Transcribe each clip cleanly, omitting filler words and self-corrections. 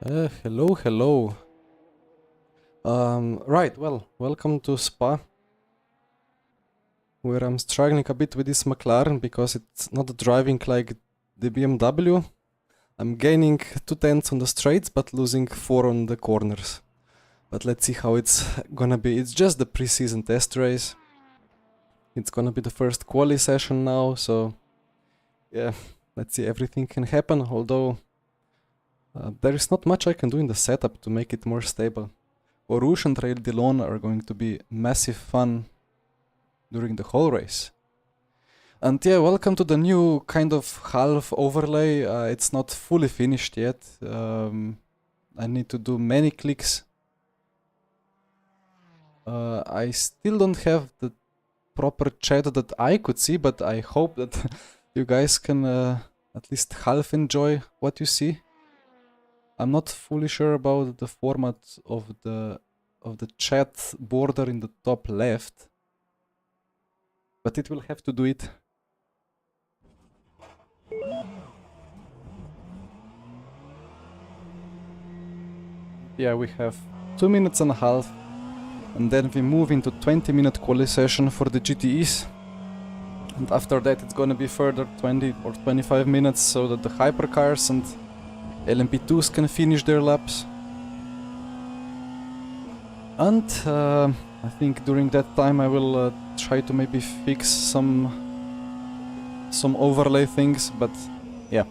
Hello. Right, well, welcome to Spa, where I'm struggling a bit with this Mclaren because it's not driving like the BMW. I'm gaining 2/10 on the straights, but losing 4 on the corners. But let's see how it's gonna be. It's just the preseason test race. It's gonna be the first quali session now, so yeah, let's see, everything can happen, although there is not much I can do in the setup to make it more stable. Rouge and Trail Dillon are going to be massive fun during the whole race. And yeah, welcome to the new kind of half overlay. It's not fully finished yet. I need to do many clicks. I still don't have the proper chat that I could see, but I hope that you guys can at least half enjoy what you see. I'm not fully sure about the format of the chat border in the top left, but it will have to do it. Yeah, we have 2 minutes and a half, and then we move into 20-minute quali session for the GTEs. And after that it's gonna be further 20 or 25 minutes so that the hypercars and LMP2s can finish their laps. And I think during that time I will try to maybe fix some overlay things, but yeah.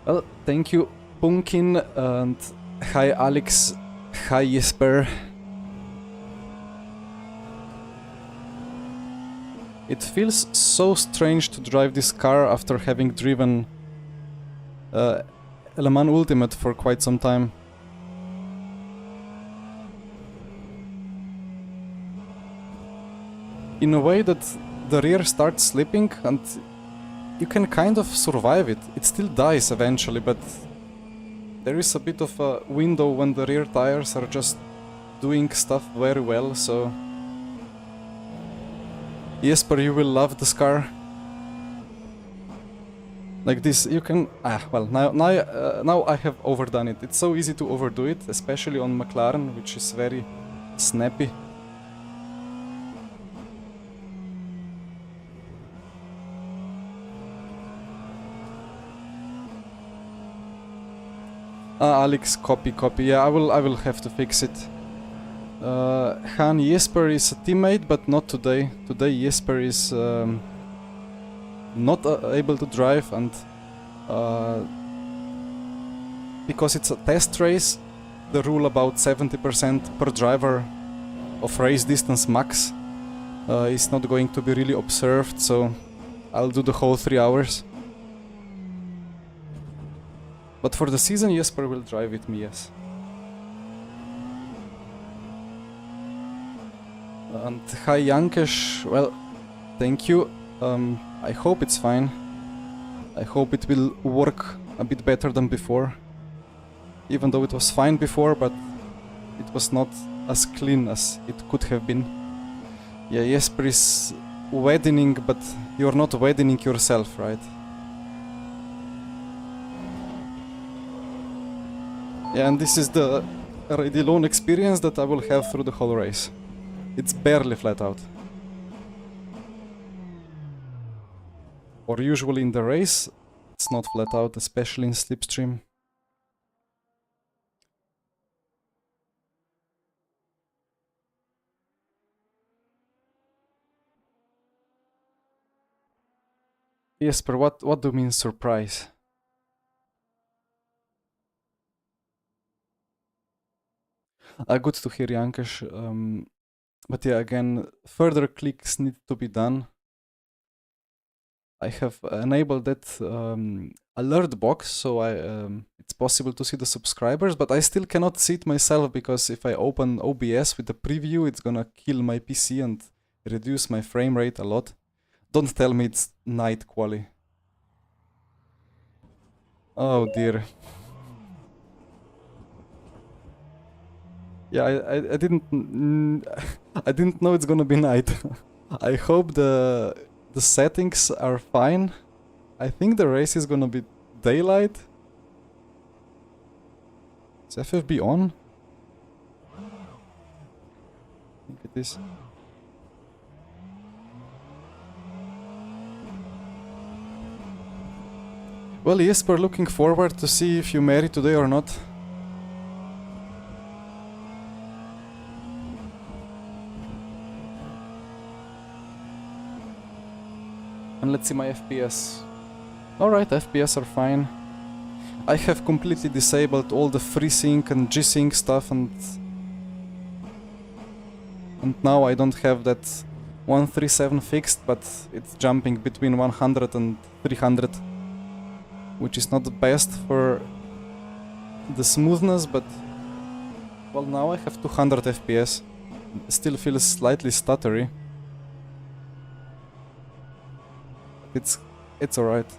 Well, thank you Punkin, and hi Alex, hi Jesper. It feels so strange to drive this car after having driven Le Mans Ultimate for quite some time. In a way that the rear starts slipping and you can kind of survive it. It still dies eventually, but there is a bit of a window when the rear tires are just doing stuff very well, so Jesper, you will love this car. Like this, you can... well, now I have overdone it. It's so easy to overdo it, especially on Mclaren, which is very snappy. Alex, copy. Yeah, I will have to fix it. Han Jesper is a teammate, but not today. Today Jesper is not able to drive, and because it's a test race, the rule about 70% per driver of race distance max is not going to be really observed, so I'll do the whole 3 hours. But for the season, Jesper will drive with me, yes. And hi Jankesh, well, thank you. I hope it's fine. I hope it will work a bit better than before. Even though it was fine before, but it was not as clean as it could have been. Yeah, Jesper is wedding, but you're not wedding yourself, right? Yeah, and this is the Dillon experience that I will have through the whole race. It's barely flat out. Or usually in the race, it's not flat out, especially in slipstream. Jesper, what do you mean surprise? Good to hear, Jankesh. But yeah, again, further clicks need to be done. I have enabled that alert box, so it's possible to see the subscribers, but I still cannot see it myself, because if I open OBS with the preview, it's gonna kill my PC and reduce my frame rate a lot. Don't tell me it's night quali. Oh dear. Yeah, I didn't I didn't know it's gonna be night. I hope the settings are fine. I think the race is gonna be daylight? Is FFB on? I think it is. Well, Jesper, looking forward to see if you marry today or not. And let's see my FPS. Alright, FPS are fine. I have completely disabled all the FreeSync and G-Sync stuff, and now I don't have that 137 fixed, but it's jumping between 100 and 300, which is not the best for the smoothness, but well, now I have 200 FPS. Still feels slightly stuttery. It's alright.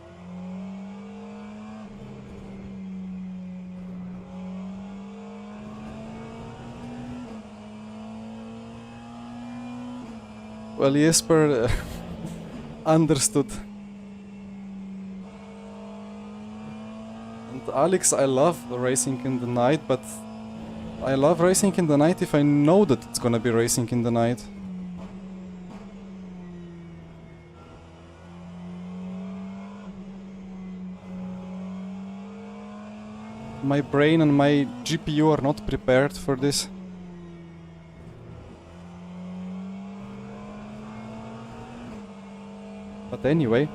Well, Jesper understood. And Alex, I love racing in the night, but I love racing in the night if I know that it's gonna be racing in the night. My brain and my GPU are not prepared for this. But anyway,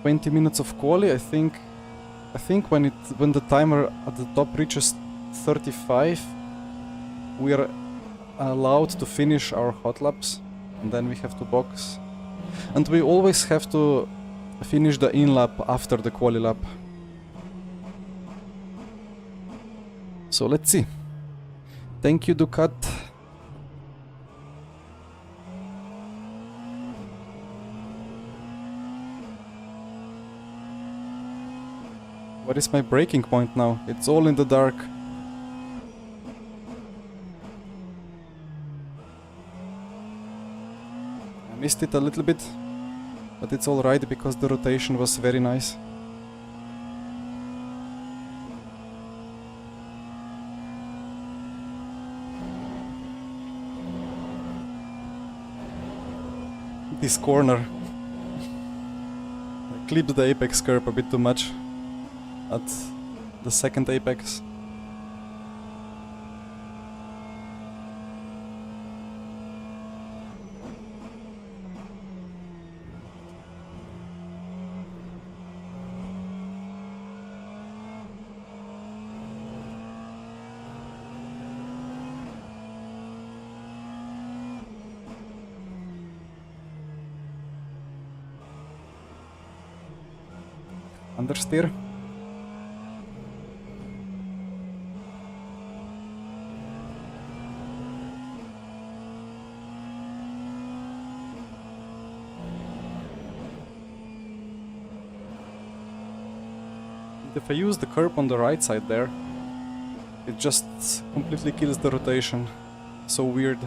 "20 minutes of quali." I think when the timer at the top reaches 35, we are allowed to finish our hot laps, and then we have to box. And we always have to finish the in lap after the quali lap. So let's see. Thank you, Ducat. What is my breaking point now? It's all in the dark. I missed it a little bit, but it's alright because the rotation was very nice. This corner. I clipped the apex curve a bit too much at the second apex. Understeer. If I use the curb on the right side there, it just completely kills the rotation. So weird.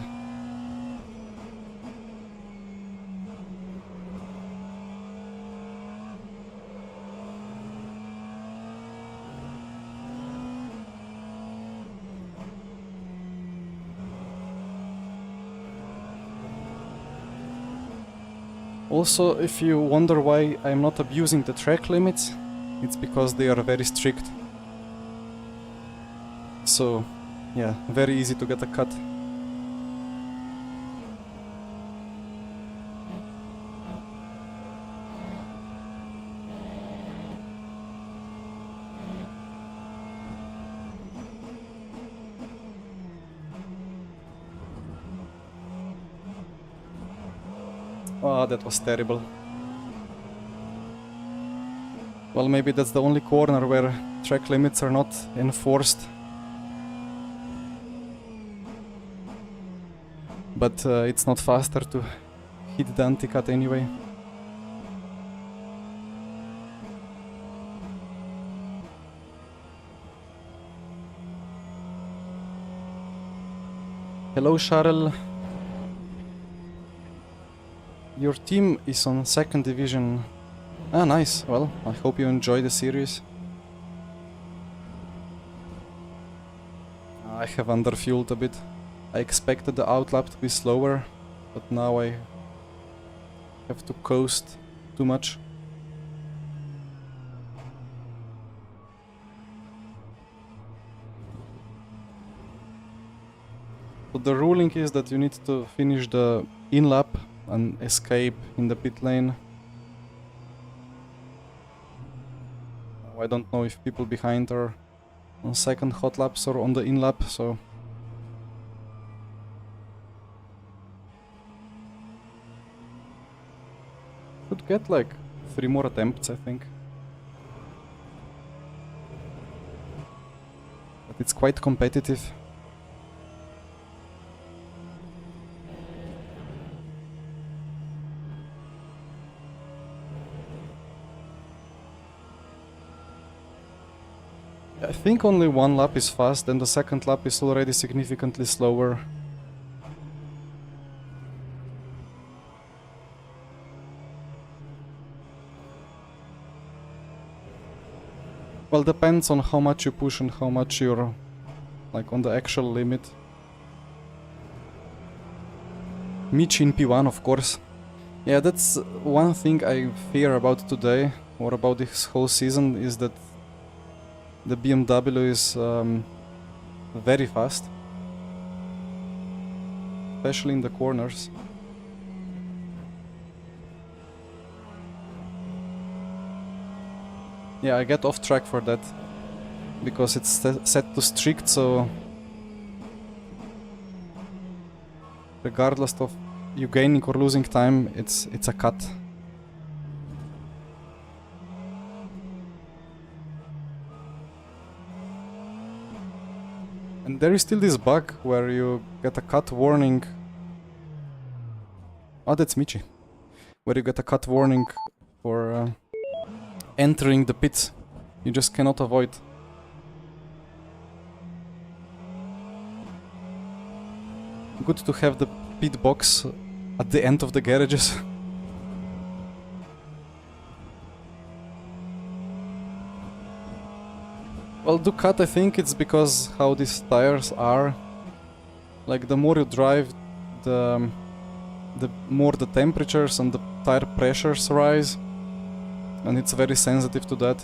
Also, if you wonder why I'm not abusing the track limits, it's because they are very strict. So, yeah, very easy to get a cut. Ah, that was terrible. Well, maybe that's the only corner where track limits are not enforced. But it's not faster to hit the anti-cut anyway. Hello, Charles. Your team is on 2nd division. Ah, nice. Well, I hope you enjoy the series. I have underfueled a bit. I expected the outlap to be slower, but now I have to coast too much. So the ruling is that you need to finish the in-lap and escape in the pit lane. I don't know if people behind are on 2nd hot laps or on the in-lap, so... Could get like 3 more attempts, I think. But it's quite competitive. I think only 1 lap is fast, and the 2nd lap is already significantly slower. Well, depends on how much you push and how much you're like on the actual limit. Mitch in P1, of course. Yeah, that's one thing I fear about today, or about this whole season, is that the BMW is very fast, especially in the corners. Yeah, I get off track for that, because it's set to strict, so regardless of you gaining or losing time, it's a cut. And there is still this bug where you get a cut warning. Oh, that's Michi. Where you get a cut warning for entering the pit. You just cannot avoid. Good to have the pit box at the end of the garages. Well, Ducat, I think it's because how these tires are. Like, the more you drive, the more the temperatures and the tire pressures rise. And it's very sensitive to that.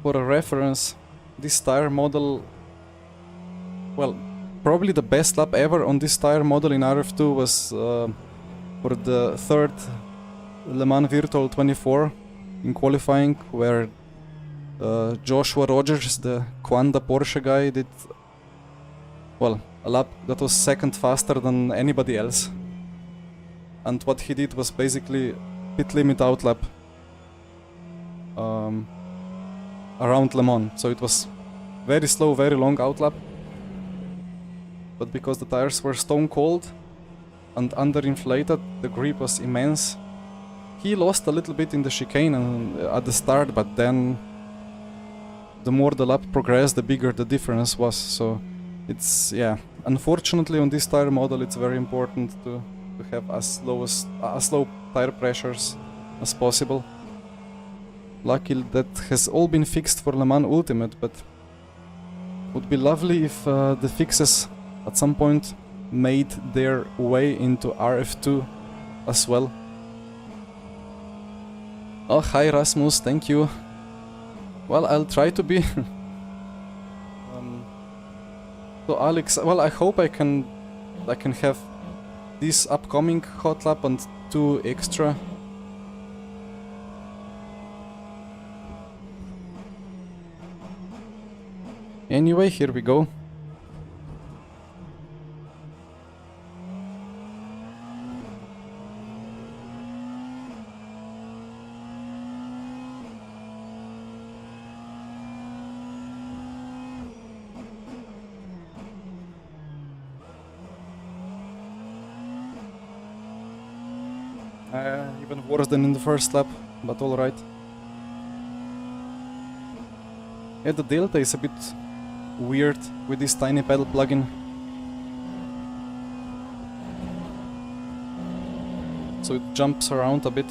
For a reference, this tire model... Well, probably the best lap ever on this tire model in RF2 was for the 3rd Le Mans Virtual 24 in qualifying, where Joshua Rogers, the Quanda Porsche guy, did, well, a lap that was 2nd faster than anybody else. And what he did was basically pit limit outlap around Le Mans. So it was very slow, very long outlap. But because the tires were stone cold and underinflated, the grip was immense. He lost a little bit in the chicane and, at the start, but then the more the lap progressed, the bigger the difference was. So it's, yeah, unfortunately on this tire model it's very important to have as low tire pressures as possible. Luckily that has all been fixed for Le Mans Ultimate, but would be lovely if the fixes at some point made their way into RF2 as well. Oh, hi Rasmus, thank you. Well, I'll try to be. So Alex, well, I hope I can have this upcoming hot lap and 2 extra. Anyway, here we go. Even worse than in the first lap, but alright. Yeah, the delta is a bit weird with this tiny pedal plugin. so it jumps around a bit.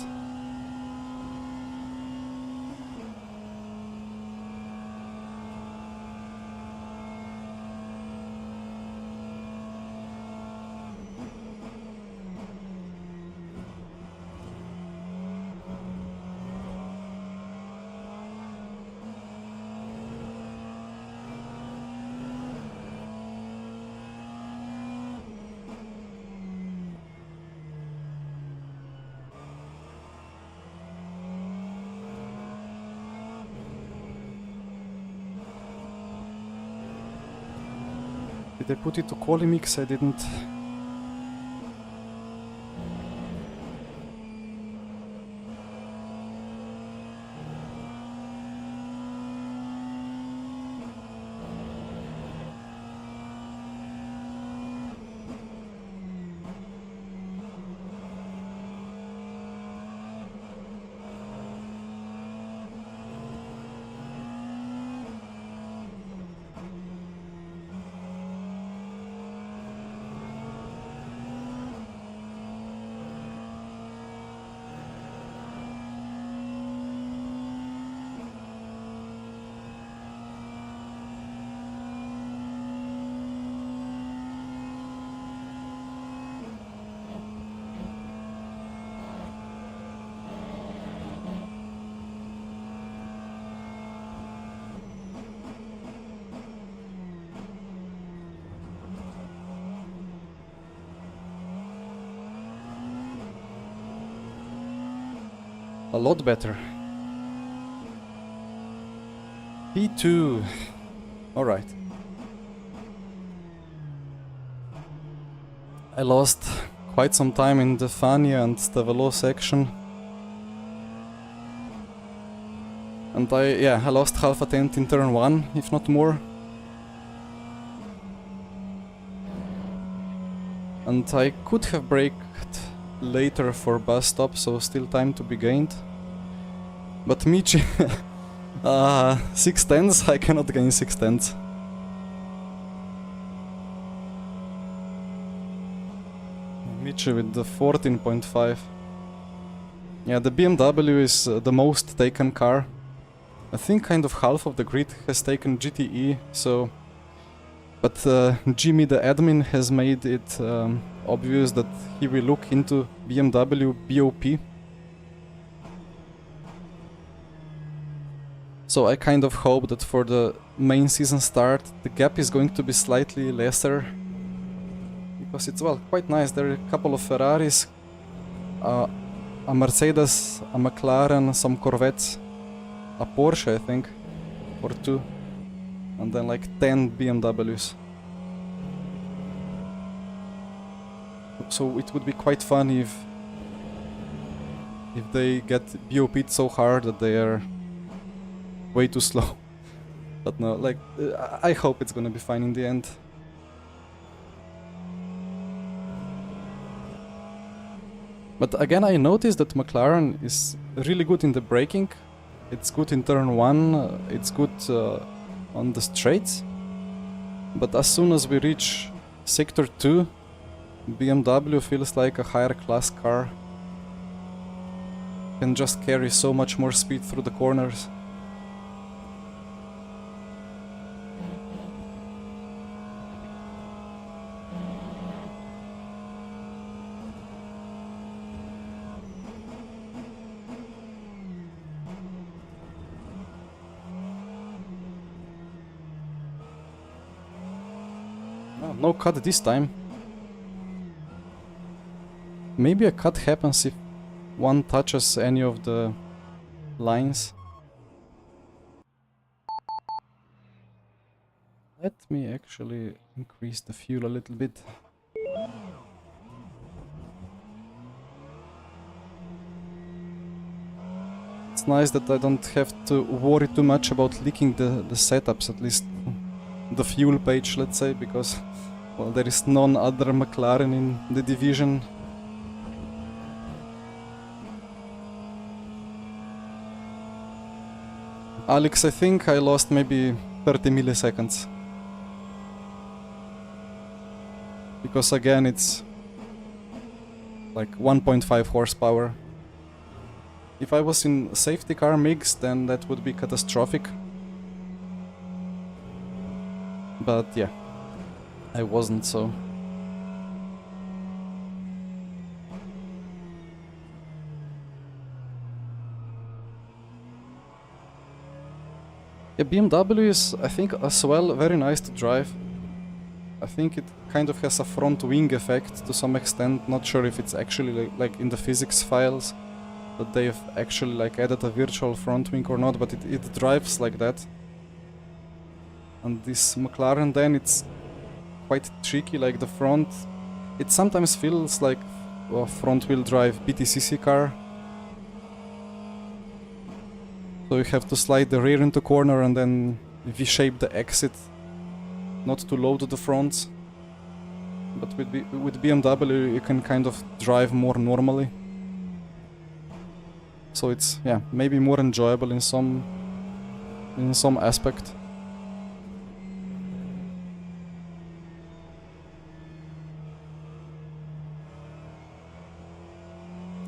Did I put it to quali mix? I didn't. A lot better. P2. Alright. I lost quite some time in the Fania and the Velo section. And I lost half a tenth in turn 1, if not more. And I could have braked later for bus stop, so still time to be gained. But Michi, 6 tenths, I cannot gain 6 tenths. Michi with the 14.5. Yeah, the BMW is the most taken car. I think kind of half of the grid has taken GTE, so... But Jimmy, the admin, has made it obvious that he will look into BMW BOP. So I kind of hope that for the main season start the gap is going to be slightly lesser. Because it's, well, quite nice. There are a couple of Ferraris, a Mercedes, a McLaren, some Corvettes, a Porsche I think, or 2. And then like 10 BMWs. So it would be quite fun if they get BOP'd so hard that they are way too slow. But no, like, I hope it's gonna be fine in the end. But again, I noticed that McLaren is really good in the braking. It's good in turn 1, it's good on the straights, but as soon as we reach sector 2, BMW feels like a higher class car. Can just carry so much more speed through the corners. No cut this time. Maybe a cut happens if one touches any of the lines. Let me actually increase the fuel a little bit. It's nice that I don't have to worry too much about leaking the setups, at least the fuel page, let's say, because, well, there is none other McLaren in the division. Alex, I think I lost maybe 30 milliseconds. Because again, it's like 1.5 horsepower. If I was in safety car mix, then that would be catastrophic. But yeah, I wasn't, so... Yeah, BMW is, I think, as well very nice to drive. I think it kind of has a front wing effect to some extent. Not sure if it's actually like in the physics files that they've actually like added a virtual front wing or not, but it drives like that. And this McLaren then, it's quite tricky, like the front. It sometimes feels like a front wheel drive BTCC car. So you have to slide the rear into corner and then V-shape the exit, not too low to the front. But with BMW you can kind of drive more normally. So it's, yeah, maybe more enjoyable in some aspect.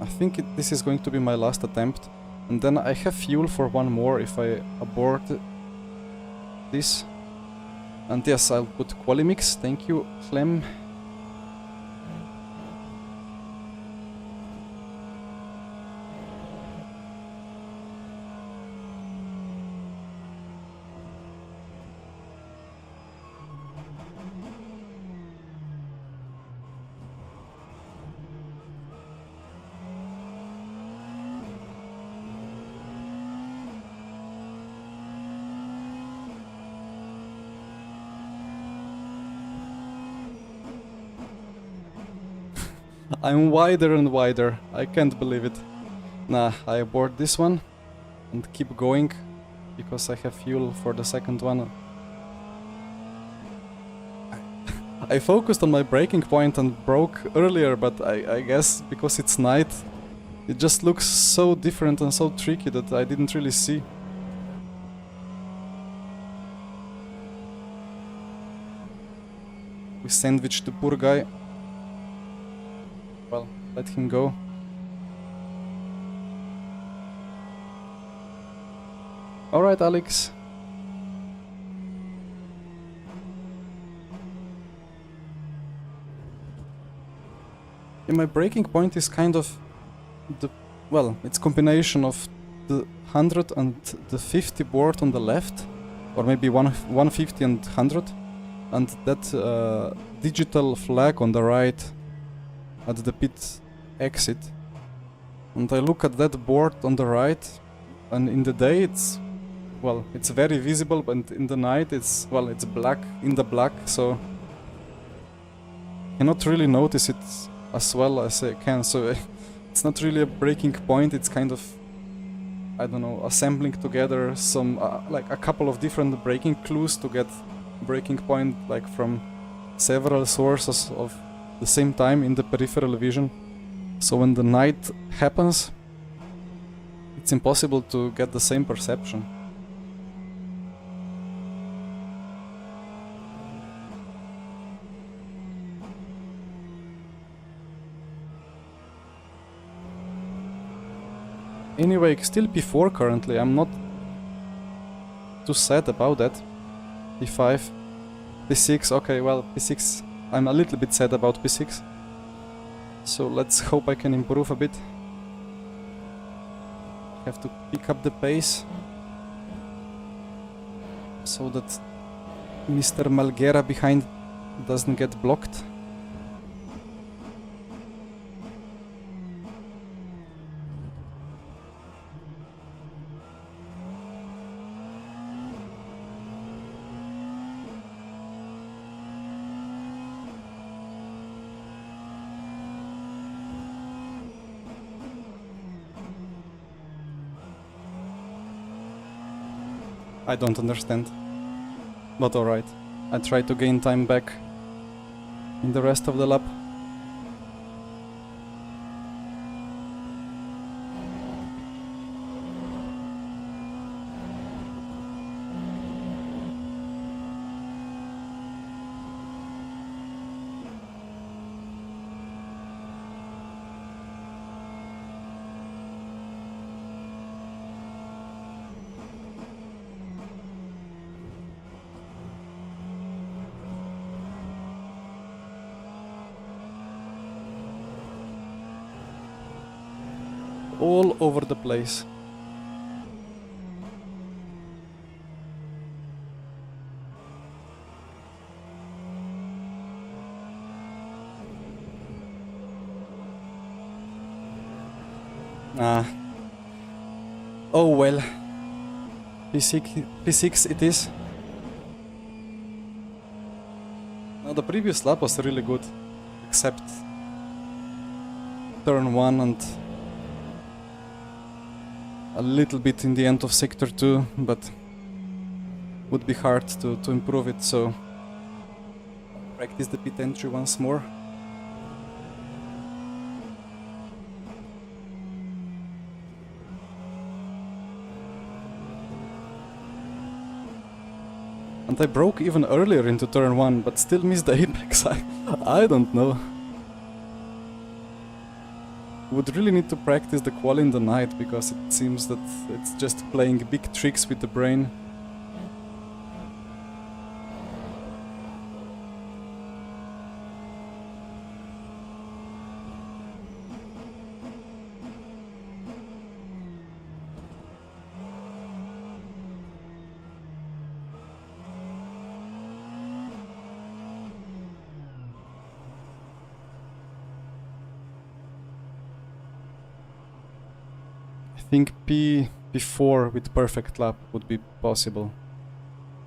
I think this is going to be my last attempt. And then I have fuel for one more if I abort this. And yes, I'll put Qualimix. Thank you, Clem. I'm wider and wider. I can't believe it. Nah, I abort this one and keep going because I have fuel for the second one. I focused on my braking point and broke earlier, but I guess because it's night, it just looks so different and so tricky that I didn't really see. We sandwiched the poor guy. Well, let him go. Alright, Alex. Yeah, my breaking point is kind of the... well, it's combination of the 100 and the 50 board on the left, or maybe 150 and 100, and that digital flag on the right at the pit exit. And I look at that board on the right, and in the day it's, well, it's very visible, but in the night it's, well, it's black, in the black, so I cannot really notice it as well as I can. So it's not really a breaking point, it's kind of, I don't know, assembling together some, like a couple of different braking clues to get breaking point, like from several sources of the same time in the peripheral vision. So when the night happens, it's impossible to get the same perception. Anyway, still P4 currently, I'm not too sad about that. P5, P6, okay, well, P6, I'm a little bit sad about P6. So let's hope I can improve a bit. Have to pick up the pace so that Mr. Malguera behind doesn't get blocked. I don't understand, but alright. I try to gain time back in the rest of the lap. all over the place. Ah. Oh well. P6 it is. Now the previous lap was really good, except turn 1 and a little bit in the end of sector 2, but would be hard to improve it, so practice the pit entry once more. And I broke even earlier into turn 1, but still missed the apex. I don't know. Would really need to practice the qual in the night, because it seems that it's just playing big tricks with the brain. I think P4 with perfect lap would be possible.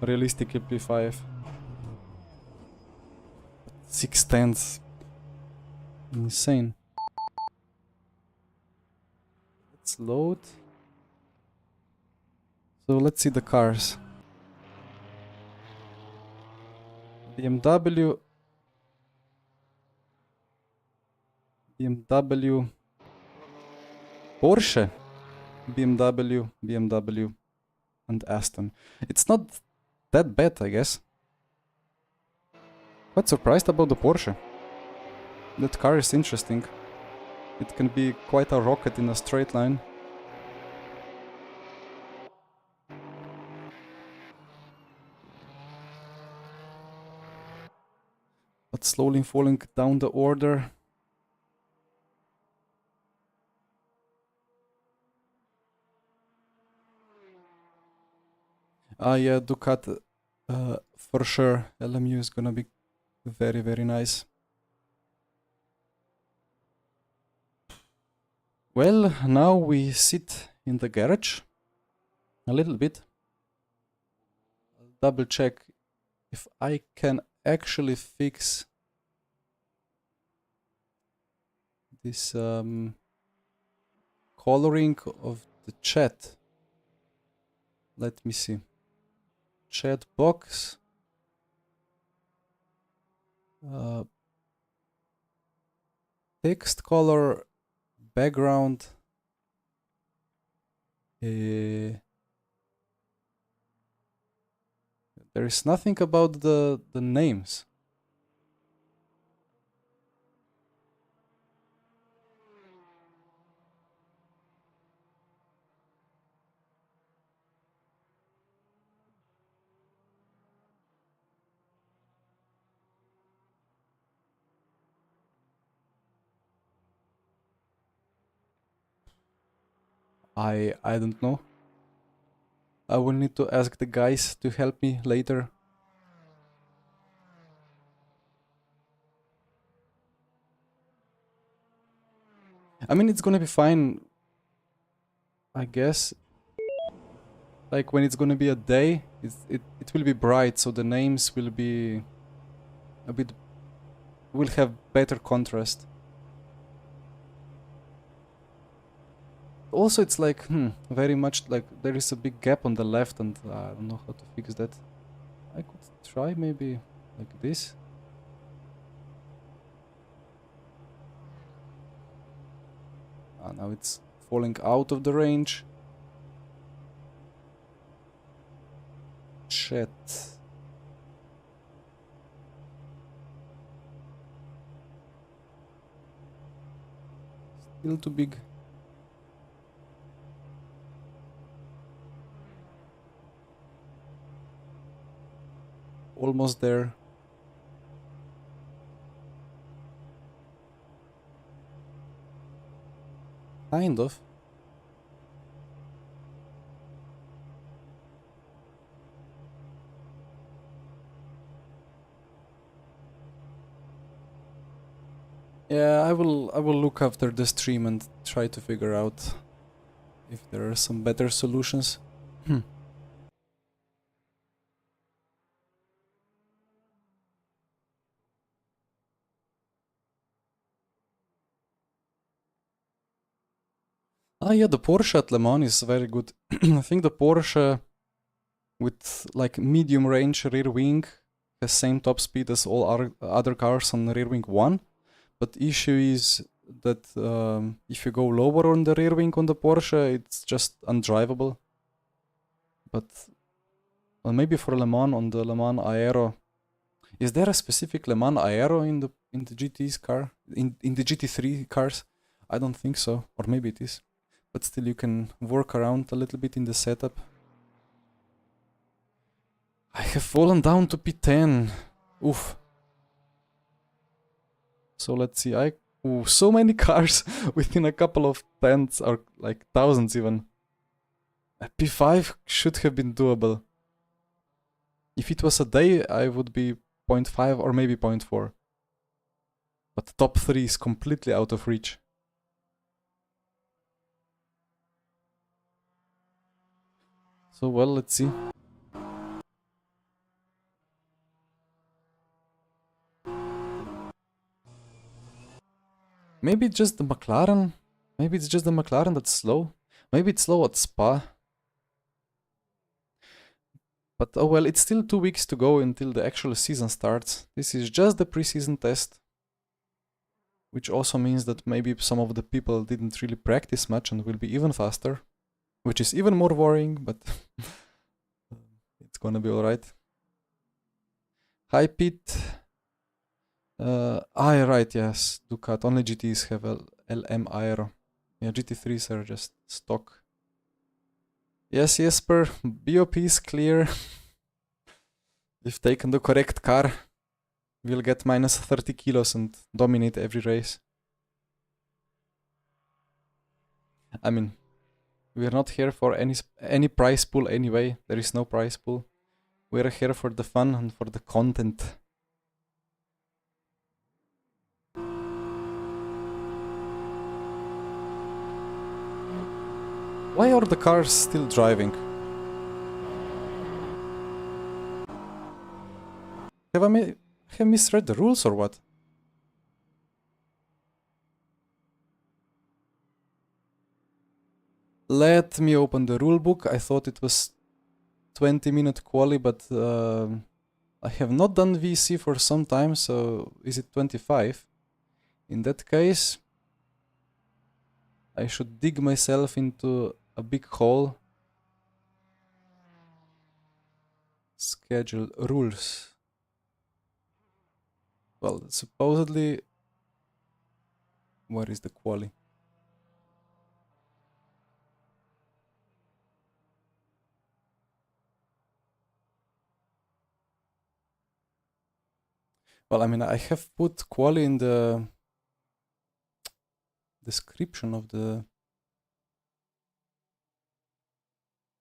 Realistically P5. 6/10. Insane. Let's load. So let's see the cars. BMW, Porsche, BMW, and Aston. It's not that bad, I guess. Quite surprised about the Porsche. That car is interesting. It can be quite a rocket in a straight line. But slowly falling down the order. Ah yeah, Ducat, for sure. LMU is gonna be very, very nice. Well, now we sit in the garage a little bit. I'll double check if I can actually fix this coloring of the chat. Let me see. Chat box. Text color, background. There is nothing about the names. I don't know. I will need to ask the guys to help me later. I mean, it's gonna be fine, I guess. Like when it's gonna be a day, it will be bright, so the names will be a bit, will have better contrast. Also, it's like, very much like there is a big gap on the left, and I don't know how to fix that. I could try maybe like this. Now it's falling out of the range. Shit. Still too big. Almost there. Kind of. Yeah, I will look after the stream and try to figure out if there are some better solutions. Ah, yeah, the Porsche at Le Mans is very good. I think the Porsche with like medium range rear wing has same top speed as all other cars on rear wing 1, but the issue is that if you go lower on the rear wing on the Porsche, it's just undrivable. But well, maybe for Le Mans on the Le Mans Aero, is there a specific Le Mans Aero in the GT's car in the GT3 cars? I don't think so, or maybe it is. But still, you can work around a little bit in the setup. I have fallen down to P10. Oof. So let's see. Ooh, so many cars within a couple of tenths, or like thousands even. A P5 should have been doable. If it was a day, I would be 0.5 or maybe 0.4. But top 3 is completely out of reach. So well, let's see. Maybe it's just the Mclaren. Maybe it's just the Mclaren that's slow. Maybe it's slow at Spa. But oh well, it's still 2 weeks to go until the actual season starts. This is just the preseason test. Which also means that maybe some of the people didn't really practice much and will be even faster. Which is even more worrying, but it's gonna be alright. Hi Pete. Right, yes. Ducat. Only GTs have LM Aero. Yeah, GT3s are just stock. Yes, Jesper. BOP is clear. If taken the correct car, we'll get minus 30 kilos and dominate every race. I mean, we're not here for any prize pool anyway. There is no prize pool. We're here for the fun and for the content. Why are the cars still driving? Have I misread the rules or what? Let me open the rulebook. I thought it was 20-minute quali, but I have not done VC for some time, so is it 25? In that case, I should dig myself into a big hole. Schedule rules. Well, supposedly, where is the quali? Well, I mean, I have put quali in the description of the...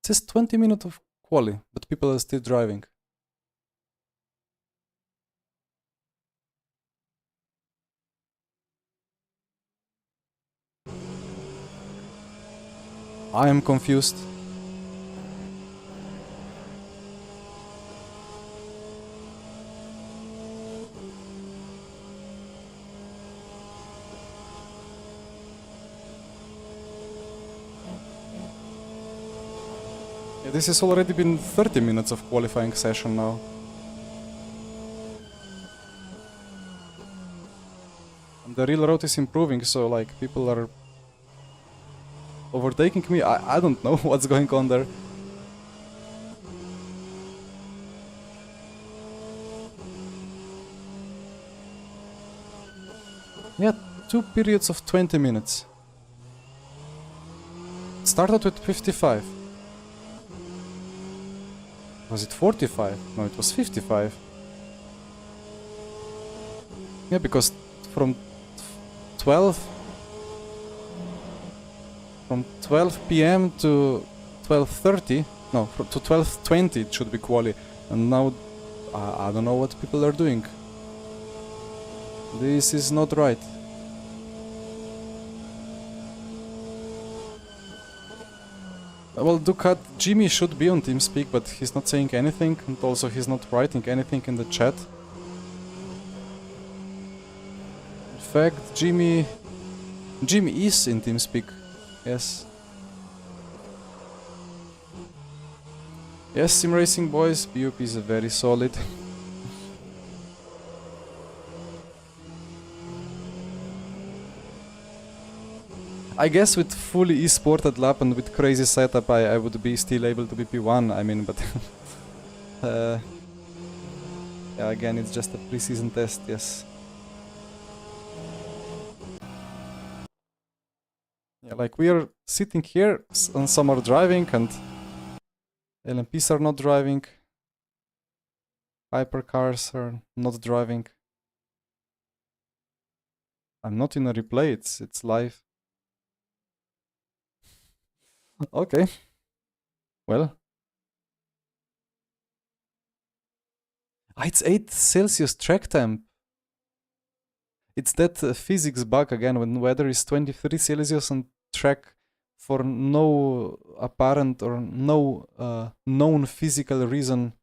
It says 20 minutes of quali, but people are still driving. I am confused. Yeah, this has already been 30 minutes of qualifying session now. And the real road is improving, so like people are overtaking me. I don't know what's going on there. Yeah, 2 periods of 20 minutes. It started with 55. Was it 45? No, it was 55. Yeah, because from 12 p.m. to 12:30, no, to 12:20 it should be quali, and now I don't know what people are doing. This is not right. Well, Ducat, Jimmy should be on TeamSpeak, but he's not saying anything, and also he's not writing anything in the chat. In fact, Jimmy is in TeamSpeak. Yes. Yes, Sim Racing boys, BUP is very solid. I guess with fully e-sported lap and with crazy setup, I would be still able to be P1. I mean, but yeah, again, it's just a preseason test. Yes. Yeah, like we are sitting here, and some are driving, and LMPs are not driving. Hypercars are not driving. I'm not in a replay. It's live. Okay. Well. It's 8 Celsius track temp. It's that physics bug again when weather is 23 Celsius on track for no apparent or no known physical reason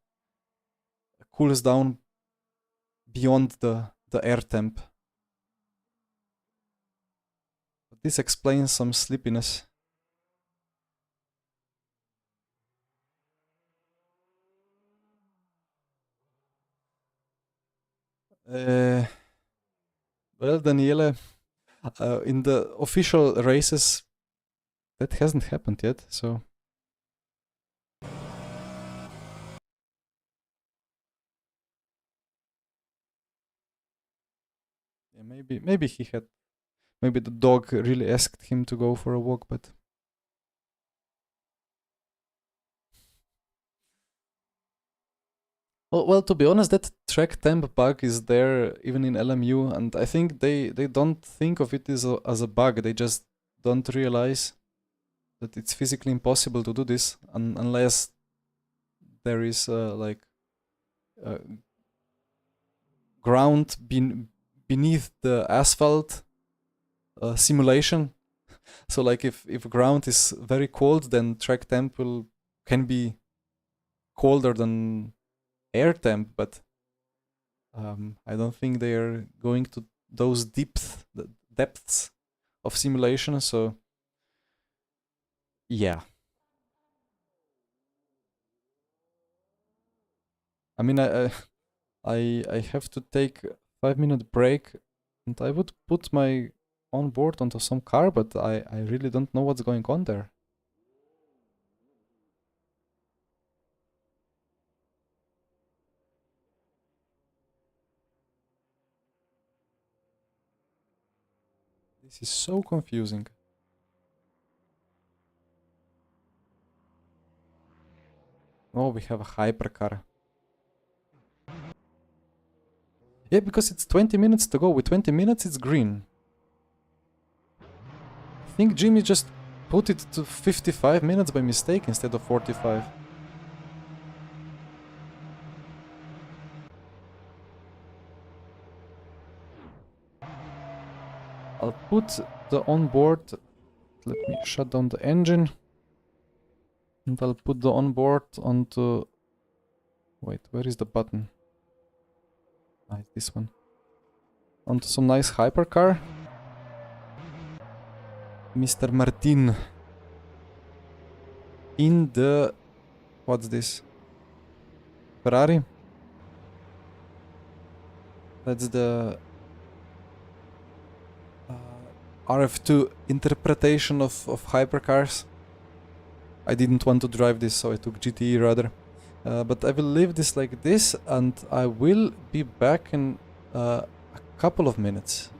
cools down beyond the air temp. This explains some sleepiness. Well, Daniele, in the official races, that hasn't happened yet, so... Yeah, maybe he had... Maybe the dog really asked him to go for a walk, but... Well, to be honest, that track temp bug is there even in LMU, and I think they don't think of it as a bug. They just don't realize that it's physically impossible to do this unless there is like ground beneath the asphalt simulation. So like if ground is very cold, then track temp can be colder than air temp, but I don't think they are going to those depths of simulation, so yeah. I mean, I have to take a 5-minute break, and I would put my onboard onto some car, but I really don't know what's going on there. This is so confusing. Oh, we have a hypercar. Yeah, because it's 20 minutes to go. With 20 minutes, it's green. I think Jimmy just put it to 55 minutes by mistake instead of 45. I'll put the onboard. Let me shut down the engine. And I'll put the onboard onto... Wait, where is the button? Ah, it's this one. Onto some nice hypercar. Mr. Martin. In the... What's this? Ferrari? That's the... RF2 interpretation of hypercars. I didn't want to drive this, so I took GTE rather. But I will leave this like this, and I will be back in a couple of minutes.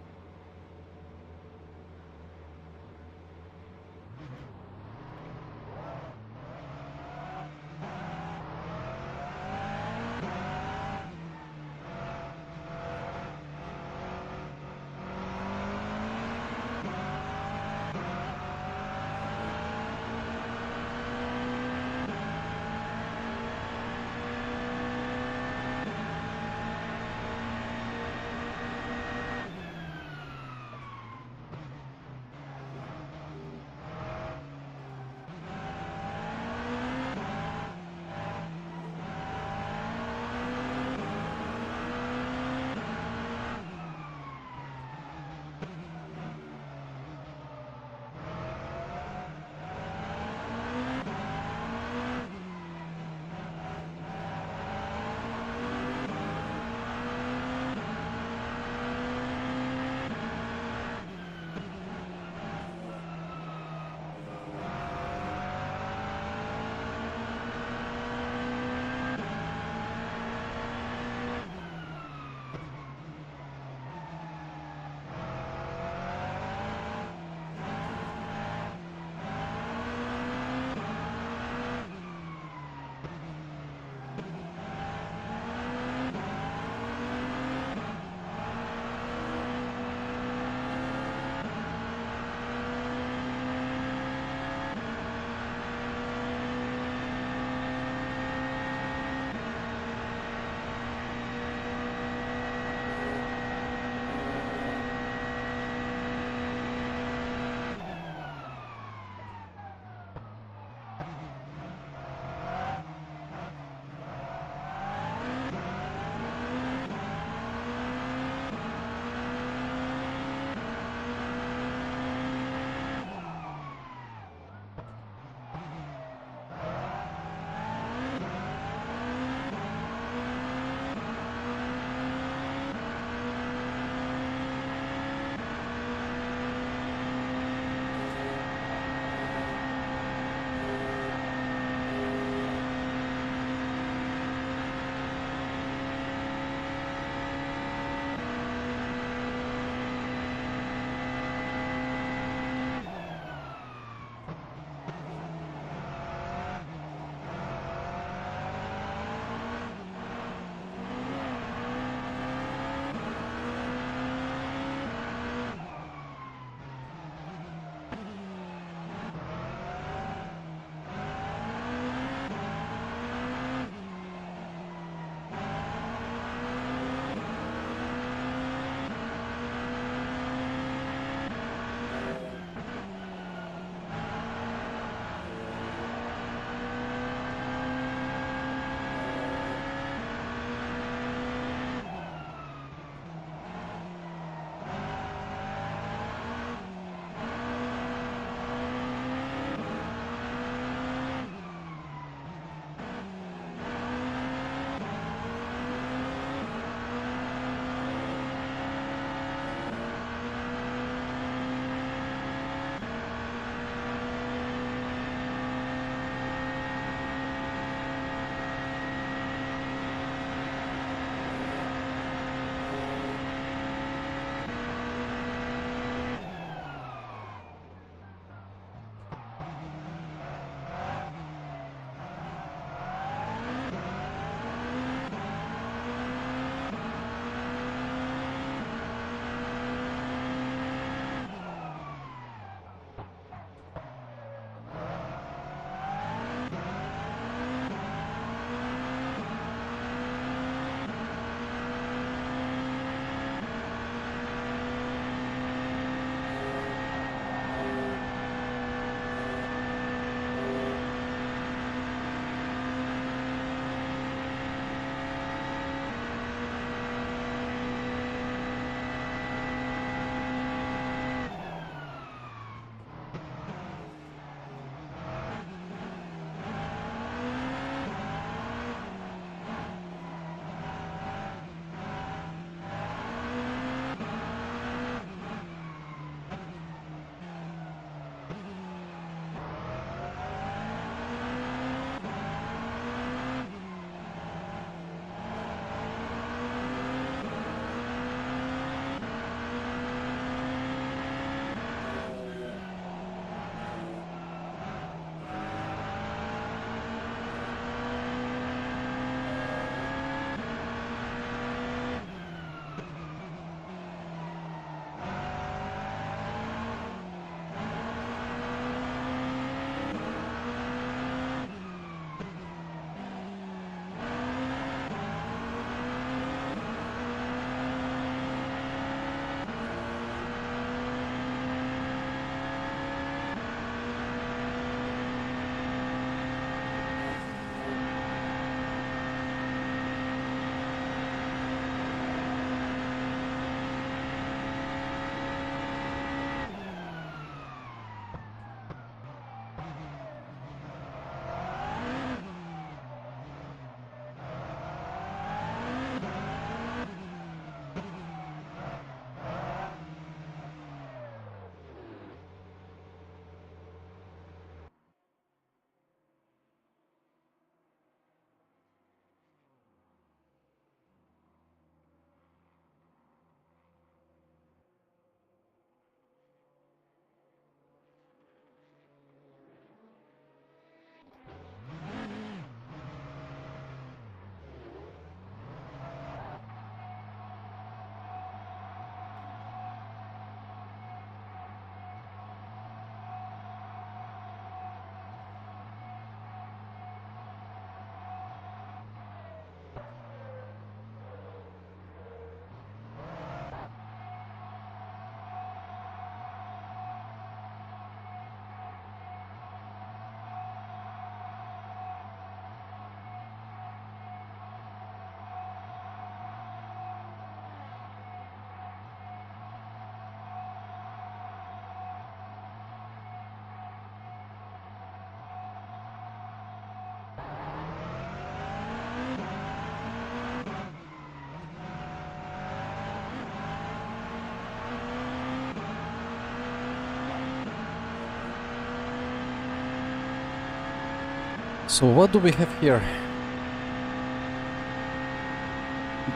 So what do we have here?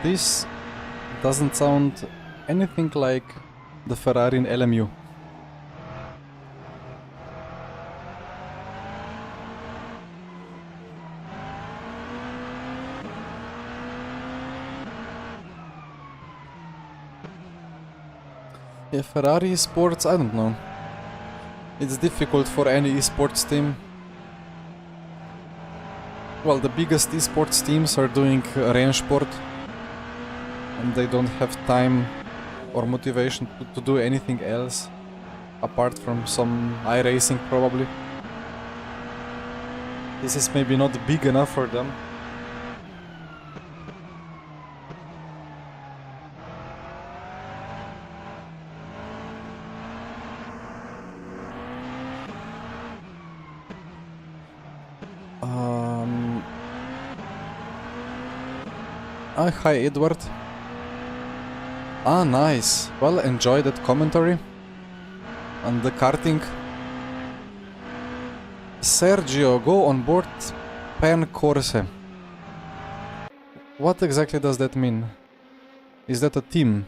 This doesn't sound anything like the Ferrari in LMU. Yeah, Ferrari esports, I don't know. It's difficult for any esports team. Well, the biggest esports teams are doing Rennsport, and they don't have time or motivation to do anything else apart from some iRacing probably. This is maybe not big enough for them. Hi Edward. Ah, nice. Well, enjoy that commentary on the karting. Sergio, go on board Pan Corse. What exactly does that mean? Is that a team?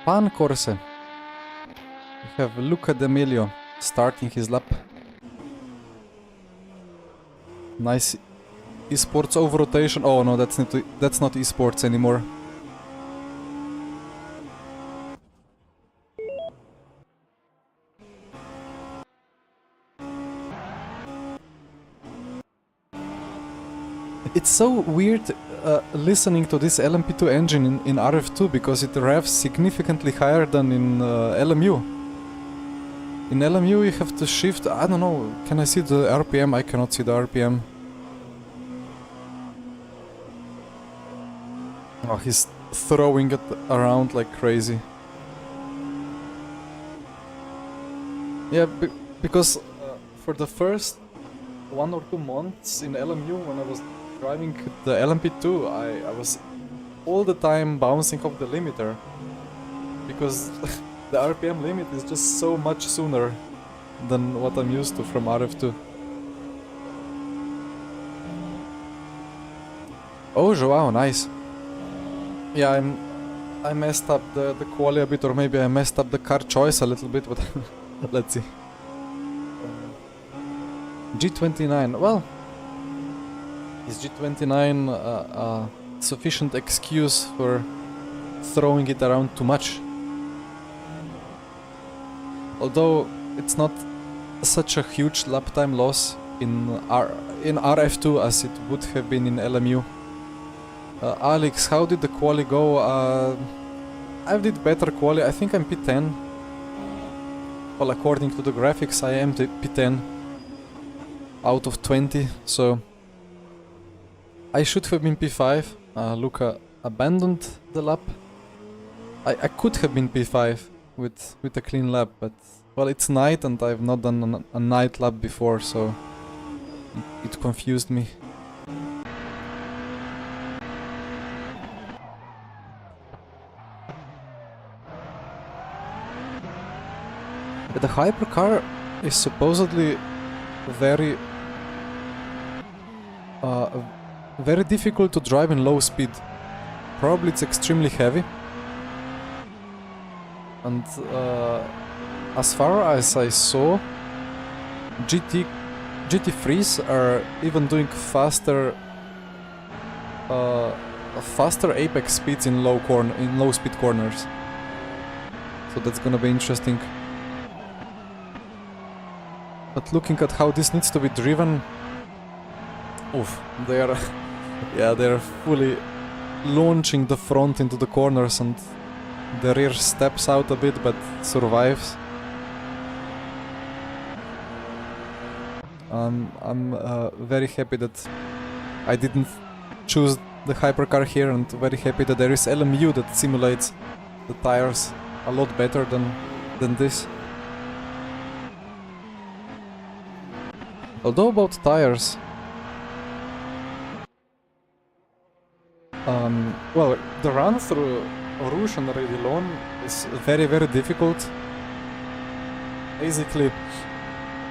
Pan Corse. We have Luca D'Amelio starting his lap. Nice esports over rotation. Oh no, that's not esports anymore. It's so weird listening to this LMP2 engine in RF2 because it revs significantly higher than in LMU. In LMU you have to shift, I don't know, can I see the RPM? I cannot see the RPM. Oh, he's throwing it around like crazy. Yeah, because for the first 1 or 2 months in LMU when I was driving the LMP2, I was all the time bouncing off the limiter. Because the RPM limit is just so much sooner than what I'm used to from RF2. Oh, Joao, nice. Yeah, I messed up the quali a bit, or maybe I messed up the car choice a little bit, but let's see. G29, well, is G29 a sufficient excuse for throwing it around too much? Although it's not such a huge lap time loss in RF2 as it would have been in LMU. Alex, how did the quali go? I did better quali. I think I'm P10. Well, according to the graphics, I am the P10 out of 20, so I should have been P5. Luca abandoned the lap. I could have been P5 with a clean lap, but well, it's night and I've not done a night lap before, so it confused me. The hypercar is supposedly very difficult to drive in low speed. Probably it's extremely heavy. And as far as I saw, GT3s are even doing faster apex speeds in low speed corners. So that's gonna be interesting. But looking at how this needs to be driven, oof, they are fully launching the front into the corners, and the rear steps out a bit but survives. I'm very happy that I didn't choose the hypercar here, and very happy that there is LMU that simulates the tires a lot better than this. Although about tires, well, the run-through Rouge and Redillon is very, very difficult. Basically,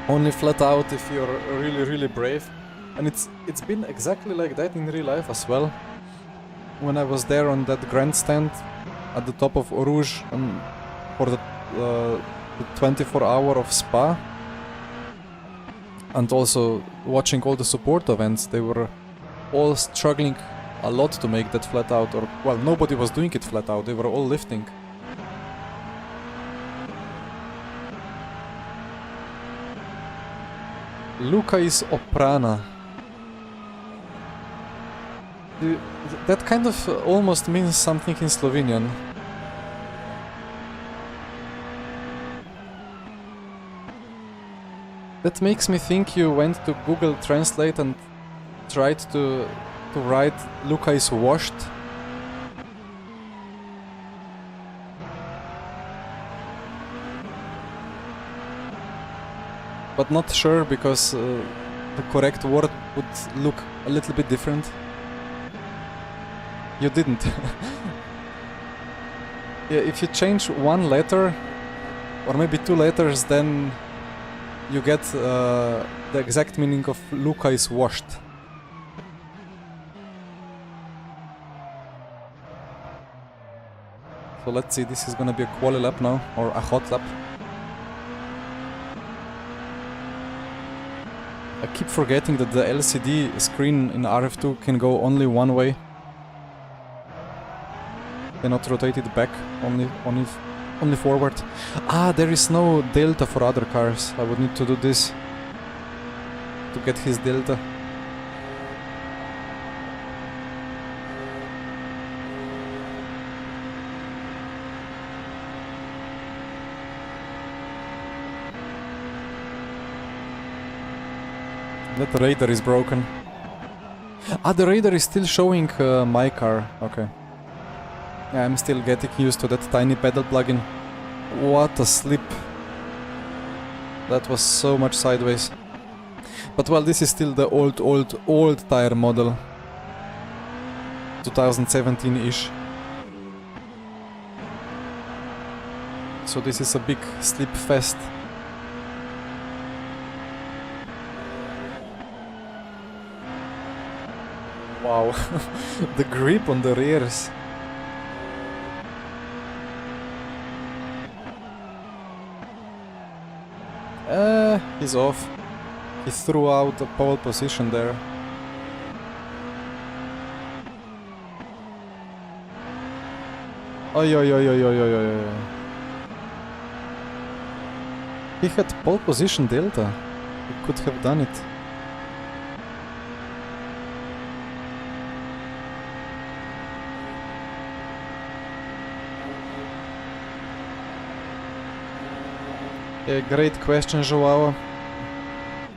only flat out if you're really, really brave. And it's been exactly like that in real life as well. When I was there on that grandstand at the top of Rouge for the 24-hour of Spa, and also watching all the support events, they were all struggling a lot to make that flat out, or well, nobody was doing it flat out, they were all lifting. Lucas Oprana. That kind of almost means something in Slovenian. That makes me think you went to Google Translate and tried to write Luka is washed. But not sure, because the correct word would look a little bit different. You didn't. Yeah, if you change one letter, or maybe two letters, then you get the exact meaning of Luka is washed. So let's see, this is gonna be a quali lap now, or a hot lap. I keep forgetting that the LCD screen in RF2 can go only one way. Cannot rotate it back, only forward. Ah, there is no delta for other cars. I would need to do this to get his delta. That radar is broken. Ah, the radar is still showing my car. Okay. Yeah, I'm still getting used to that tiny pedal plugin. What a slip. That was so much sideways. But well, this is still the old tire model. 2017-ish. So this is a big slip fest. Wow. The grip on the rears. He's off. He threw out the pole position there. Oi, oi, oi, oi, oi, oi, oi. He had pole position delta. He could have done it. Yeah, great question, Joao.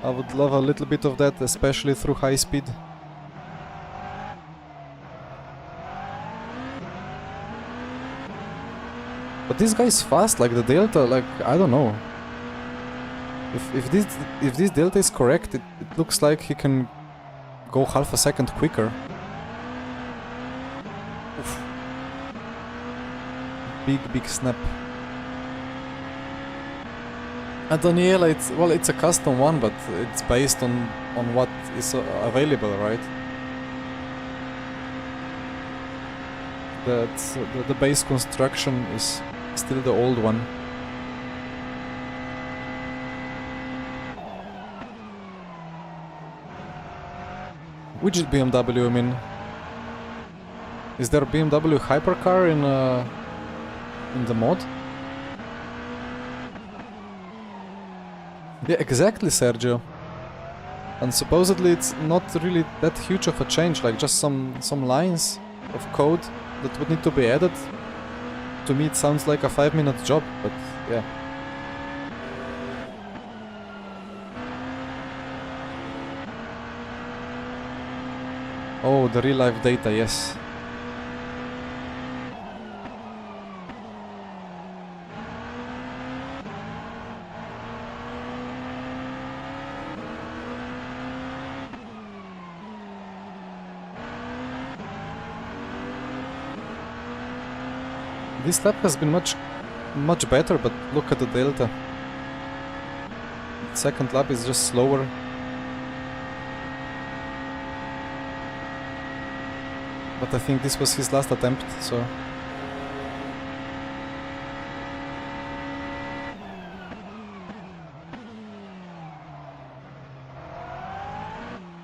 I would love a little bit of that, especially through high speed. But this guy is fast, like the delta, like, I don't know. If this delta is correct, it looks like he can go half a second quicker. Oof. Big snap. Daniela, it's a custom one, but it's based on what is available, right? The base construction is still the old one. Which BMW, I mean? Is there a BMW hypercar in the mod? Yeah, exactly, Sergio. And supposedly it's not really that huge of a change, like just some lines of code that would need to be added. To me it sounds like a 5-minute job, but yeah. Oh, the real life data, yes. This lap has been much better, but look at the delta. The second lap is just slower. But I think this was his last attempt, so...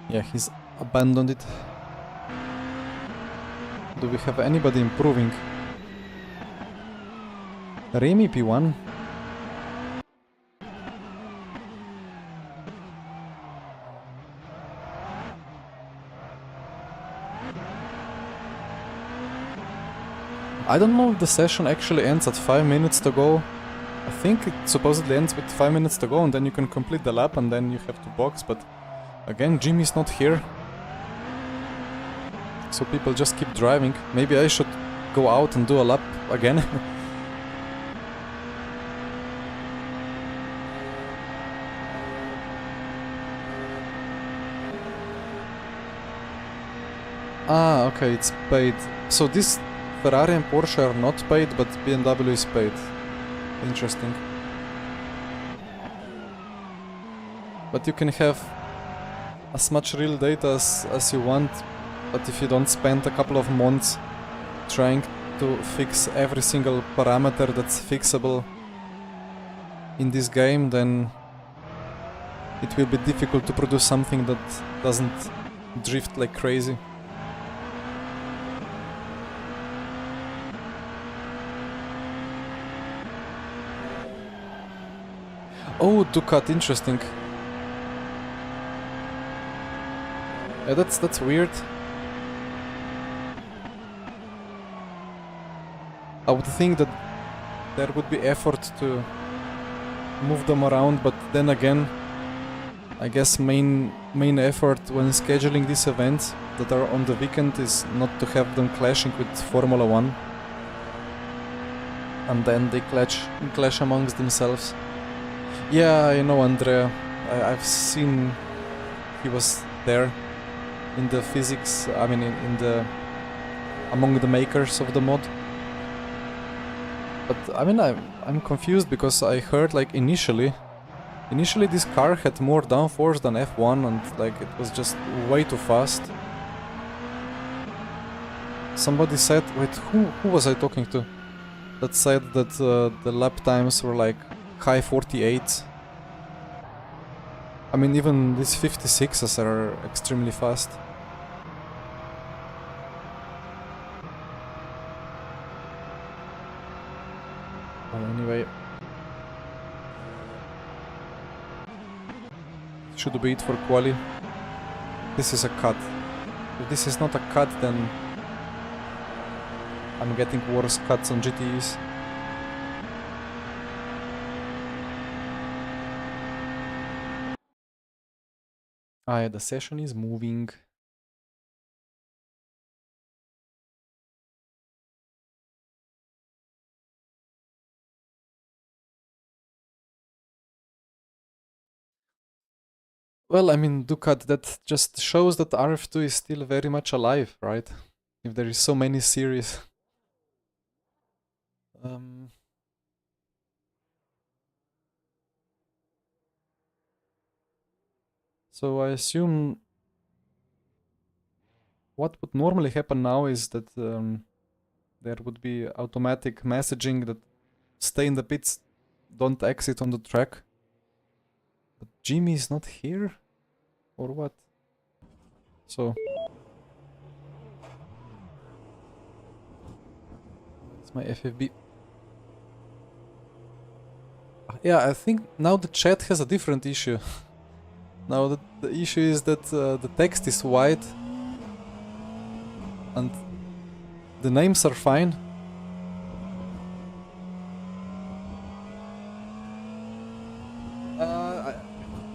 Yeah, he's abandoned it. Do we have anybody improving? Remy P1. I don't know if the session actually ends at 5 minutes to go. I think it supposedly ends with 5 minutes to go and then you can complete the lap and then you have to box, but again, Jimmy's not here. So people just keep driving. Maybe I should go out and do a lap again. Ah, okay, it's paid. So this Ferrari and Porsche are not paid, but BMW is paid. Interesting. But you can have as much real data as you want, but if you don't spend a couple of months trying to fix every single parameter that's fixable in this game, then it will be difficult to produce something that doesn't drift like crazy. Oh, Ducat, interesting. Yeah, that's weird. I would think that there would be effort to move them around, but then again, I guess main effort when scheduling these events that are on the weekend is not to have them clashing with Formula 1. And then they clash amongst themselves. Yeah, I know Andrea. I've seen he was there in the physics, I mean in the among the makers of the mod. But I mean I'm confused because I heard like initially this car had more downforce than F1 and like it was just way too fast. Somebody said, wait, who was I talking to? That said that the lap times were like high 48. I mean even these 56s are extremely fast. Well, anyway, should be it for quali. This is a cut. If this is not a cut, then I'm getting worse cuts on GTEs. Ah, yeah, the session is moving. Well, I mean, Ducat, that just shows that RF2 is still very much alive, right? If there is so many series. So I assume what would normally happen now is that there would be automatic messaging that stay in the pits, don't exit on the track. But Jimmy is not here? Or what? So... It's my FFB. Yeah, I think now the chat has a different issue. Now the issue is that the text is white and the names are fine.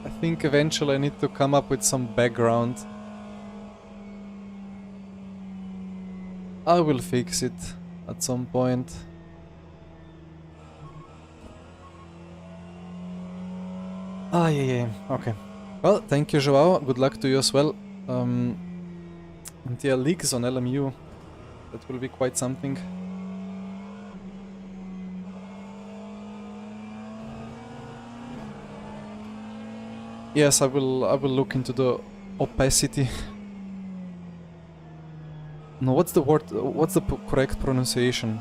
I think eventually I need to come up with some background. I will fix it at some point. Ah, yeah, okay. Well, thank you, Joao. Good luck to you as well. And yeah, leaks on LMU. That will be quite something. Yes, I will look into the opacity. No, what's the word? What's the correct pronunciation?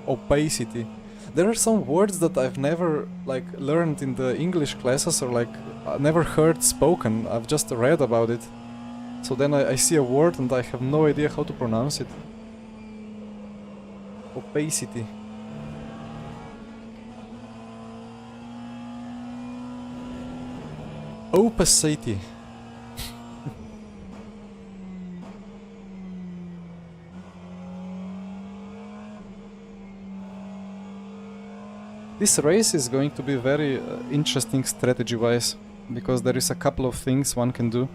Opacity. There are some words that I've never like learned in the English classes or like never heard spoken. I've just read about it. So then I see a word and I have no idea how to pronounce it. Opacity. Opacity. This race is going to be very interesting strategy-wise, because there is a couple of things one can do.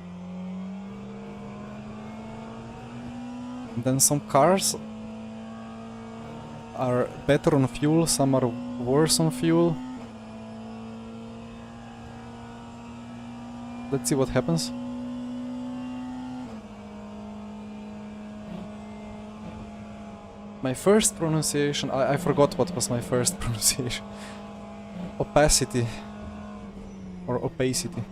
And then some cars are better on fuel, some are worse on fuel. Let's see what happens. My first pronunciation, I forgot what was my first pronunciation. Opacity. Or opacity.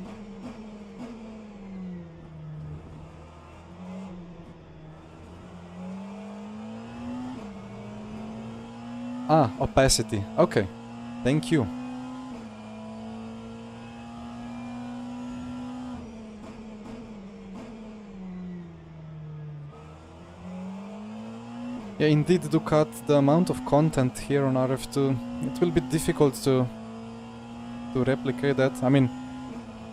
Ah, opacity. Okay. Thank you. Yeah, indeed, do cut the amount of content here on RF2. It will be difficult to replicate that. I mean,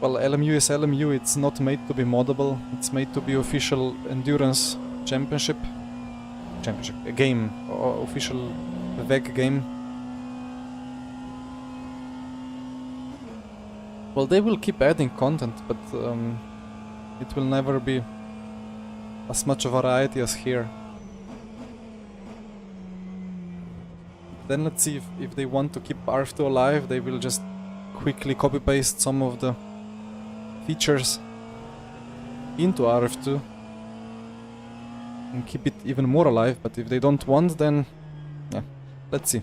well, LMU is LMU. It's not made to be moddable. It's made to be official endurance championship game, or official VEG game. Well, they will keep adding content, but it will never be as much variety as here. Then let's see if they want to keep RF2 alive, they will just quickly copy-paste some of the features into RF2 and keep it even more alive, but if they don't want, then yeah, let's see.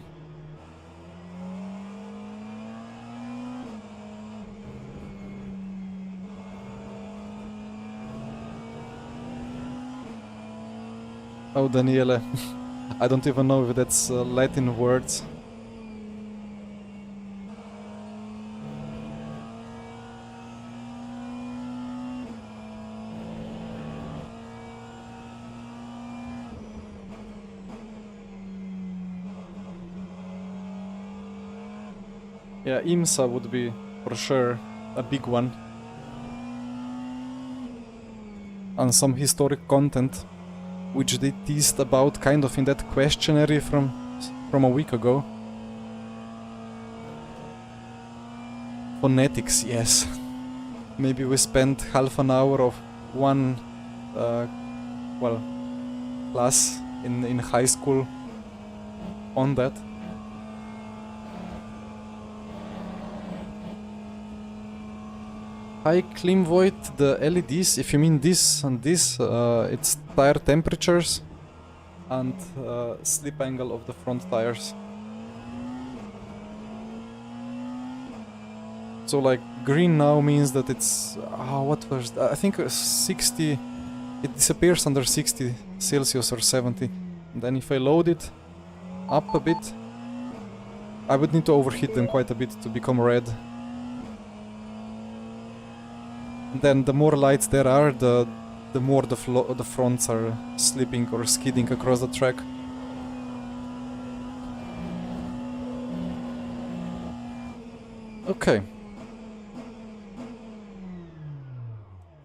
Oh, Daniele. I don't even know if that's Latin words. Yeah, IMSA would be for sure a big one. And some historic content, which they teased about kind of in that questionnaire from a week ago. Phonetics, yes. Maybe we spent half an hour of one well, class in high school on that. High clean void, the LEDs, if you mean this and this, it's tire temperatures and slip angle of the front tires. So like green now means that it's, what was, I think 60, it disappears under 60 Celsius or 70. And then if I load it up a bit, I would need to overheat them quite a bit to become red. And then the more lights there are, the more the fronts are slipping or skidding across the track. Okay.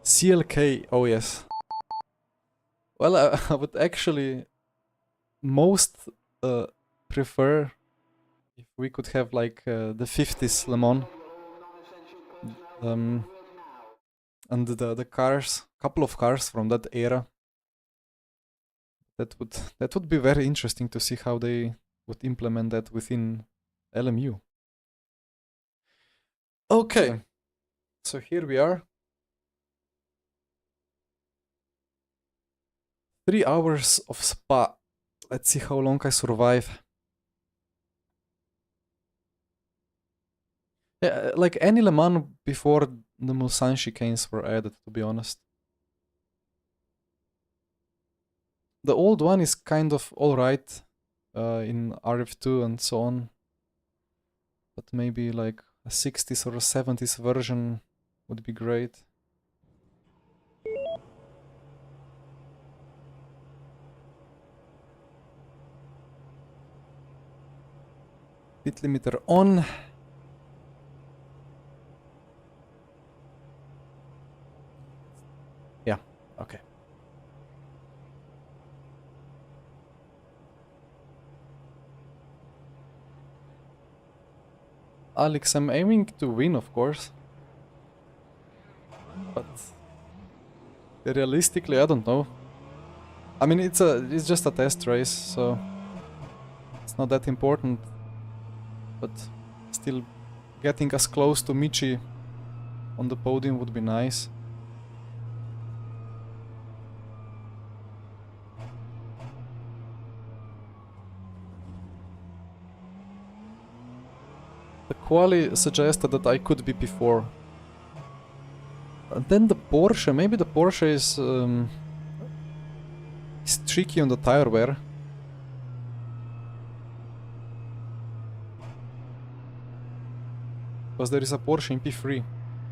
CLK, oh yes. Well, I would actually most prefer if we could have like the 50s Le Mans. And the cars, couple of cars from that era. That would be very interesting to see how they would implement that within LMU. Okay, so here we are. 3 hours of Spa. Let's see how long I survive. Yeah, like any Le Mans before the Mulsanne chicanes were added, to be honest. The old one is kind of alright in RF2 and so on, but maybe like a 60s or a 70s version would be great. Speed limiter on. Yeah, okay. Alex, I'm aiming to win, of course. But realistically, I don't know. I mean, it's just a test race, so it's not that important. But still, getting as close to Michi on the podium would be nice. The quali suggested that I could be P4. And then the Porsche, maybe the Porsche is tricky on the tire wear. Because there is a Porsche in P3,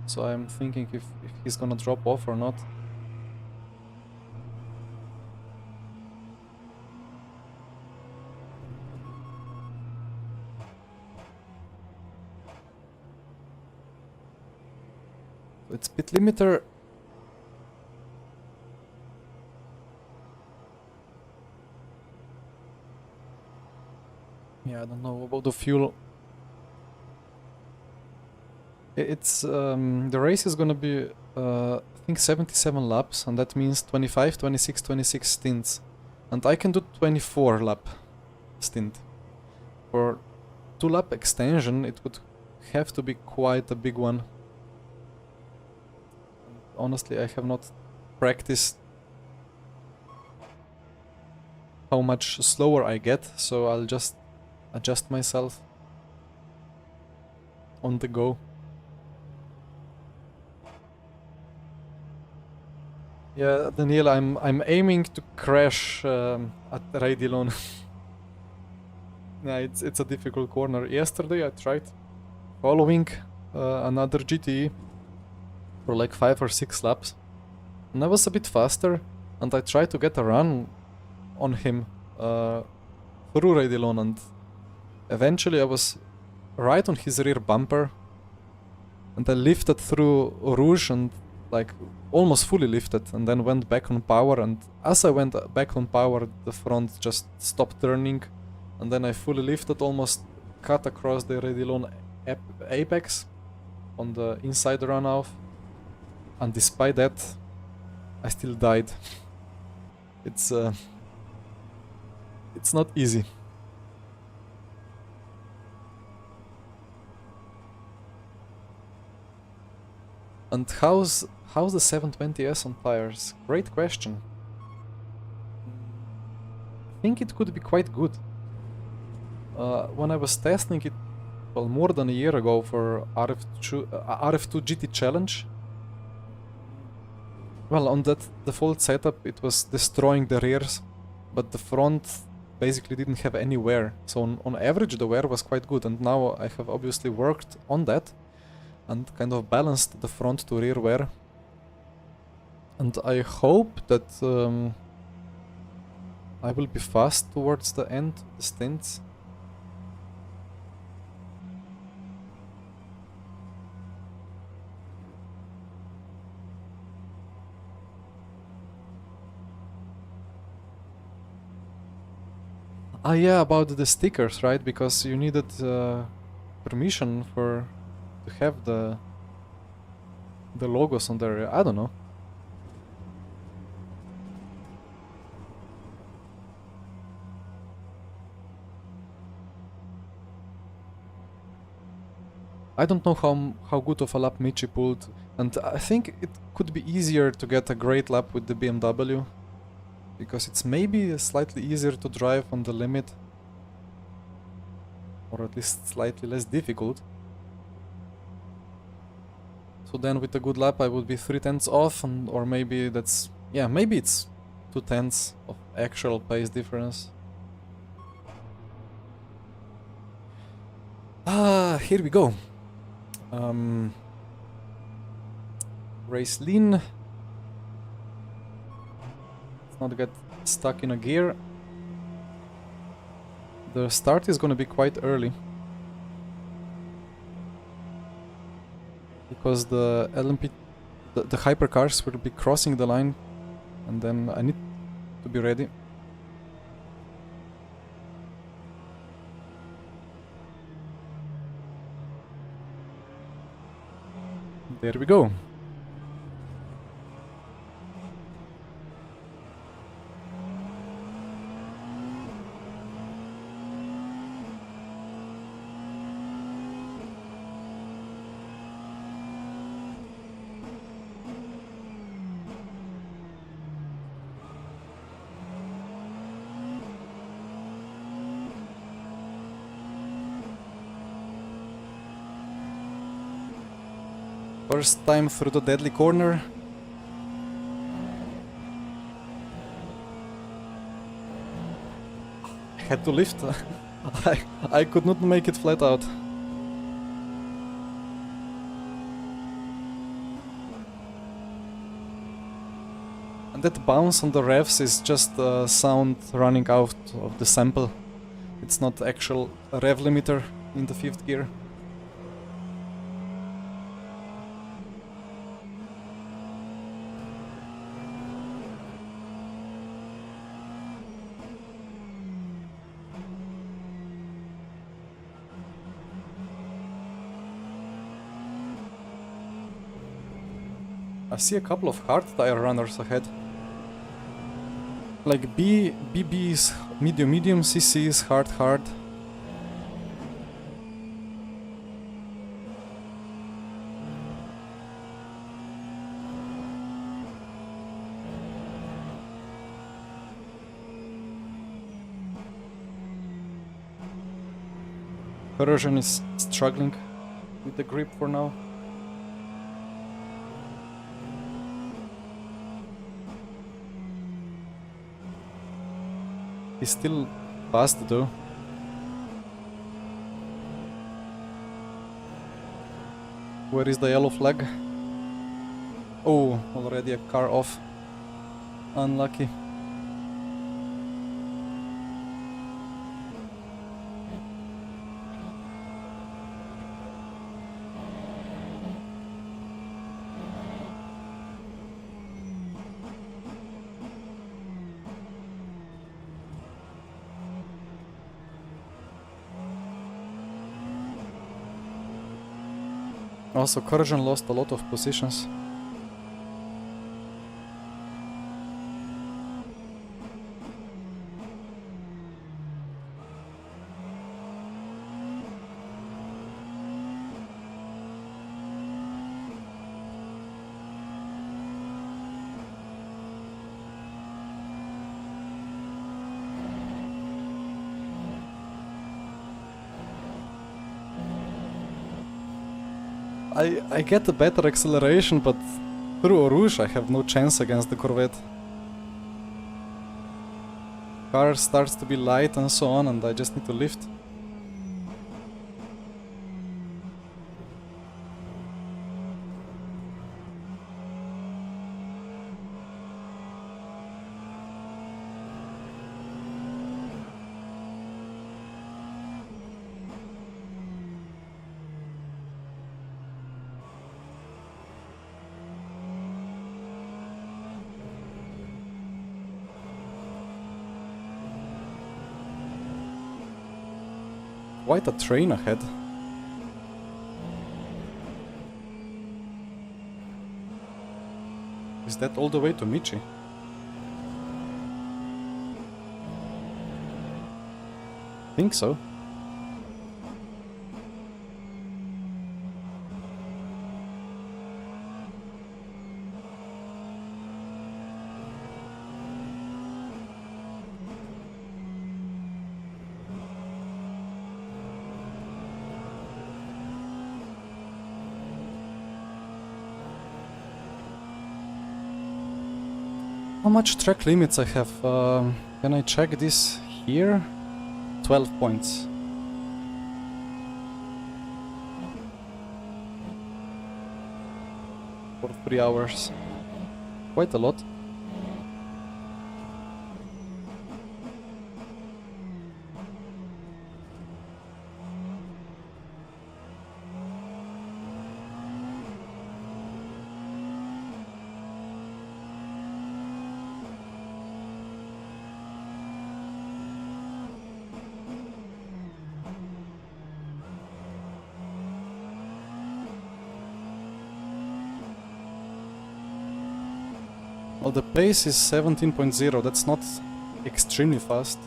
so I'm thinking if he's gonna drop off or not. It's pit limiter. Yeah, I don't know about the fuel. It's the race is gonna be I think 77 laps, and that means 25, 26, 26 stints. And I can do 24 lap stint. For 2-lap extension it would have to be quite a big one. Honestly, I have not practiced how much slower I get, so I'll just adjust myself on the go. Yeah, Daniel, I'm aiming to crash at Raidillon. Yeah, it's a difficult corner. Yesterday I tried following another GT for like 5 or 6 laps, and I was a bit faster, and I tried to get a run on him through Raidillon, and eventually I was right on his rear bumper, and I lifted through Rouge and like almost fully lifted, and then went back on power, and as I went back on power the front just stopped turning, and then I fully lifted, almost cut across the Raidillon apex on the inside runoff, and despite that I still died. It's not easy. And how's the 720S on tires? Great question. I think it could be quite good. When I was testing it, well, more than a year ago for RF2 GT Challenge, well, on that default setup it was destroying the rears, but the front basically didn't have any wear. So on average the wear was quite good, and now I have obviously worked on that and kind of balanced the front to rear wear. And I hope that I will be fast towards the end of the stints. Ah yeah, about the stickers, right? Because you needed permission to have the logos on there. I don't know. I don't know how good of a lap Michi pulled, and I think it could be easier to get a great lap with the BMW, because it's maybe slightly easier to drive on the limit, or at least slightly less difficult. So then with a good lap I would be 3/10 off, or maybe that's... yeah, maybe it's 2/10 of actual pace difference. Here we go. Race lean. Let's not get stuck in a gear. The start is gonna be quite early, because the LMP, the hypercars will be crossing the line, and then I need to be ready. There we go. First time through the deadly corner. I had to lift. I could not make it flat out. And that bounce on the revs is just sound running out of the sample. It's not actual rev limiter in the 5th gear. I see a couple of hard tire runners ahead. Like BB is medium, CC is hard. Corrosion is struggling with the grip for now. He's still fast though. Where is the yellow flag? Oh, already a car off. Unlucky. Also, Corrosion lost a lot of positions. I get a better acceleration, but through Eau Rouge I have no chance against the Corvette. Car starts to be light and so on, and I just need to lift. Quite a train ahead. Is that all the way to Michi? Think so. How much track limits I have? Can I check this here? 12 points. For 3 hours. Quite a lot. Well, the pace is 17.0, that's not extremely fast.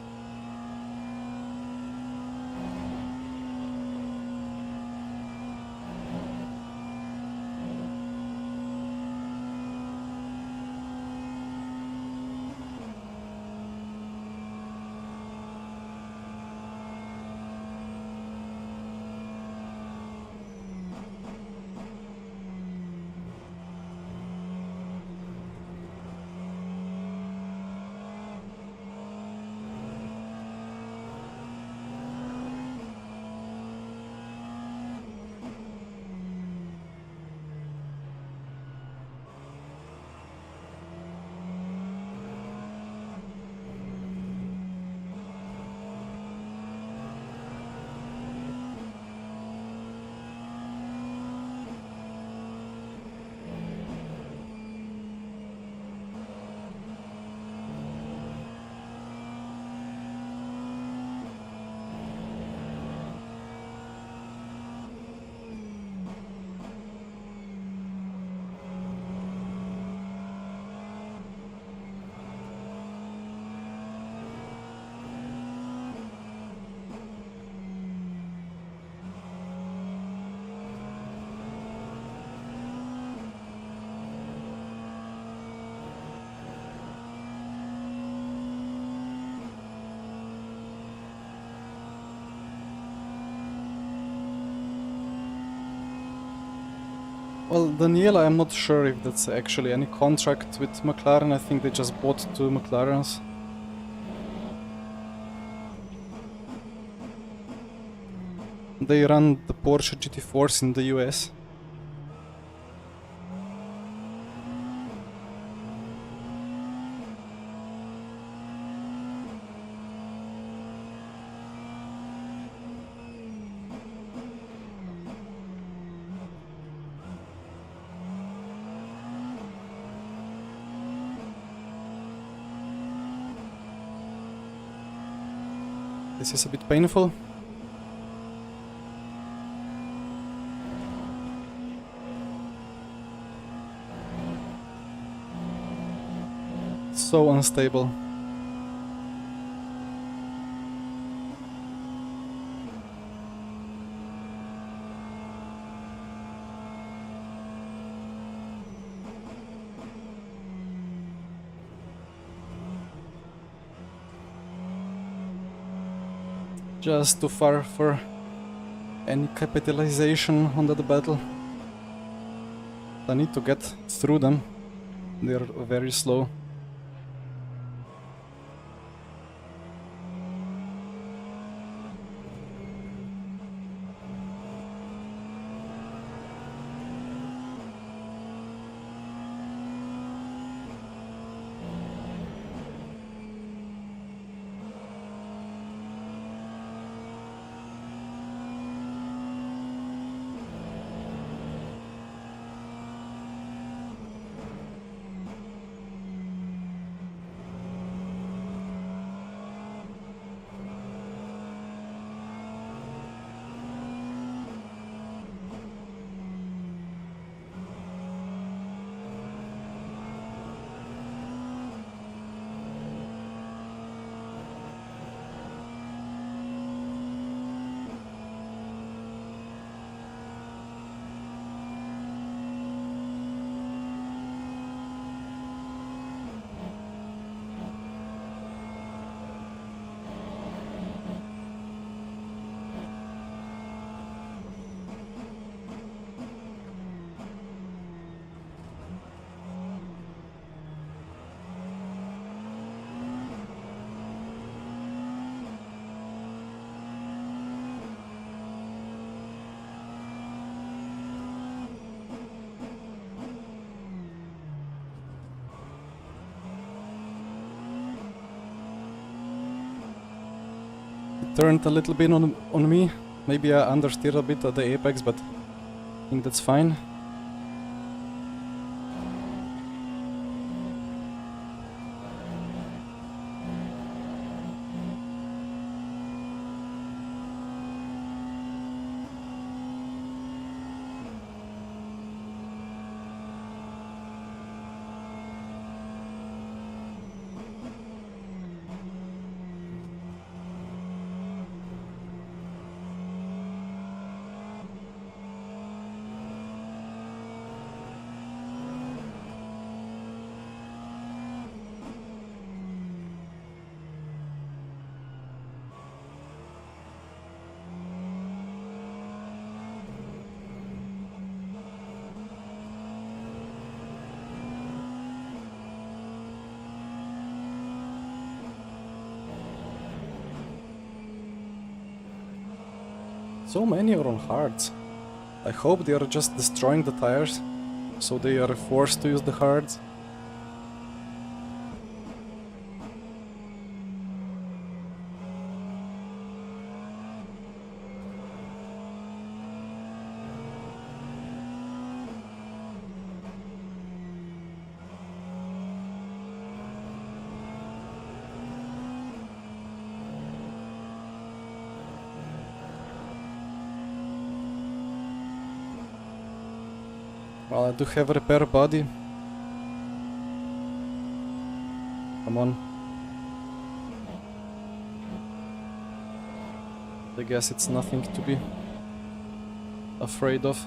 Well, Daniela, I'm not sure if that's actually any contract with McLaren. I think they just bought 2 McLarens. They run the Porsche GT4s in the US. This is a bit painful. So unstable. Just too far for any capitalization on that battle. I need to get through them. They're very slow. turned a little bit on me. Maybe I understeered a bit at the apex, but I think that's fine. So many are on hards. I hope they are just destroying the tires, so they are forced to use the hards. Well, I do have repair body. Come on. I guess it's nothing to be afraid of.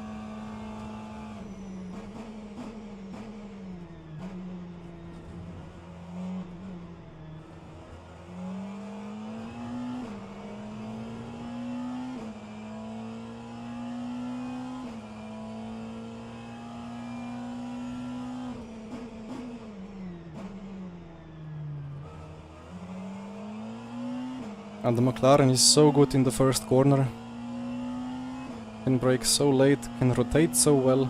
And the Mclaren is so good in the first corner. Can brake so late, can rotate so well.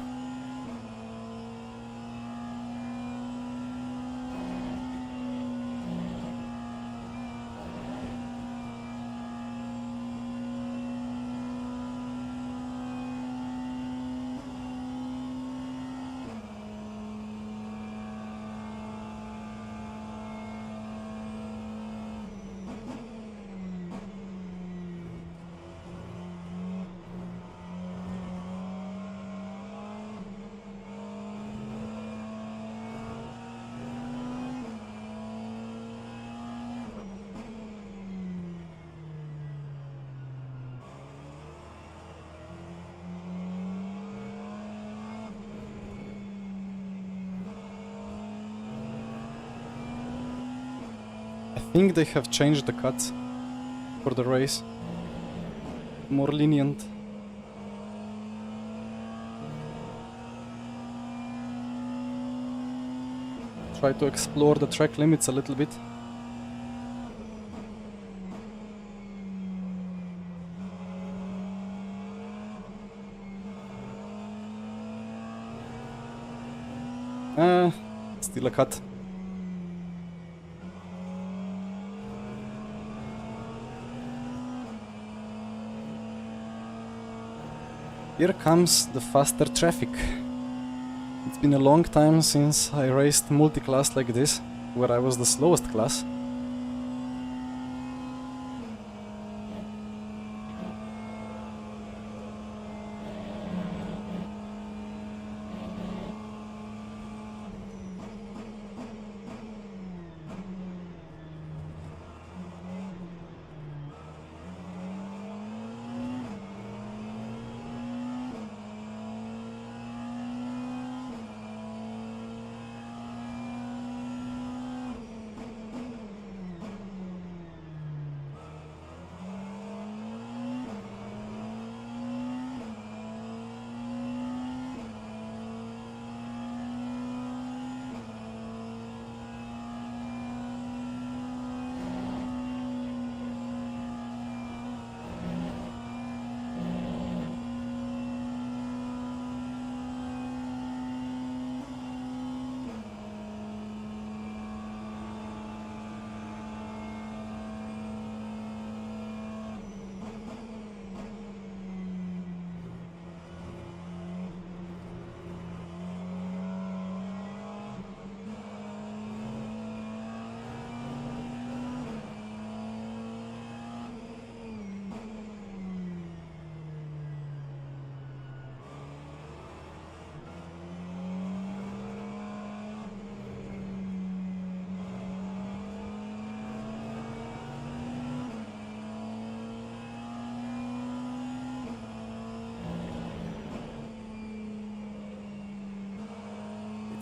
I think they have changed the cuts for the race. More lenient. Try to explore the track limits a little bit. Still a cut. Here comes the faster traffic. It's been a long time since I raced multi-class like this, where I was the slowest class.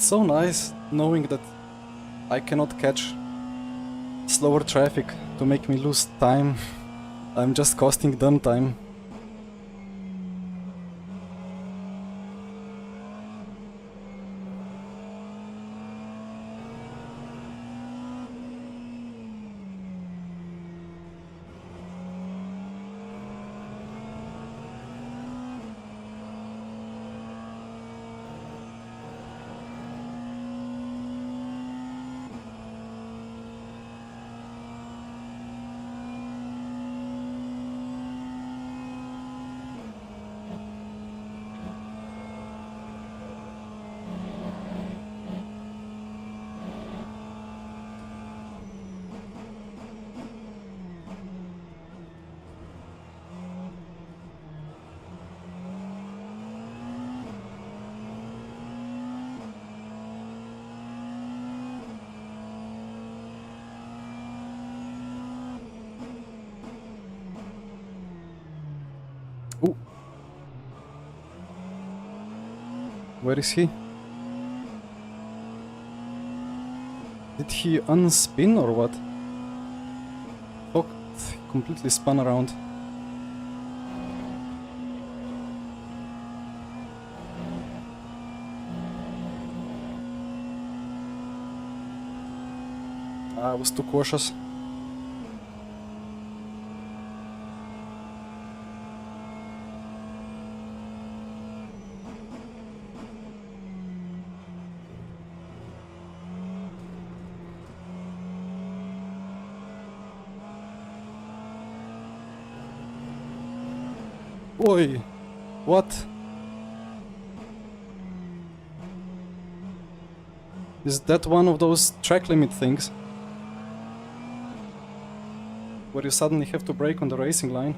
so nice knowing that I cannot catch slower traffic to make me lose time. I'm just costing them time. Ooh. Where is he? Did he unspin or what? Oh, he completely spun around. I was too cautious. Oi! What? Is that one of those track limit things? Where you suddenly have to brake on the racing line?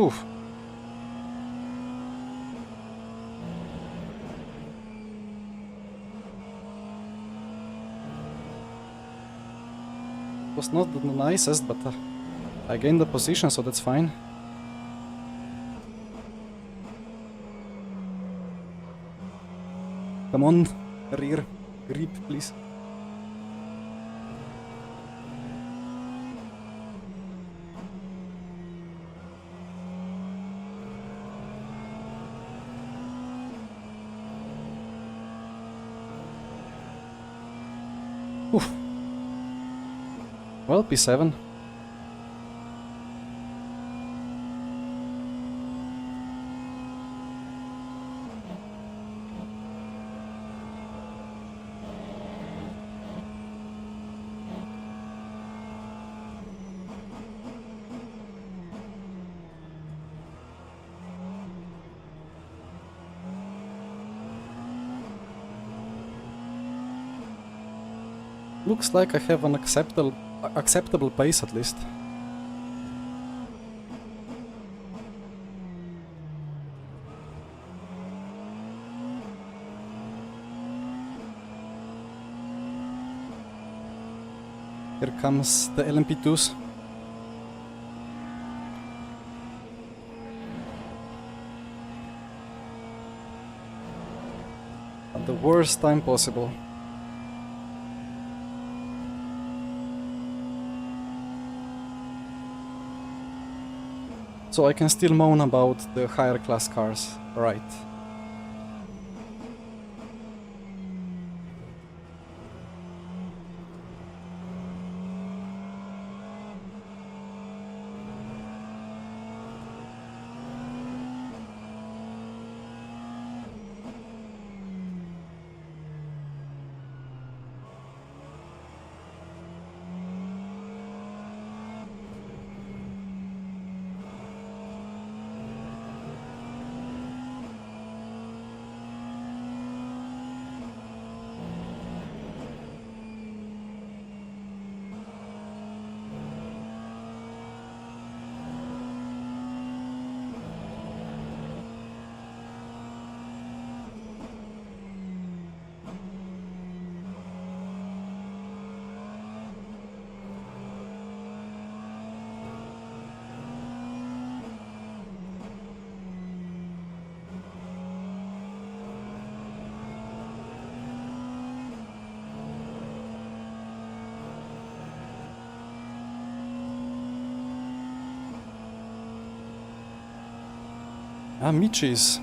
Oof. Was not the nicest, but I gained the position, so that's fine. Come on, rear grip, please. Oof. Well, P7. Looks like I have an acceptable pace at least. Here comes the LMP2s. At the worst time possible. So I can still moan about the higher class cars, right? Michi is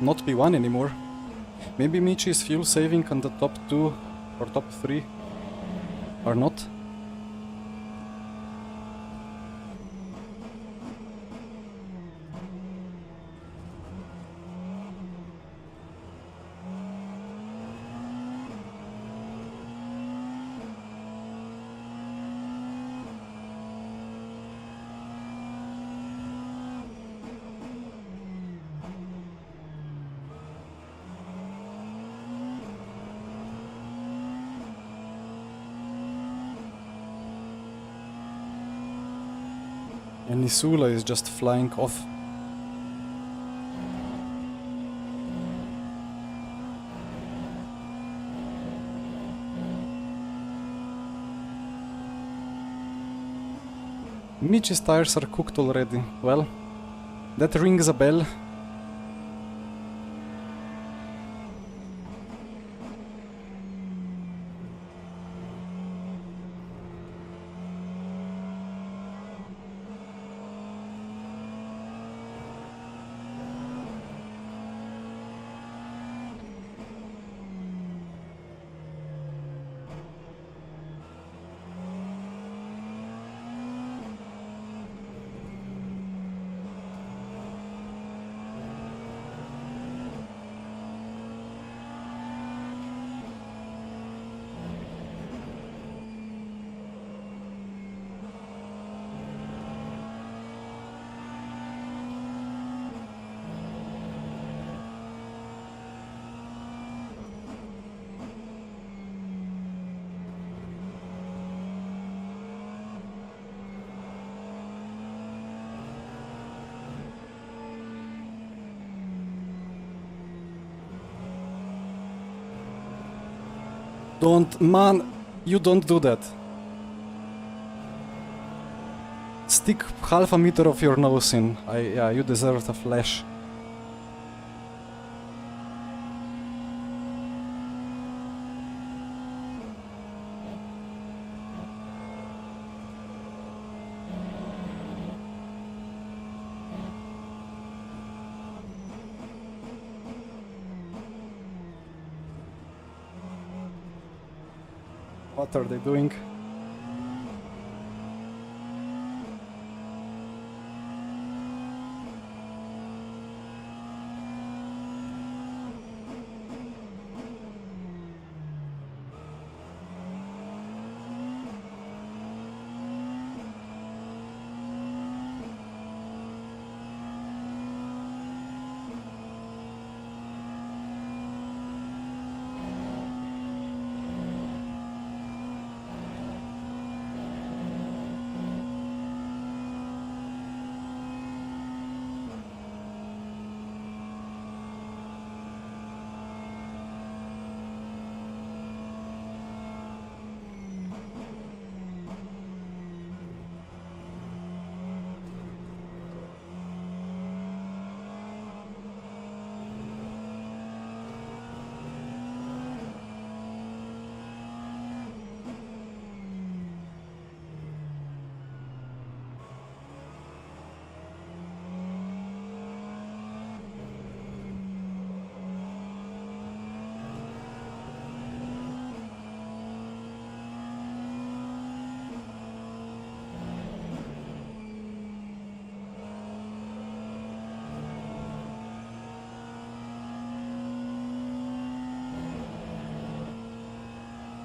not P1 anymore. Maybe Michi is fuel saving on the top 2 or top 3 or not. And Nisula is just flying off. Michi's tires are cooked already. Well, that rings a bell. Man, you don't do that. Stick half a meter of your nose in. Yeah, you deserve a flash. What are they doing?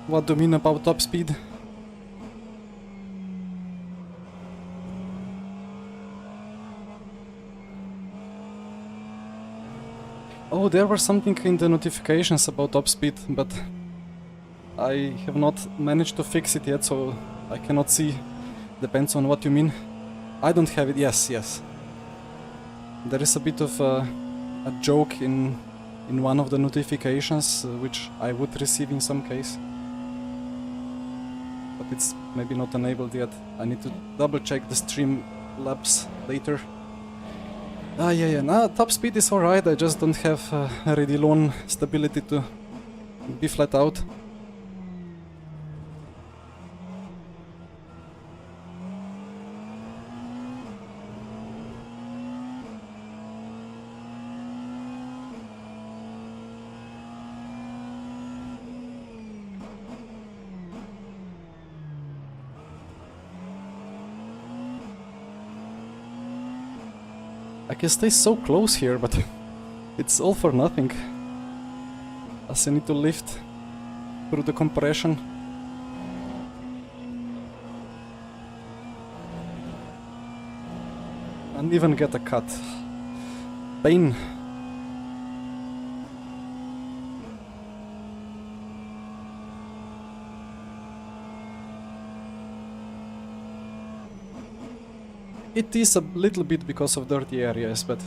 What do you mean about top speed? Oh, there was something in the notifications about top speed, but I have not managed to fix it yet, so I cannot see. Depends on what you mean. I don't have it. Yes, yes. There is a bit of a joke in one of the notifications, which I would receive in some case. But it's maybe not enabled yet. I need to double check the stream labs later. Yeah, nah, top speed is alright, I just don't have really long stability to be flat out. I can stay so close here, but it's all for nothing. As I need to lift through the compression. And even get a cut. Pain. It is a little bit because of dirty areas, but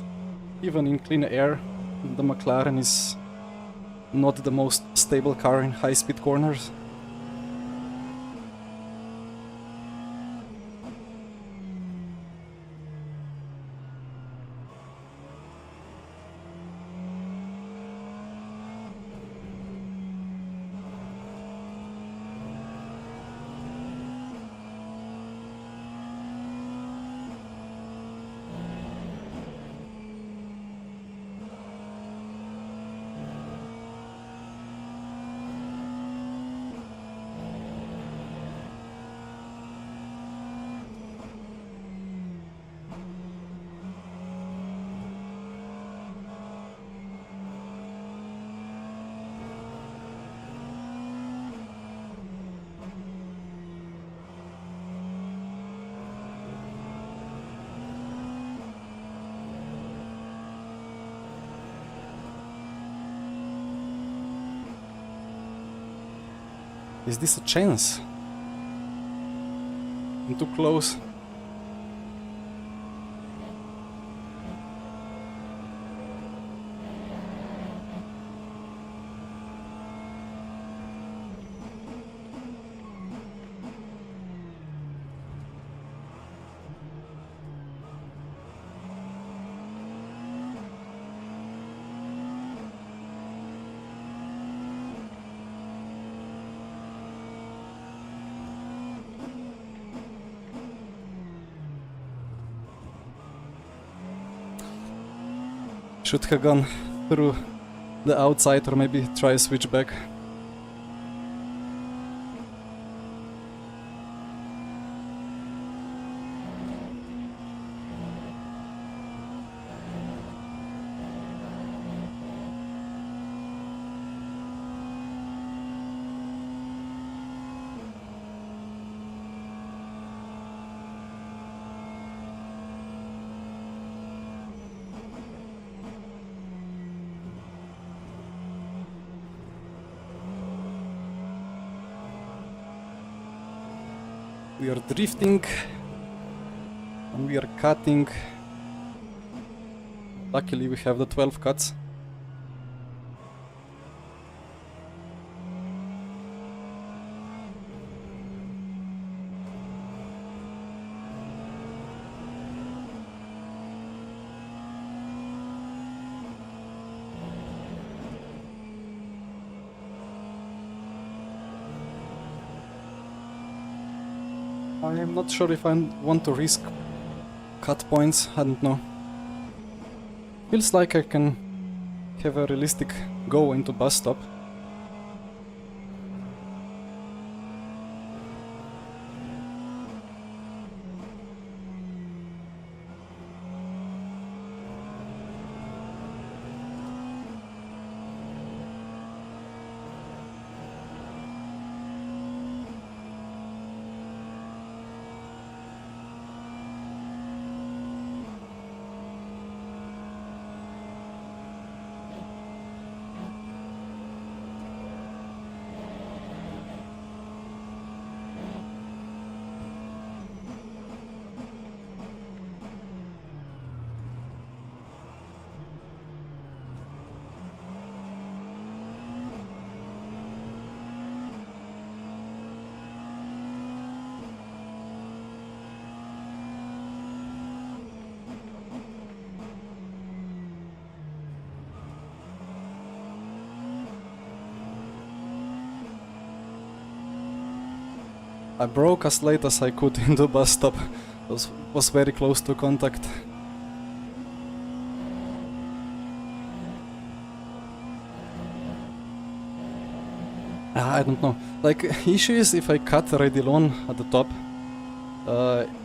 even in clean air, the Mclaren is not the most stable car in high-speed corners. Is this a chance? I'm too close. Should have gone through the outside or maybe try a switchback. We are drifting and we are cutting. Luckily we have the 12 cuts. I am not sure if I want to risk cut points, I don't know. Feels like I can have a realistic go into bus stop. I broke as late as I could in the bus stop. Was very close to contact. I don't know. Like, issue is if I cut Radilon at the top,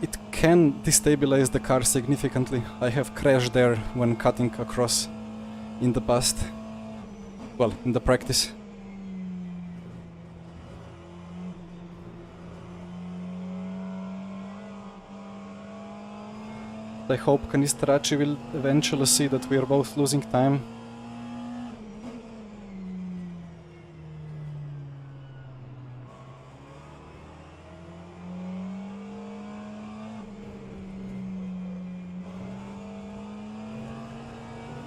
it can destabilize the car significantly. I have crashed there when cutting across in the past. Well, in the practice. I hope Canistarachi will eventually see that we are both losing time.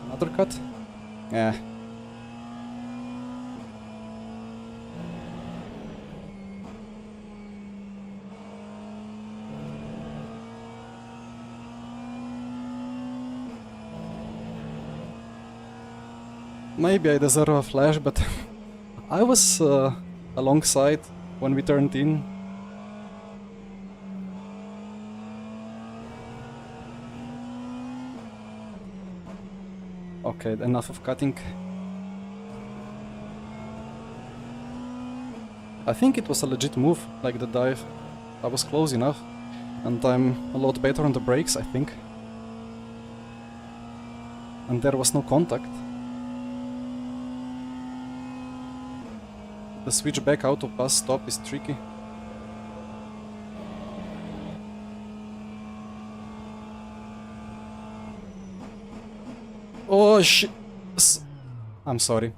Another cut? Yeah. Maybe I deserve a flash, but I was alongside when we turned in. Okay, enough of cutting. I think it was a legit move, like the dive. I was close enough, and I'm a lot better on the brakes, I think. And there was no contact. The switch back out of bus stop is tricky. Oh shit! I'm sorry.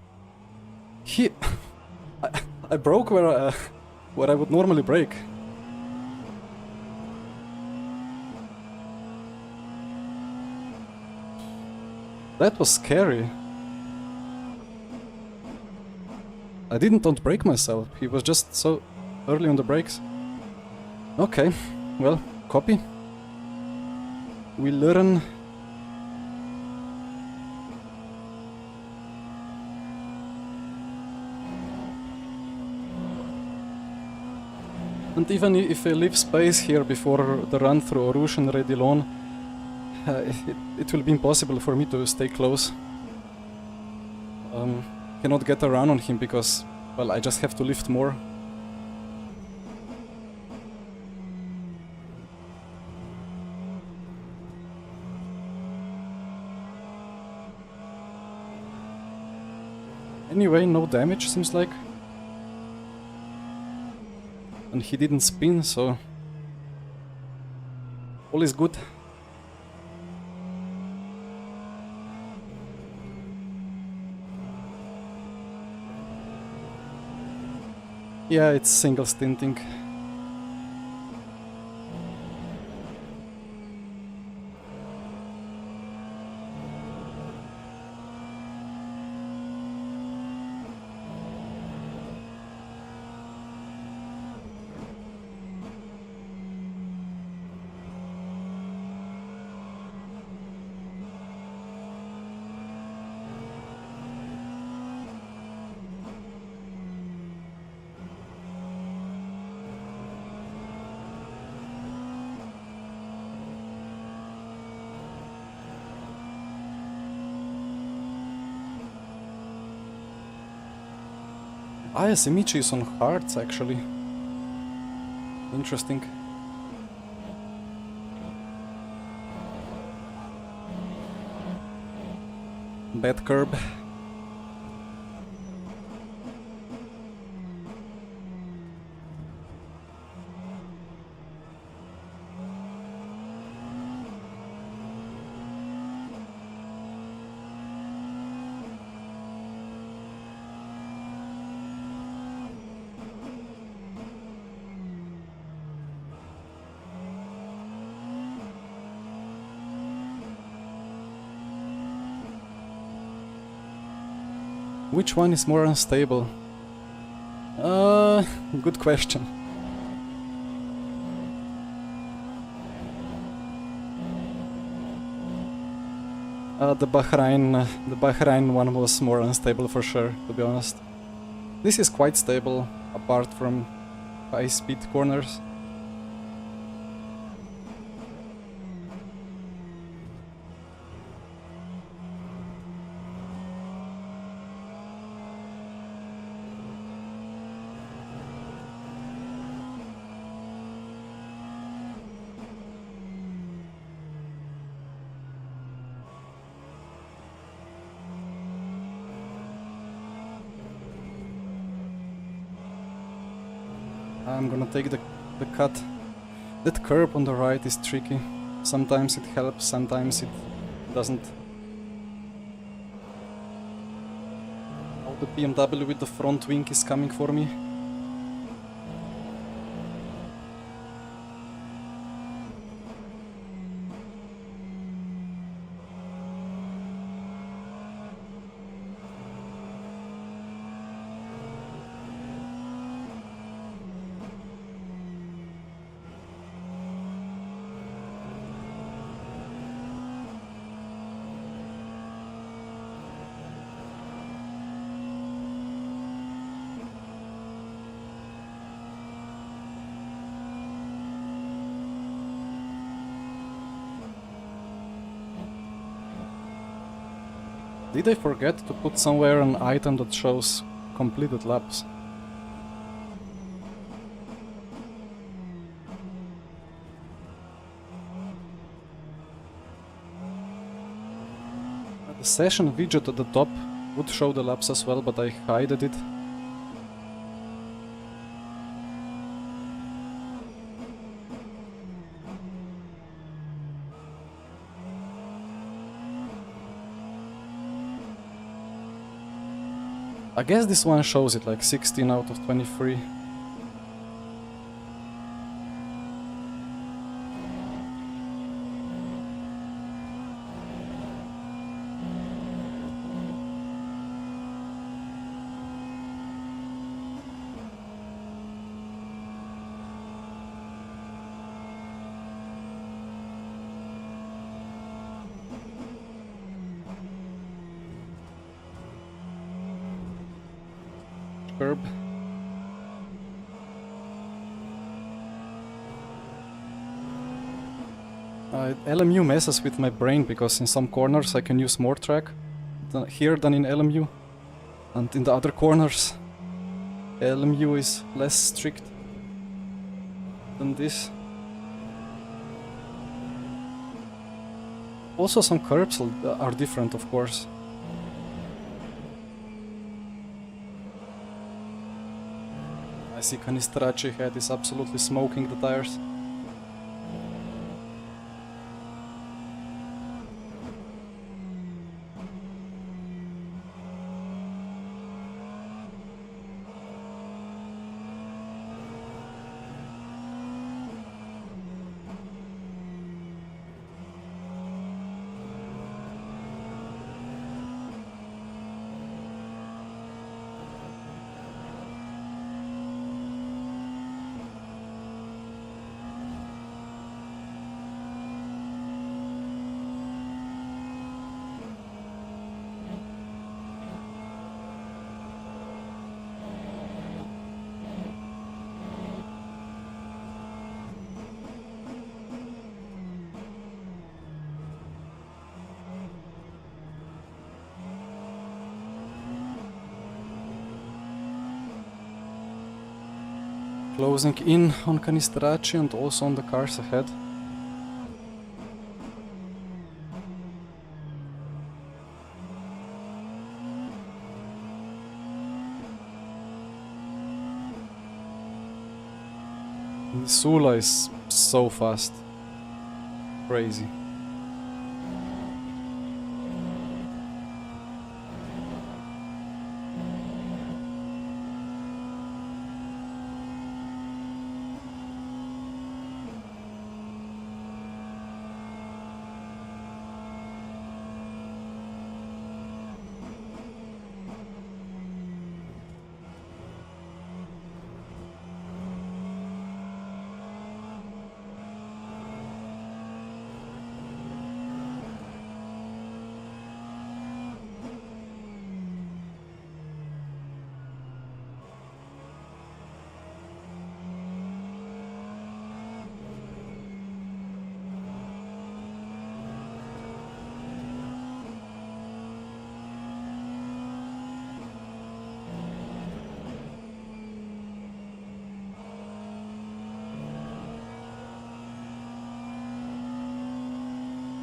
I broke where I would normally brake. That was scary. I didn't don't brake myself. He was just so early on the brakes. Okay, well, copy. We learn. And even if I leave space here before the run through Orush and Redilon, it will be impossible for me to stay close. Cannot get a run on him because, well, I just have to lift more. Anyway, no damage seems like. And he didn't spin, so all is good. Yeah, it's single stinting. Simichi is on hearts, actually. Interesting. Bad curb. Which one is more unstable? Good question. The Bahrain one was more unstable for sure, to be honest. This is quite stable, apart from high-speed corners. I'm gonna take the cut. That curb on the right is tricky. Sometimes it helps, sometimes it doesn't. Oh, the BMW with the front wing is coming for me. Did I forget to put somewhere an item that shows completed laps? The session widget at the top would show the laps as well, but I hided it. I guess this one shows it like 16 out of 23. Curb. LMU messes with my brain because in some corners I can use more track here than in LMU, and in the other corners LMU is less strict than this. Also some curbs are different, of course. I see Canistraci head is absolutely smoking the tires. Closing in on Canistraci and also on the cars ahead. Sula is so fast. Crazy.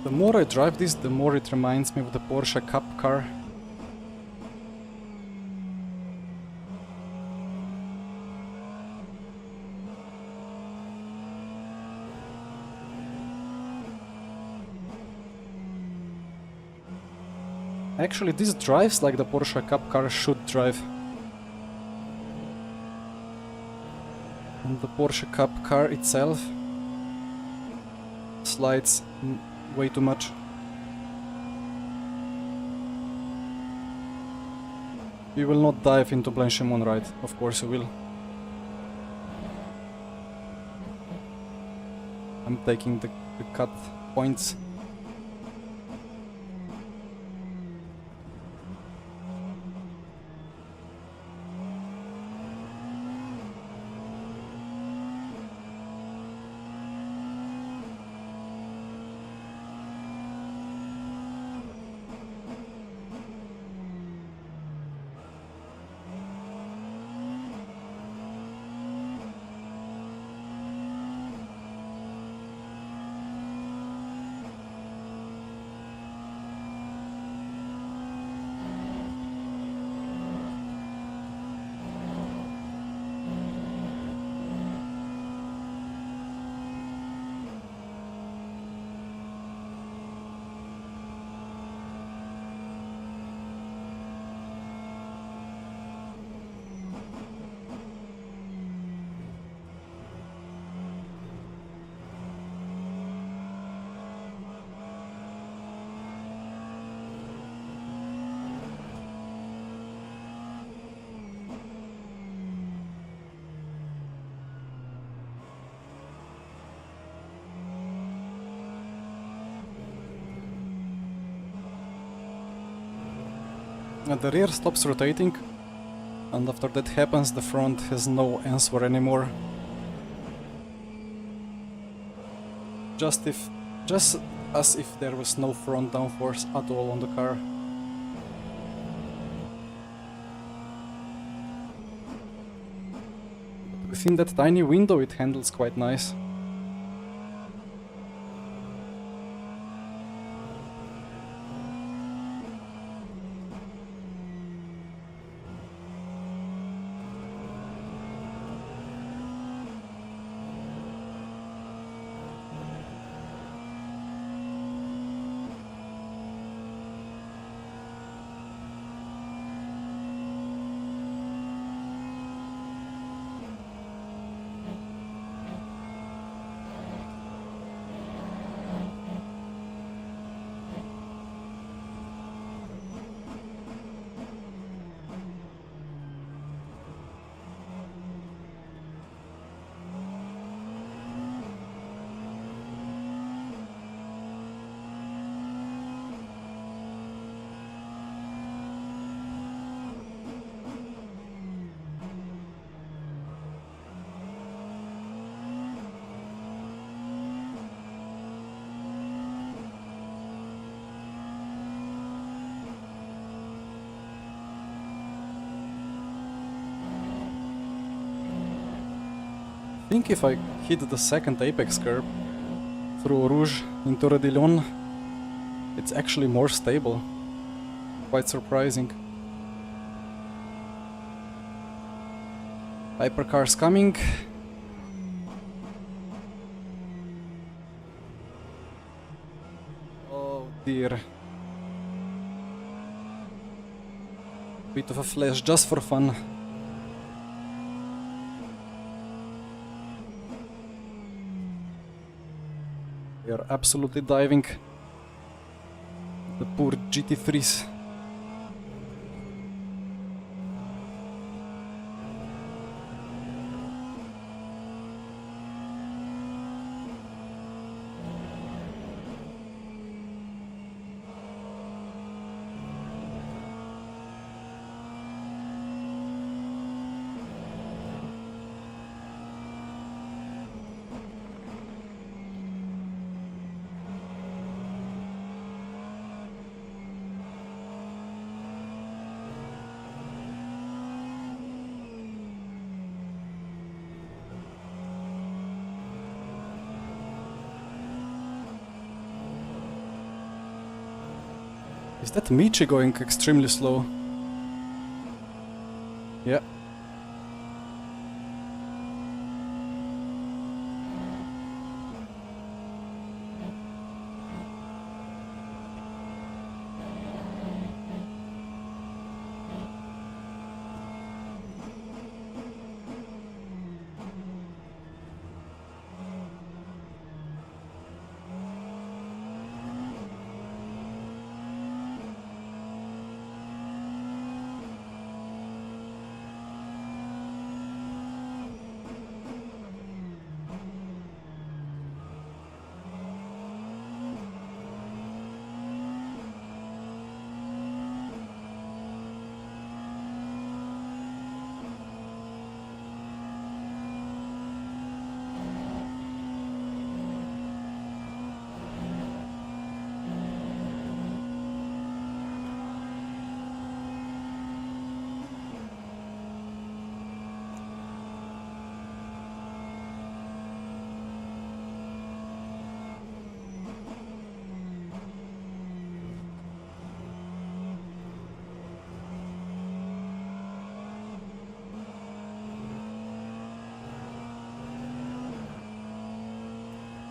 The more I drive this, the more it reminds me of the Porsche Cup car. Actually, this drives like the Porsche Cup car should drive. And the Porsche Cup car itself slides way too much. We will not dive into Blanchimont, right? Of course we will. I'm taking the cut points. And the rear stops rotating, and after that happens, the front has no answer anymore. Just as if there was no front downforce at all on the car. Within that tiny window it handles quite nice. I think if I hit the second apex curb through Rouge into Redillon, it's actually more stable. Quite surprising. Hypercars coming. Oh dear. Bit of a flash just for fun. We are absolutely diving. The poor GT3s. Is that Michi going extremely slow? Yeah.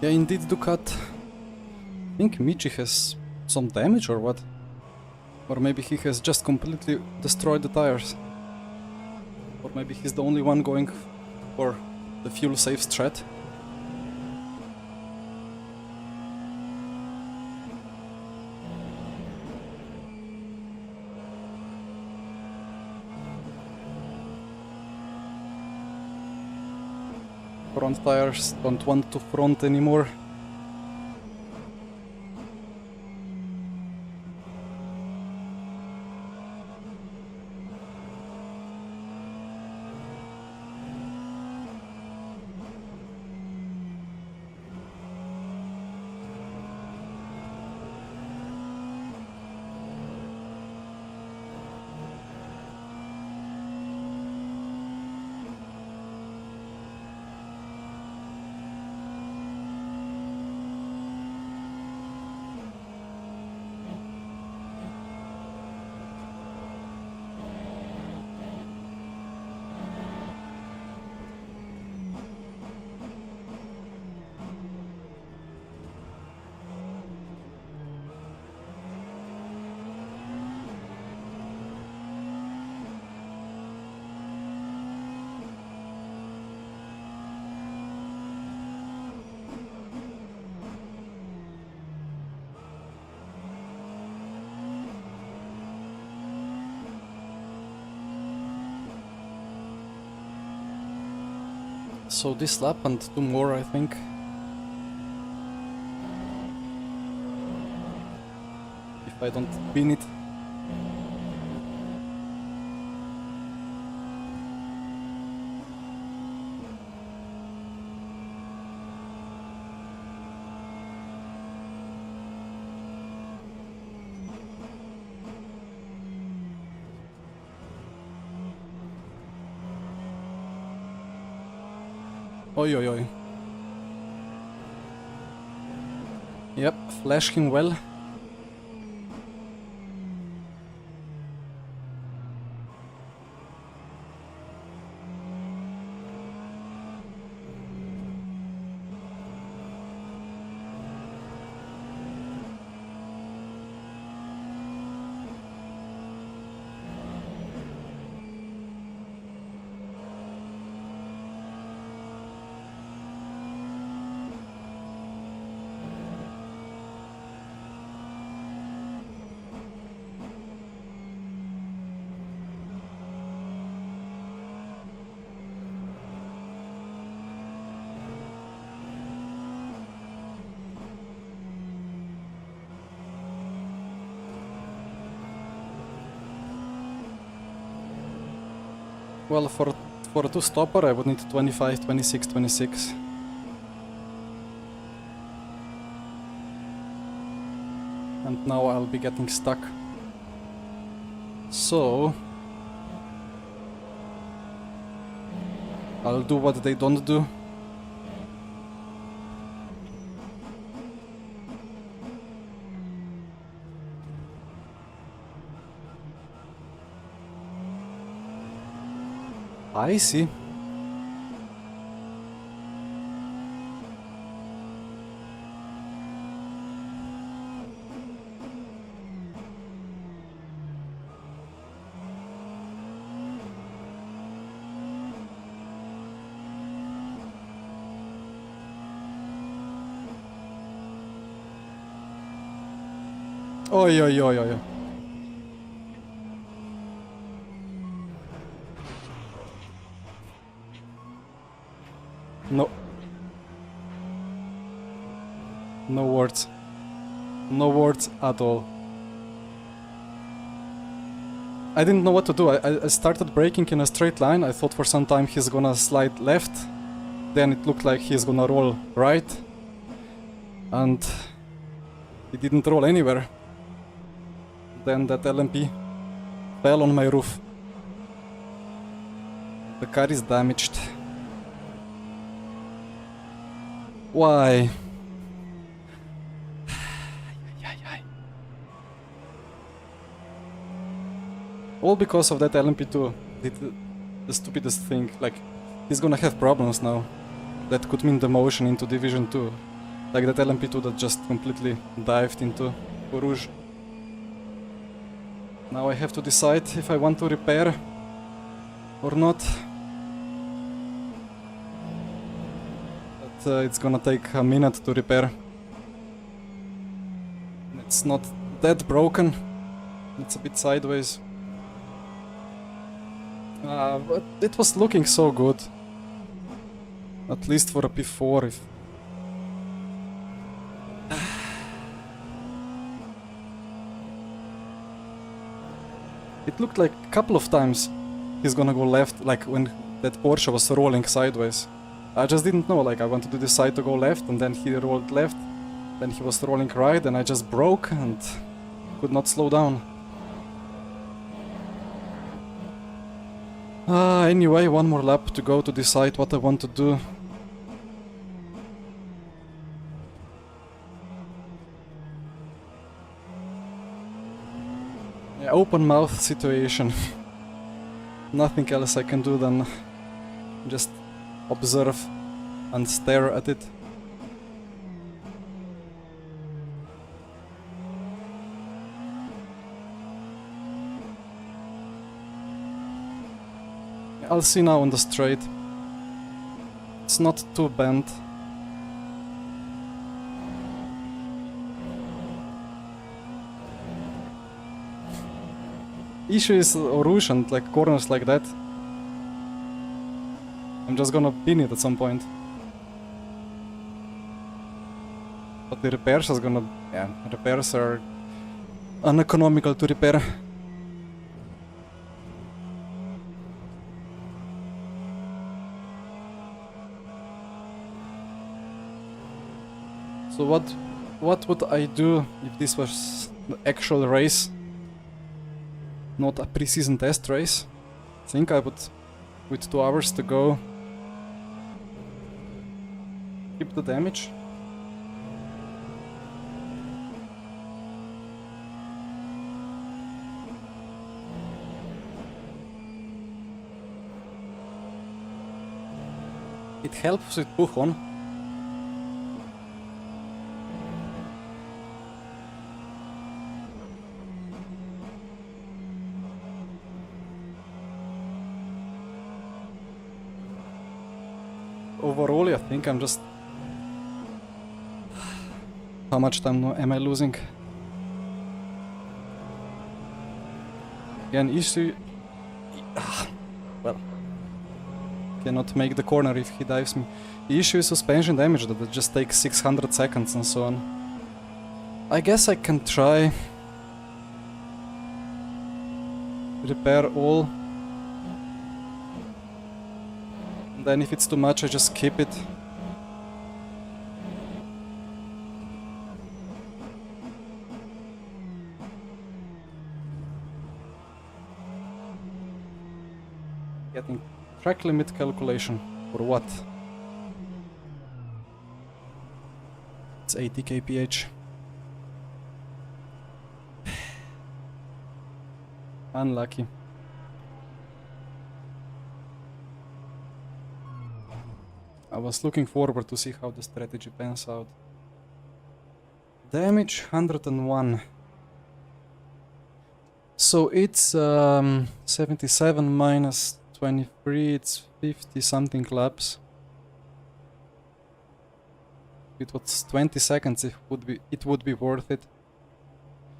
Yeah, indeed, Ducat. I think Michi has some damage or what? Or maybe he has just completely destroyed the tires. Or maybe he's the only one going for the fuel safe strat. Front tires don't want to front anymore. So this lap and 2 more, I think. If I don't win it. Oi oi oi. Yep, flash him well. Well, for a 2-stopper I would need 25, 26, 26. And now I'll be getting stuck. So I'll do what they don't do. I see. Oi oi oi oi. No. No words. No words at all. I didn't know what to do. I started braking in a straight line. I thought for some time he's gonna slide left. Then it looked like he's gonna roll right. And he didn't roll anywhere. Then that LMP fell on my roof. The car is damaged. Why? All because of that LMP2 did the stupidest thing. Like, he's gonna have problems now. That could mean demotion into Division 2. Like that LMP2 that just completely dived into Rouge. Now I have to decide if I want to repair or not. But it's gonna take a minute to repair. It's not that broken. It's a bit sideways. But it was looking so good. At least for a P4 if... It looked like a couple of times he's gonna go left, like when that Porsche was rolling sideways. I just didn't know, like I wanted to decide to go left and then he rolled left. Then he was rolling right and I just broke and could not slow down. Anyway, one more lap to go to decide what I want to do. Yeah, open mouth situation. Nothing else I can do than just observe and stare at it. I'll see now on the straight. It's not too bent. Issue is Rouge and like corners like that. I'm just gonna pin it at some point. But the repairs is gonna... yeah, repairs are uneconomical to repair. So what would I do if this was the actual race? Not a preseason test race? I think I would, with 2 hours to go, keep the damage. It helps with Buchon. Overall, I think I'm just... How much time am I losing? Again, issue... well... Cannot make the corner if he dives me. The issue is suspension damage, that it just takes 600 seconds and so on. I guess I can try... repair all. Then if it's too much, I just keep it. Getting track limit calculation. For what? It's 80 kph. Unlucky. I was looking forward to see how the strategy pans out. Damage 101. So it's 77 minus 23, it's 50 something laps. If it was 20 seconds, it would be worth it.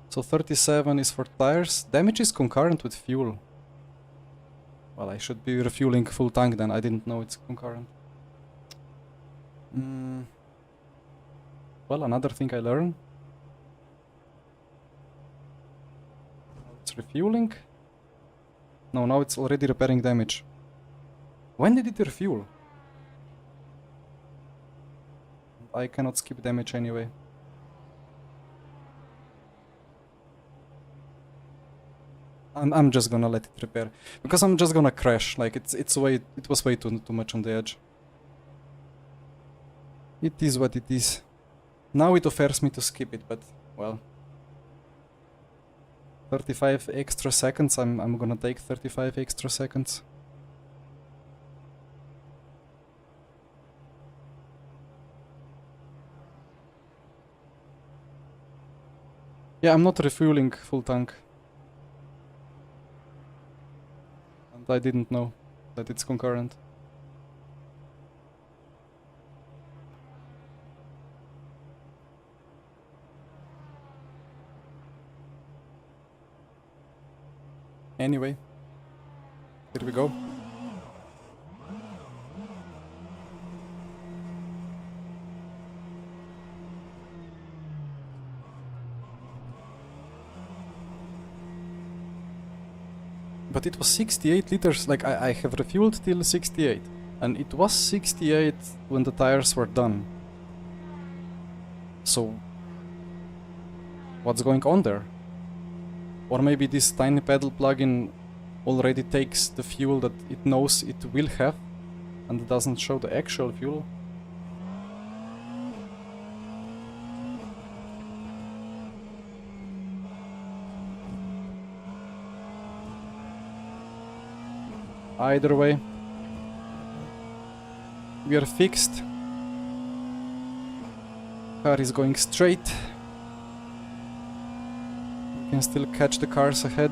So 37 is for tires. Damage is concurrent with fuel. Well, I should be refueling full tank then, I didn't know it's concurrent. Well, another thing I learned. It's refueling. No, now it's already repairing damage. When did it refuel? I cannot skip damage anyway. I'm just gonna let it repair because I'm just gonna crash. Like it was way too much on the edge. It is what it is. Now it offers me to skip it, but well, 35 extra seconds. I'm gonna take 35 extra seconds. Yeah, I'm not refueling full tank. And I didn't know that it's concurrent. Anyway, here we go. But it was 68 liters, like I have refueled till 68. And it was 68 when the tires were done. So, what's going on there? Or maybe this tiny pedal plugin already takes the fuel that it knows it will have and doesn't show the actual fuel. Either way, we are fixed. Car is going straight. We can still catch the cars ahead.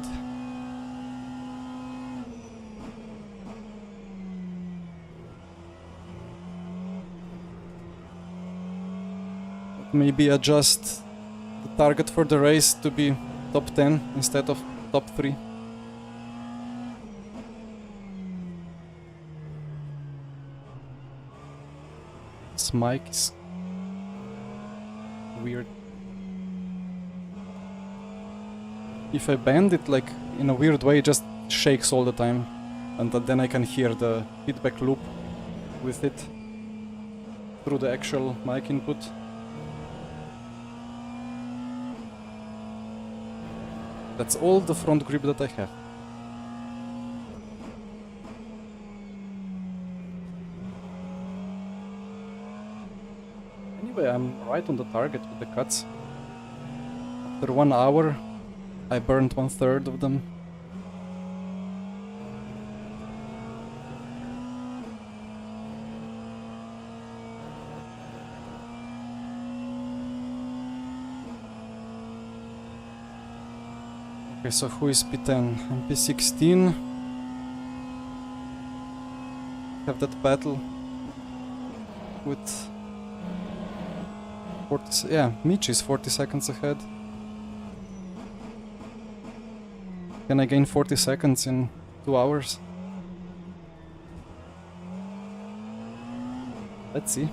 Maybe adjust the target for the race to be top 10 instead of top 3. This mic is weird. If I bend it like in a weird way, it just shakes all the time, and then I can hear the feedback loop with it through the actual mic input. That's all the front grip that I have. Anyway, I'm right on the target with the cuts. After 1 hour, I burned 1/3 of them. Okay, so who is P10? I'm P16. Have that battle with 40, yeah, Mitch is 40 seconds ahead. Can I gain 40 seconds in 2 hours? Let's see.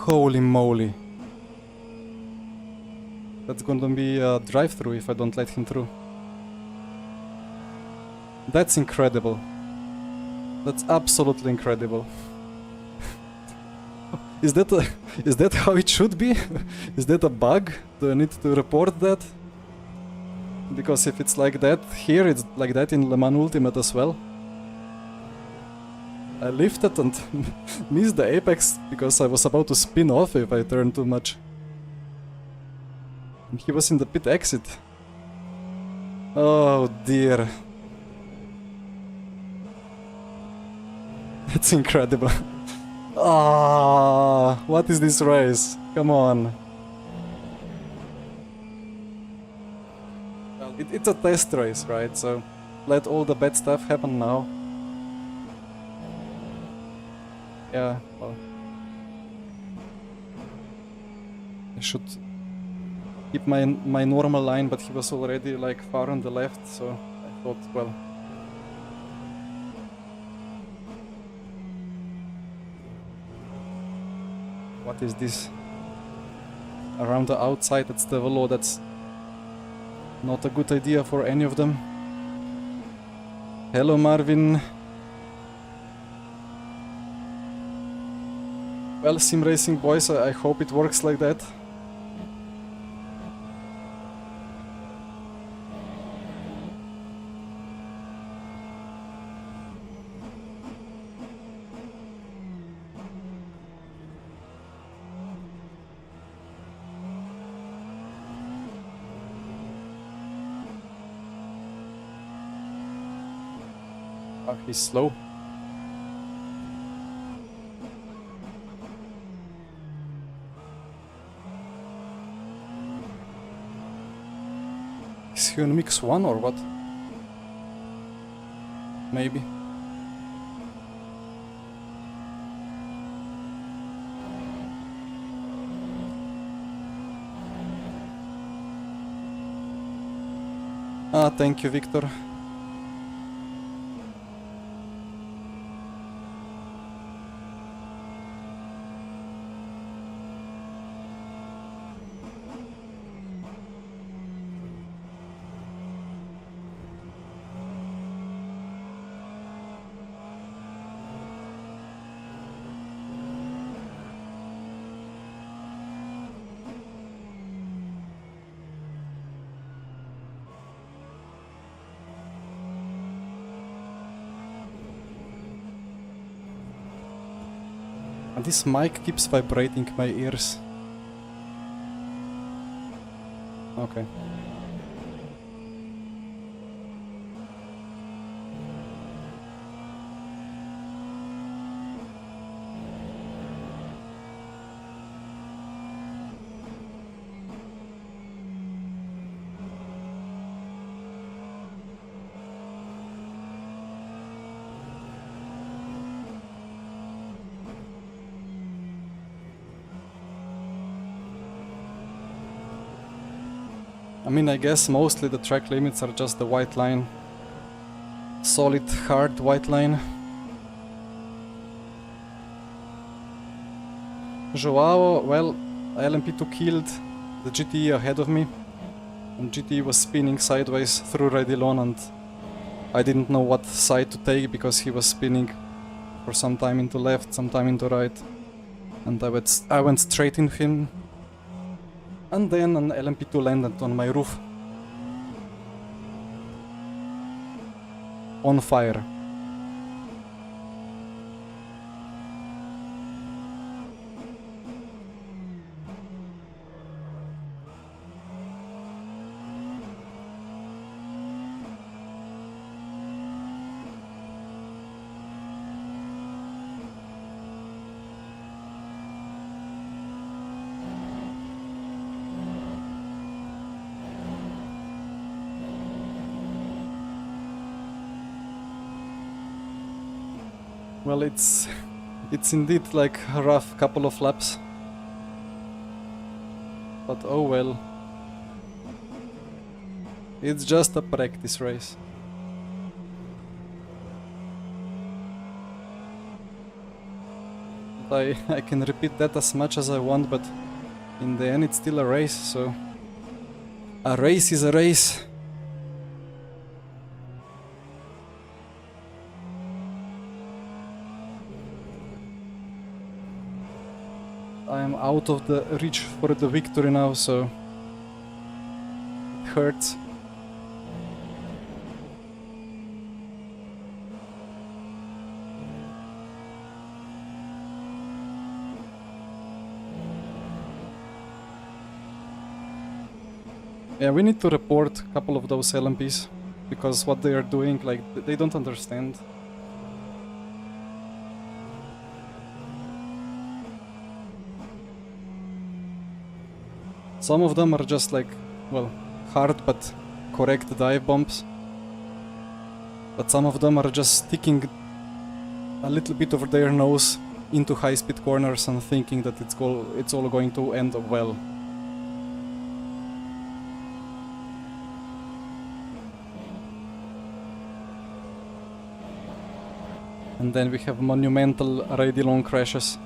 Holy moly. That's gonna be a drive-through if I don't let him through. That's incredible. That's absolutely incredible. Is that how it should be? Is that a bug? Do I need to report that? Because if it's like that here, it's like that in Le Mans Ultimate as well. I lifted and missed the apex because I was about to spin off if I turned too much. And he was in the pit exit. Oh dear. That's incredible. Ah, what is this race? Come on. Well, it's a test race, right? So let all the bad stuff happen now. Yeah, well, I should keep my normal line, but he was already like far on the left, so I thought, well, what is this? Around the outside, that's the velo, that's not a good idea for any of them. Hello, Marvin. Well, sim racing boys, I hope it works like that. Ah, he's slow. Is he on mix 1 or what? Maybe. Ah, thank you, Victor. And this mic keeps vibrating my ears. Okay. I mean, I guess mostly the track limits are just the white line. Solid, hard white line. Joao, well, LMP2 killed the GT ahead of me. And GT was spinning sideways through Redilon, and I didn't know what side to take because he was spinning for some time into left, some time into right. And I went straight into him. And then an LMP2 landed on my roof. On fire. Well, it's indeed like a rough couple of laps. But oh well. It's just a practice race. I can repeat that as much as I want, but in the end it's still a race, so... A race is a race. I am out of the reach for the victory now, so it hurts. Yeah, we need to report a couple of those LMPs, because what they are doing, like, they don't understand. Some of them are just like, well, hard but correct dive bombs. But some of them are just sticking a little bit of their nose into high-speed corners and thinking that it's all going to end well. And then we have monumental Redilon crashes.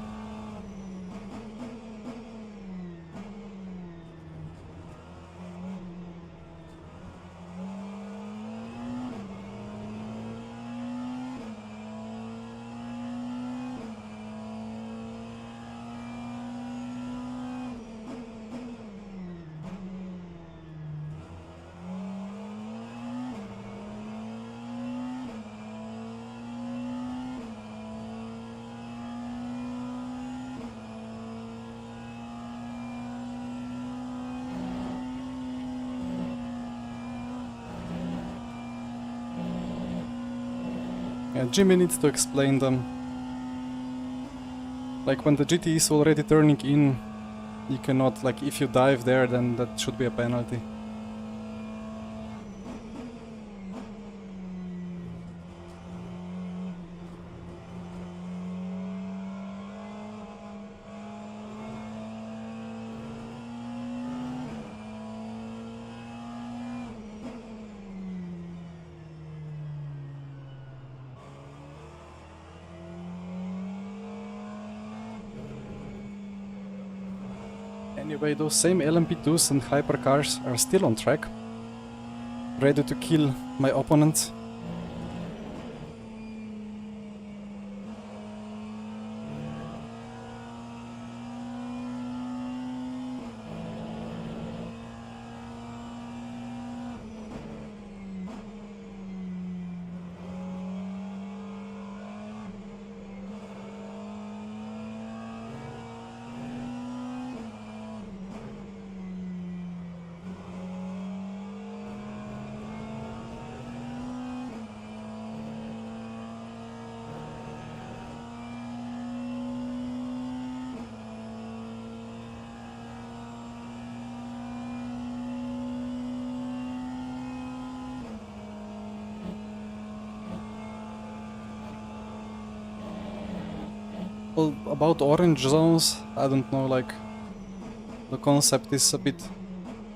Yeah, Jimmy needs to explain them. Like when the GT is already turning in, you cannot, like if you dive there, then that should be a penalty. Anyway, those same LMP2s and hypercars are still on track, ready to kill my opponents. Well, about orange zones, I don't know, like, the concept is a bit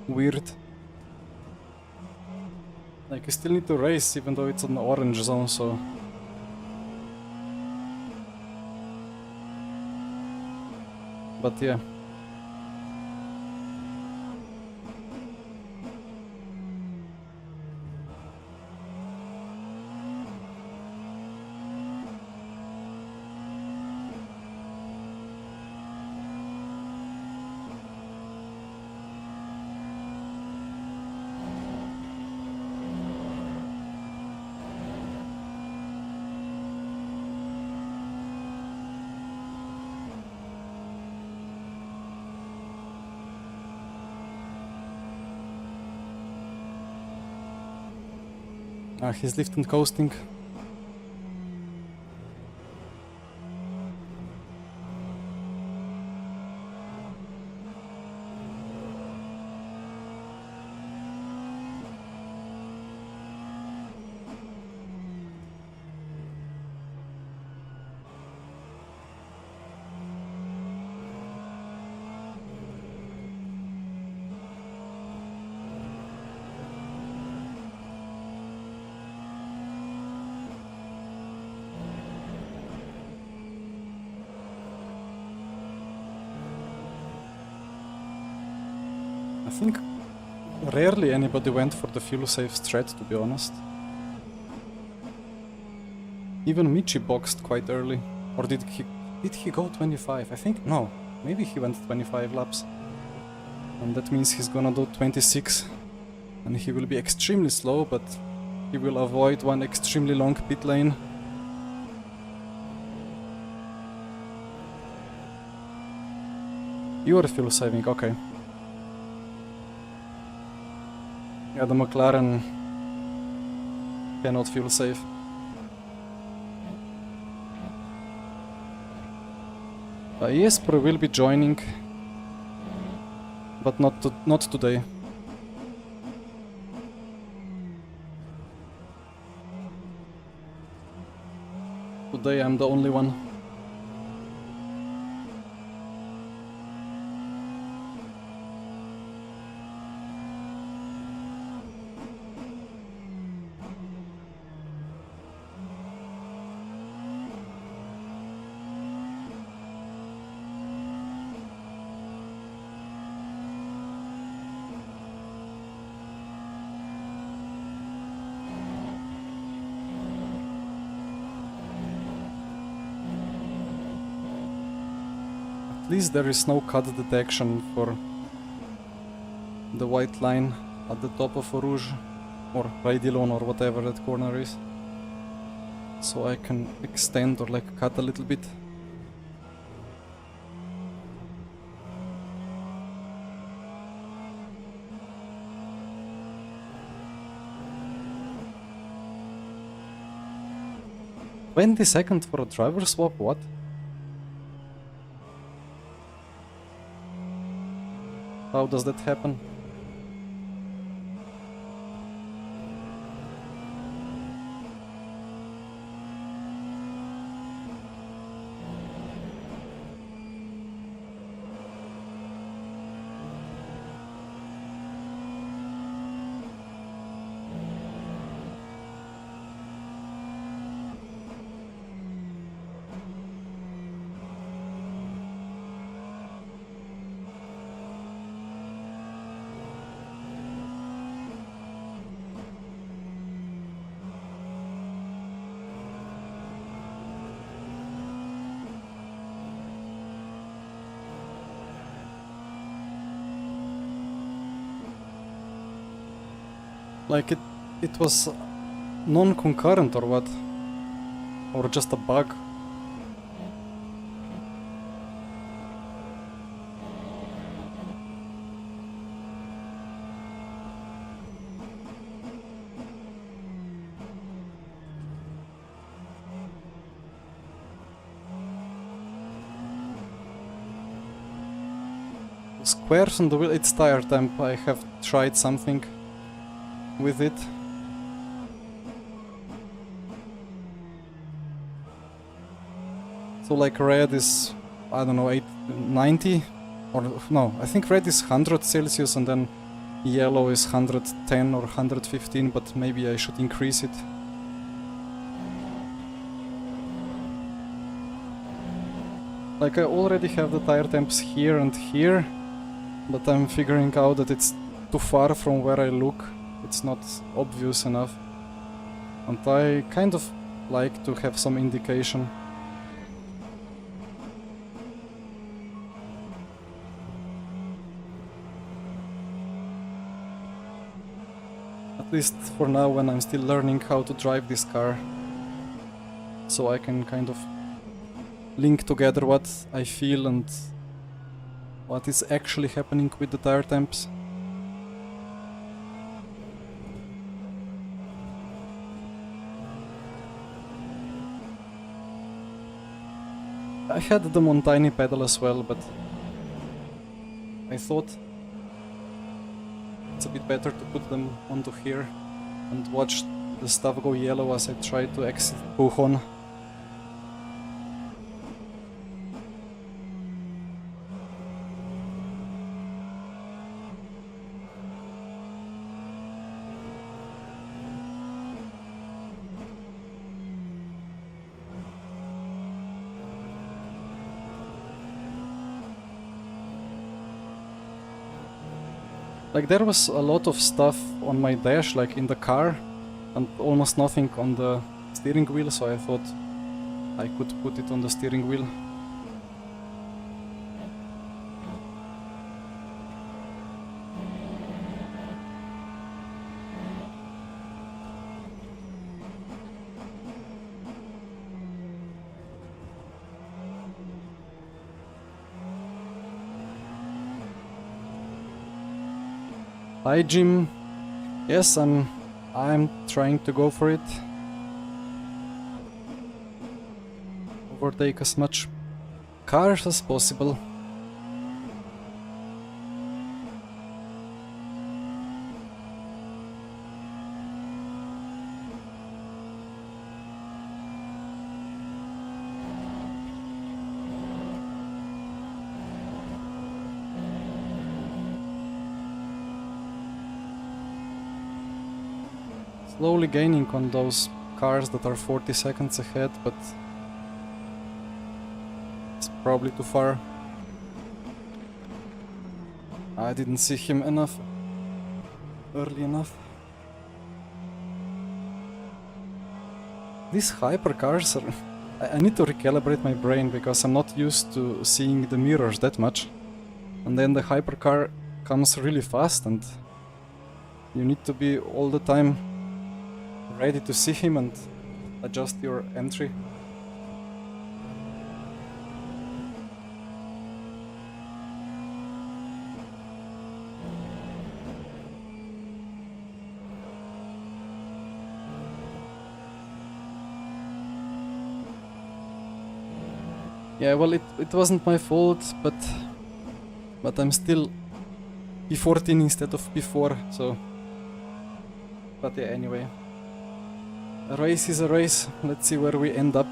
weird. Like, you still need to race even though it's an orange zone, so... But yeah. He's lifting coasting. I think rarely anybody went for the fuel safe strat, to be honest. Even Michi boxed quite early. Or did he go 25? I think no. Maybe he went 25 laps. And that means he's gonna do 26. And he will be extremely slow, but he will avoid one extremely long pit lane. You are fuel saving, okay. Yeah, the Mclaren cannot fuel save. Jesper will be joining, but not today. Today I'm the only one. At least there is no cut detection for the white line at the top of Rouge or Raidillon or whatever that corner is. So I can extend or like cut a little bit. 20 seconds for a driver swap, what? How does that happen? Like it was non-concurrent or what? Or just a bug? Squares on the wheel, it's tire temp. I have tried something with it. So like red is, I don't know, 90? Or no, I think red is 100 Celsius and then yellow is 110 or 115, but maybe I should increase it. Like I already have the tire temps here and here, but I'm figuring out that it's too far from where I look. It's not obvious enough. And I kind of like to have some indication. At least for now, when I'm still learning how to drive this car. So I can kind of link together what I feel and what is actually happening with the tire temps. I had them on tiny pedal as well, but I thought it's a bit better to put them onto here and watch the stuff go yellow as I try to exit Pujon. Like there was a lot of stuff on my dash, like in the car, and almost nothing on the steering wheel, so I thought I could put it on the steering wheel. Hi Jim. Yes, I'm trying to go for it. Overtake as much cars as possible. Slowly gaining on those cars that are 40 seconds ahead, but it's probably too far. I didn't see him early enough. These hypercars are... I need to recalibrate my brain because I'm not used to seeing the mirrors that much. And then the hypercar comes really fast and you need to be all the time ready to see him and adjust your entry. Yeah, well, it wasn't my fault, but I'm still P14 instead of P4, so... But yeah, anyway. A race is a race. Let's see where we end up.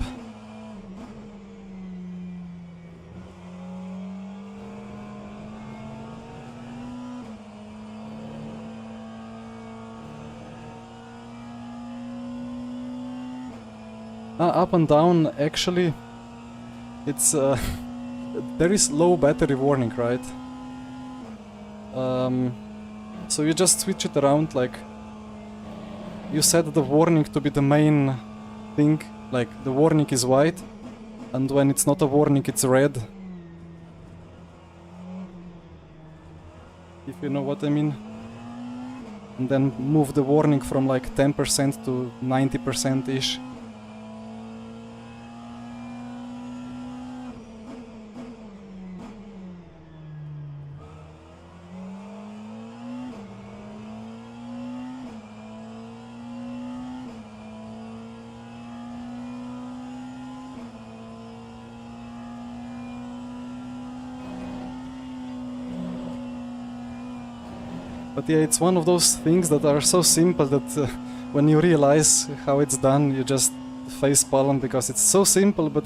Up and down, actually, it's... there is low battery warning, right? So you just switch it around, like... You set the warning to be the main thing, like the warning is white, and when it's not a warning it's red. If you know what I mean. And then move the warning from like 10% to 90%-ish. But yeah, it's one of those things that are so simple that when you realize how it's done, you just facepalm because it's so simple, but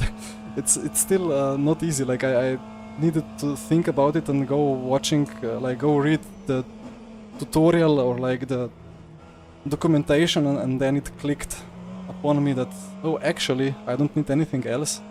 it's still not easy. Like I needed to think about it and go watching, like go read the tutorial or like the documentation, and then it clicked upon me that, oh, actually, I don't need anything else.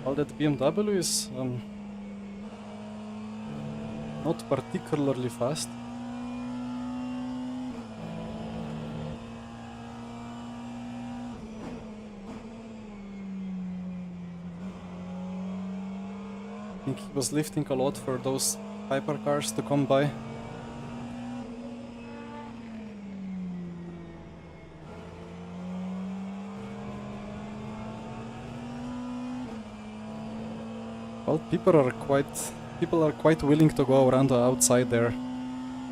Well, that BMW is not particularly fast. I think he was lifting a lot for those hypercars to come by. Well, people are quite willing to go around the outside there.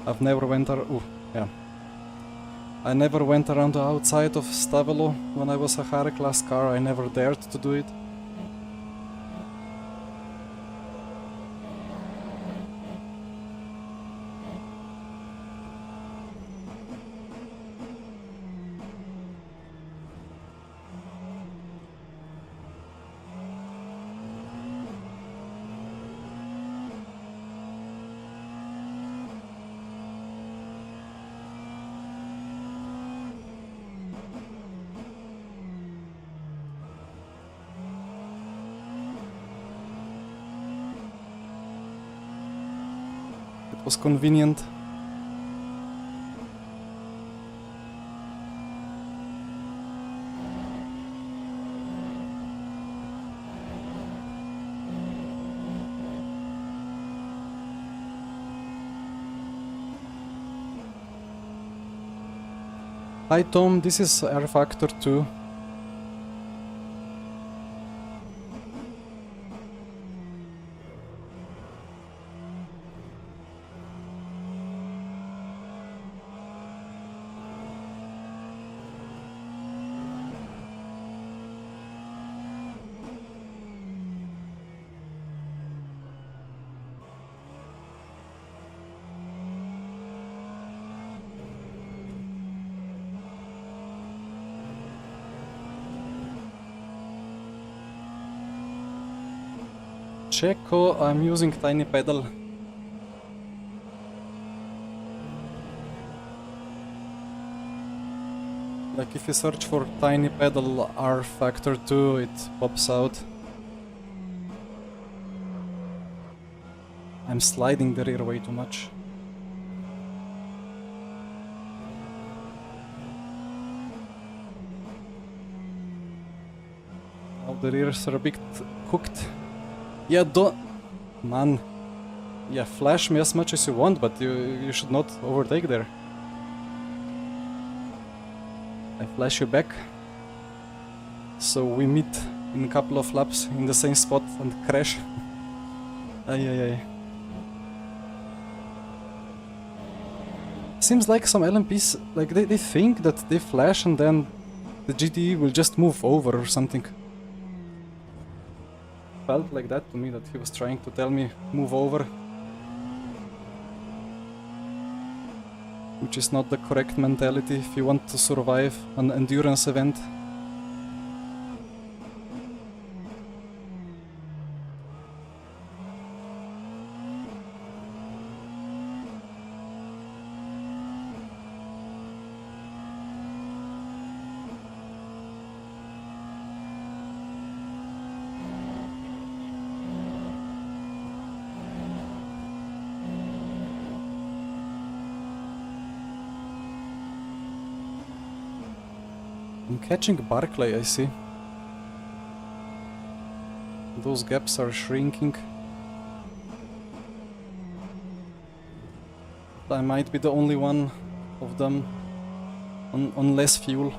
I've never went I never went around the outside of Stavelo when I was a higher class car. I never dared to do it. It was convenient. Hi Tom, this is R Factor 2. Checo, I'm using tiny pedal. Like if you search for tiny pedal R Factor 2, it pops out. I'm sliding the rear way too much. Now the rears are a bit cooked. Yeah, don't... Man. Yeah, flash me as much as you want, but you should not overtake there. I flash you back. So we meet in a couple of laps in the same spot and crash. Ay ay ay. Seems like some LMPs, like they think that they flash and then the GT will just move over or something. Felt like that to me, that he was trying to tell me move over. Which is not the correct mentality if you want to survive an endurance event. I'm catching Barclay, I see. Those gaps are shrinking. I might be the only one of them on less fuel.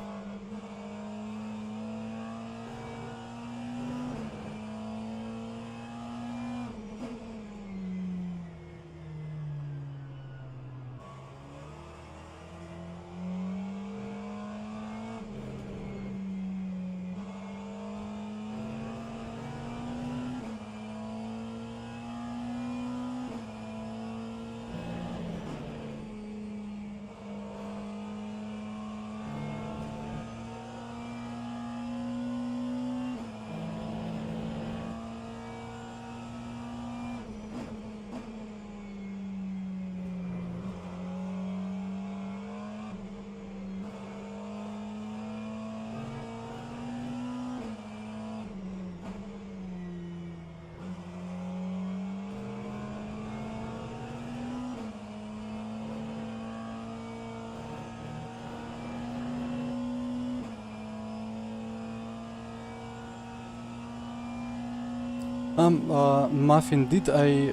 Muffin, did I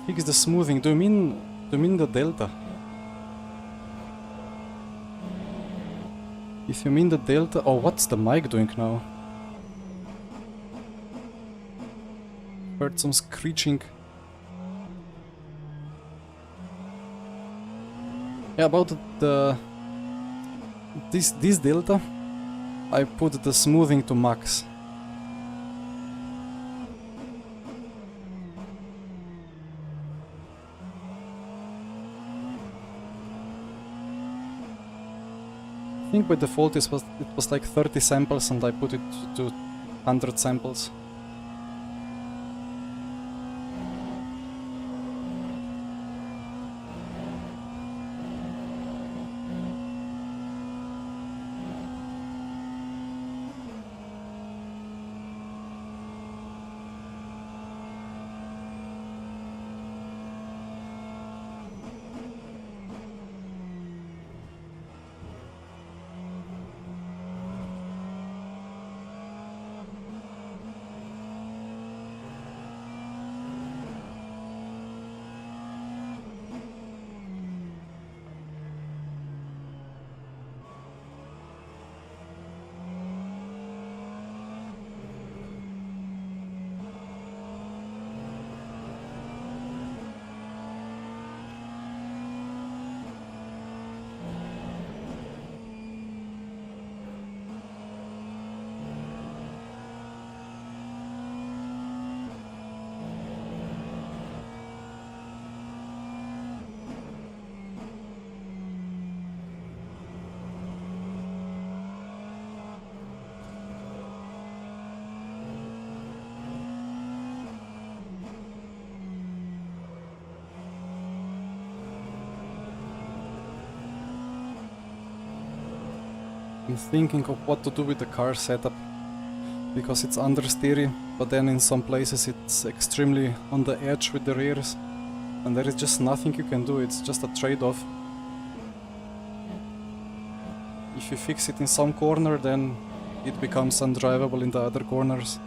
fix the smoothing? Do you mean the delta? If you mean the delta, oh, what's the mic doing now? Heard some screeching. Yeah, about this delta, I put the smoothing to max. I think by default it was like 30 samples and I put it to 100 samples. I'm thinking of what to do with the car setup, because it's understeery, but then in some places it's extremely on the edge with the rears, and there is just nothing you can do, it's just a trade-off. If you fix it in some corner, then it becomes undrivable in the other corners.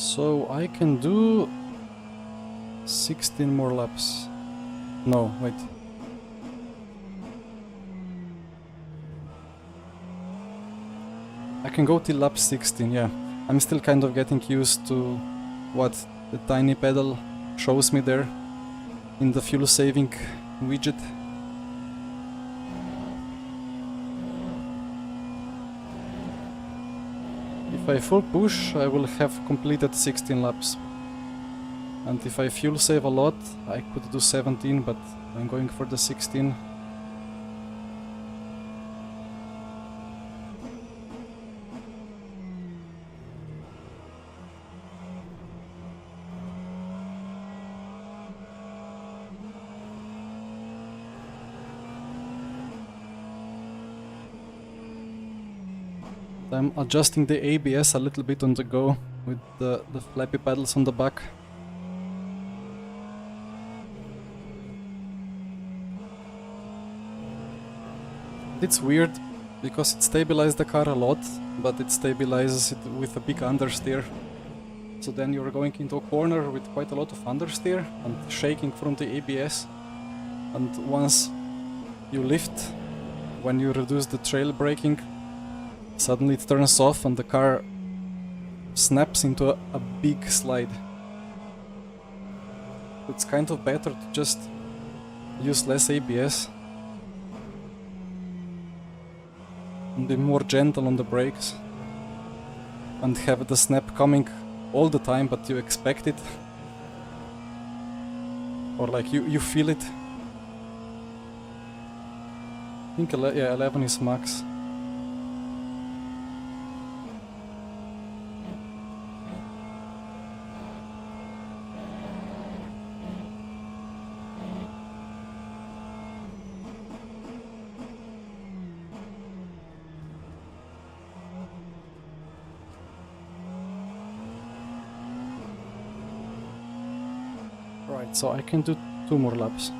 So I can do 16 more laps. No, wait. I can go till lap 16, yeah. I'm still kind of getting used to what the tiny pedal shows me there in the fuel saving widget. If I full push, I will have completed 16 laps. And if I fuel save a lot, I could do 17, but I'm going for the 16. I'm adjusting the ABS a little bit on the go with the flappy pedals on the back. It's weird because it stabilizes the car a lot, but it stabilizes it with a big understeer. So then you're going into a corner with quite a lot of understeer and shaking from the ABS. And once you lift, when you reduce the trail braking, suddenly it turns off and the car snaps into a big slide. It's kind of better to just use less ABS and be more gentle on the brakes and have the snap coming all the time, but you expect it. Or like you feel it. I think 11 is max. Right, so I can do 2 more laps.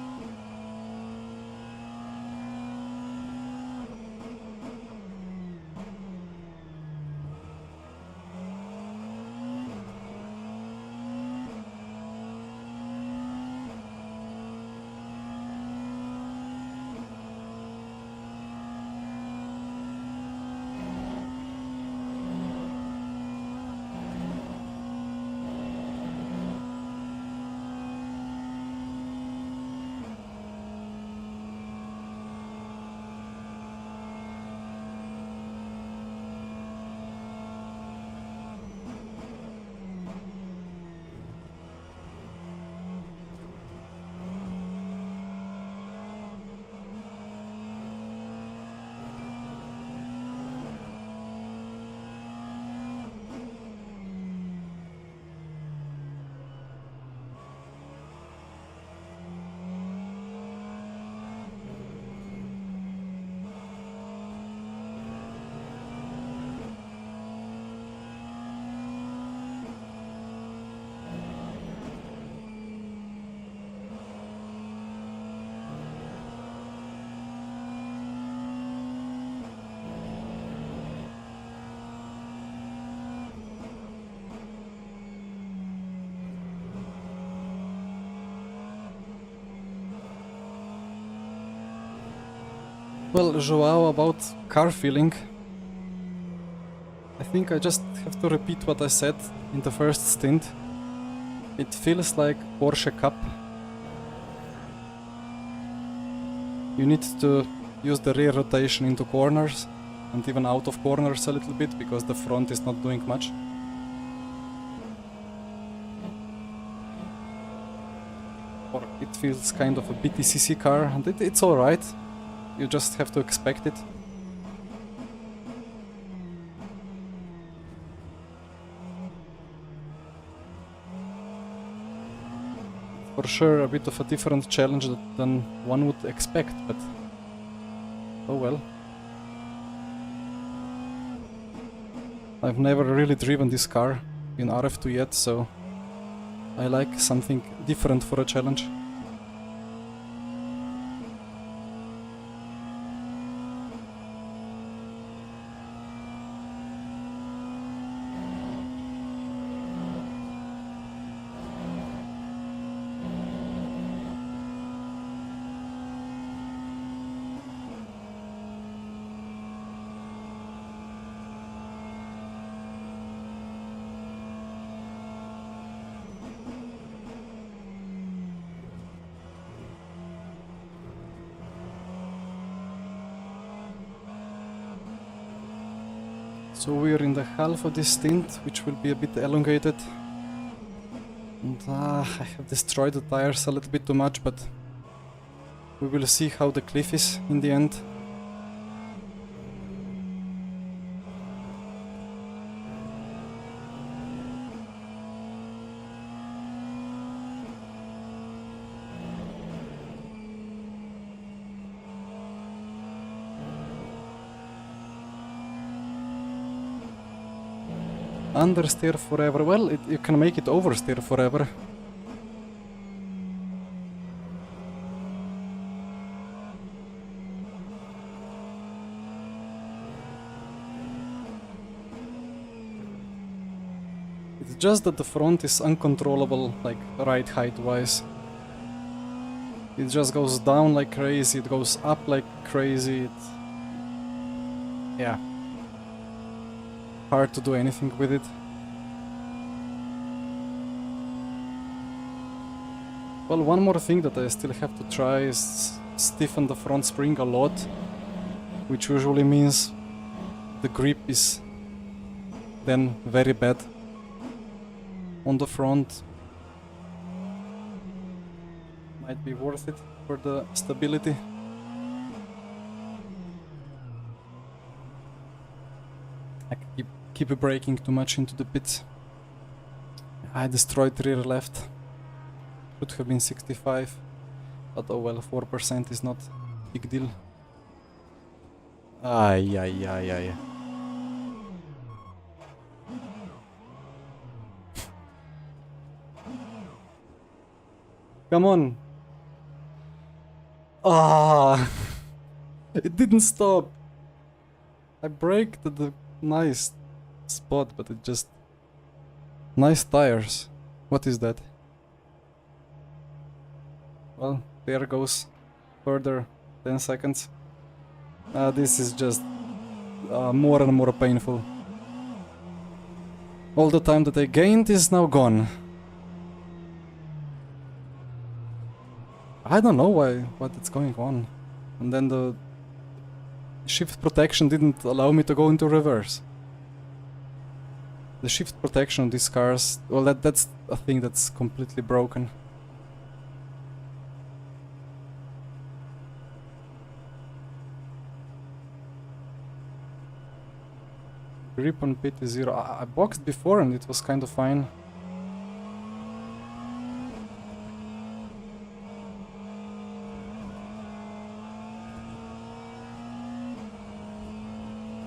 Well, Joao, about car feeling, I think I just have to repeat what I said in the first stint. It feels like Porsche Cup. You need to use the rear rotation into corners and even out of corners a little bit because the front is not doing much. Or it feels kind of a BTCC car, and it's alright. You just have to expect it. For sure a bit of a different challenge than one would expect, but oh well. I've never really driven this car in RF2 yet, so I like something different for a challenge. So we're in the half of this stint, which will be a bit elongated. And I have destroyed the tires a little bit too much, but we will see how the cliff is in the end. Understeer forever. Well, you can make it oversteer forever. It's just that the front is uncontrollable, like ride height wise. It just goes down like crazy, it goes up like crazy. Yeah. Hard to do anything with it. Well, one more thing that I still have to try is stiffen the front spring a lot, which usually means the grip is then very bad on the front. Might be worth it for the stability. I keep braking too much into the pits. I destroyed rear left. Should have been 65, but oh well, 4% is not a big deal. Ay, ay, ay, ay. Come on. Ah, it didn't stop. I braked at the nice spot, but it just... Nice tires. What is that? Well, there goes further 10 seconds. This is just more and more painful. All the time that I gained is now gone. I don't know what is going on. And then the shift protection didn't allow me to go into reverse. The shift protection on these cars, well, that's a thing that's completely broken. Grip on pit is 0. I boxed before and it was kind of fine.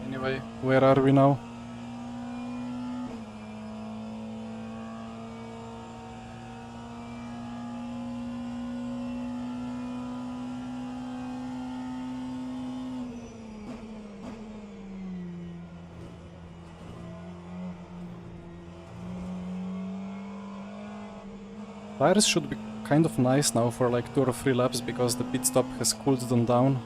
Anyway, where are we now? Tires should be kind of nice now for like 2 or 3 laps because the pit stop has cooled them down.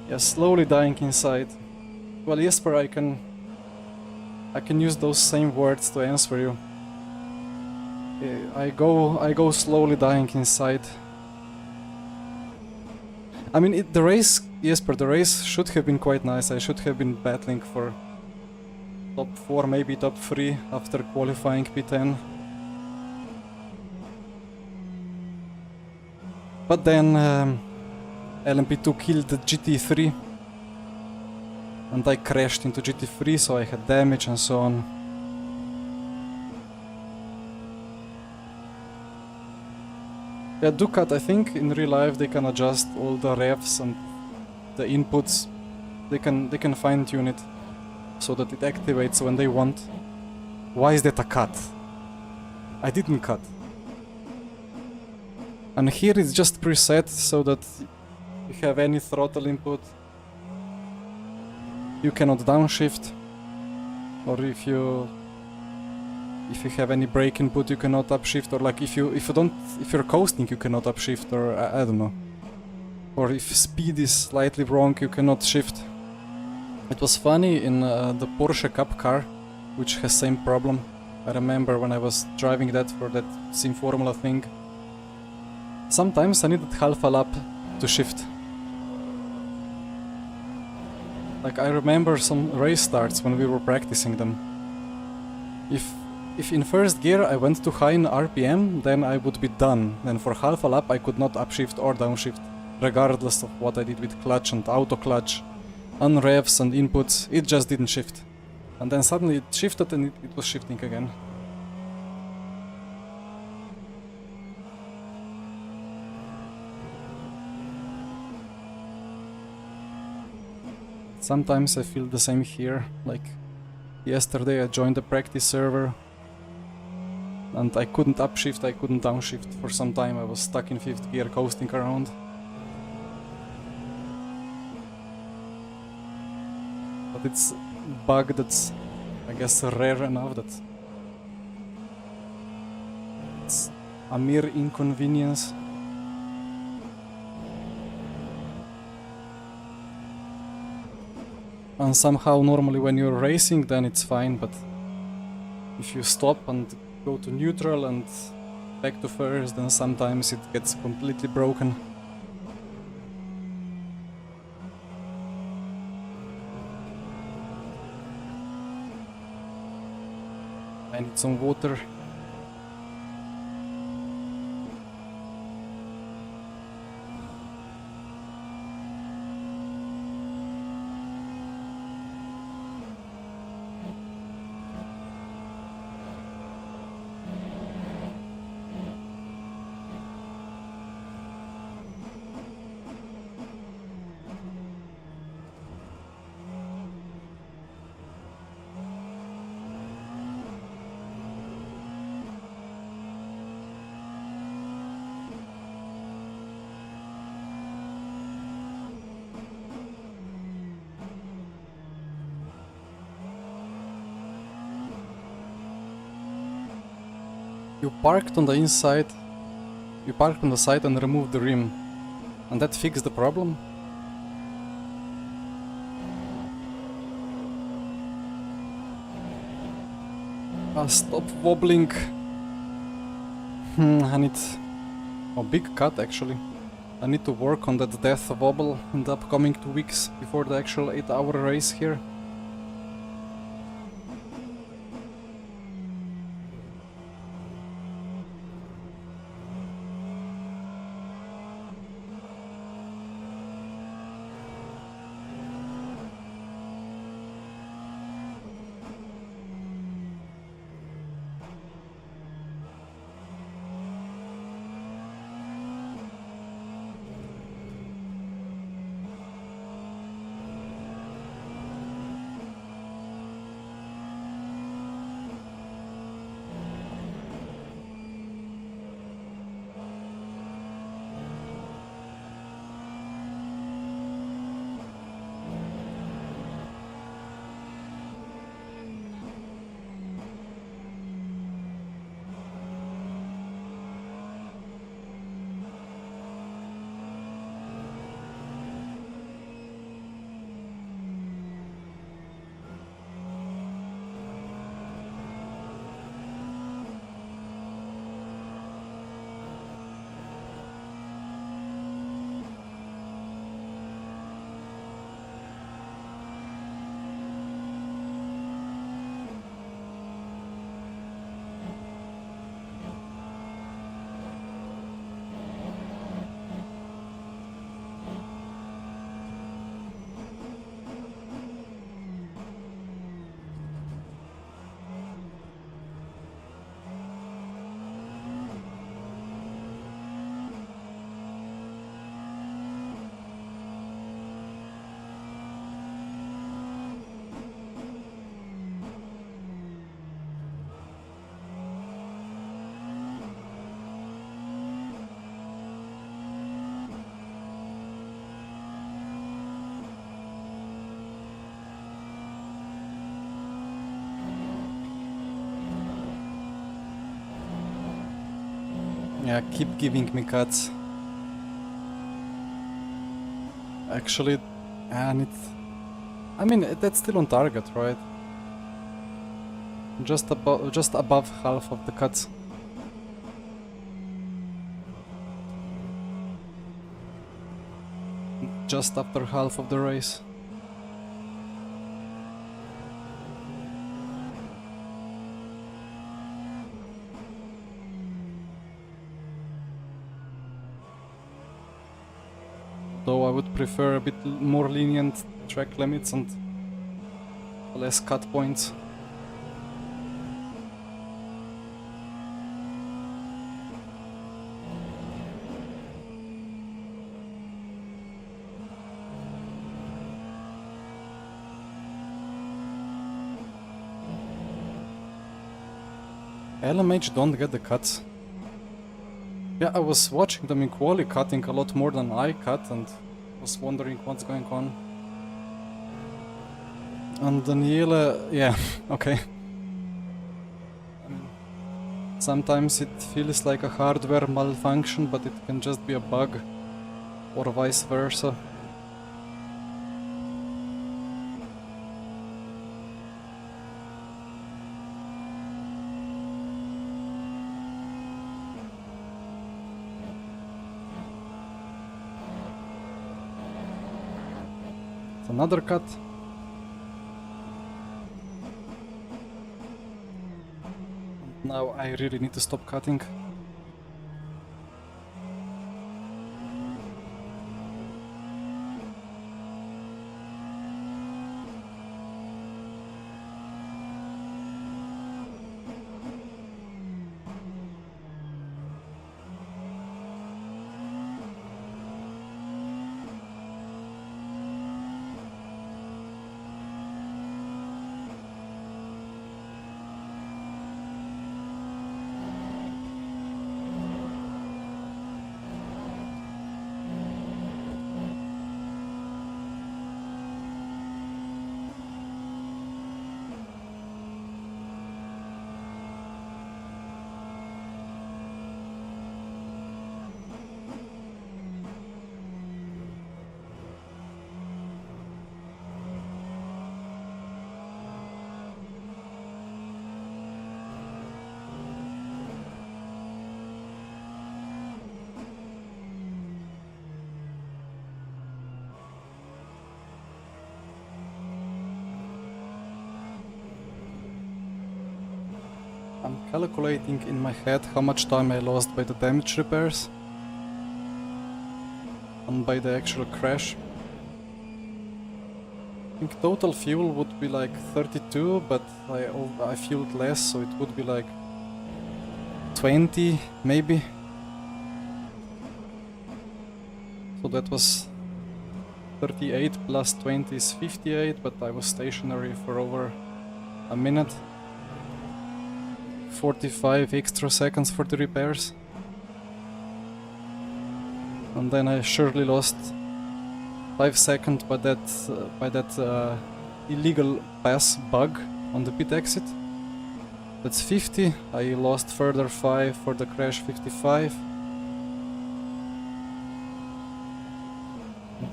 Yeah, slowly dying inside. Well, Jesper, I can use those same words to answer you. I go slowly dying inside. I mean, the race, Jesper, the race should have been quite nice. I should have been battling for top 4, maybe top 3 after qualifying P10. But then LMP2 killed the GT3. And I crashed into GT3, so I had damage and so on. Yeah, Ducat, I think in real life they can adjust all the revs and the inputs. They can fine-tune it so that it activates when they want. Why is that a cut? I didn't cut. And here it's just preset so that you have any throttle input. You cannot downshift, or if you have any brake input, you cannot upshift, or like if you're coasting, you cannot upshift, or I don't know. or if speed is slightly wrong, you cannot shift. It was funny in the Porsche Cup car, which has same problem. I remember when I was driving that for that Sim Formula thing. Sometimes I needed half a lap to shift. Like I remember some race starts when we were practicing them. If in first gear I went too high in RPM, then I would be done. Then for half a lap I could not upshift or downshift, regardless of what I did with clutch and auto clutch, on revs and inputs, it just didn't shift. And then suddenly it shifted and it was shifting again. Sometimes I feel the same here, like yesterday I joined the practice server and I couldn't upshift, I couldn't downshift for some time. I was stuck in 5th gear coasting around. But it's a bug that's, I guess, rare enough that it's a mere inconvenience. And somehow normally when you're racing then it's fine, but if you stop and go to neutral and back to first, then sometimes it gets completely broken. I need some water. You parked on the inside, you parked on the side and removed the rim, and that fixed the problem? Stop wobbling. I need a big cut actually. I need to work on that death wobble in the upcoming 2 weeks before the actual 8-hour race here. Yeah, keep giving me cuts. Actually, and I mean, that's still on target, right? Just above half of the cuts. Just after half of the race. Though I would prefer a bit more lenient track limits and less cut points. LMH don't get the cuts. Yeah, I was watching them in quali cutting a lot more than I cut and was wondering what's going on. And Daniela, yeah, okay. I mean, sometimes it feels like a hardware malfunction, but it can just be a bug, or vice versa. Another cut. Now I really need to stop cutting. I'm calculating in my head how much time I lost by the damage repairs and by the actual crash. I think total fuel would be like 32, but I fueled less, so it would be like 20 maybe. So that was 38 plus 20 is 58, but I was stationary for over a minute. 45 extra seconds for the repairs. And then I surely lost 5 seconds by that illegal pass bug on the pit exit. That's 50. I lost further 5 for the crash, 55.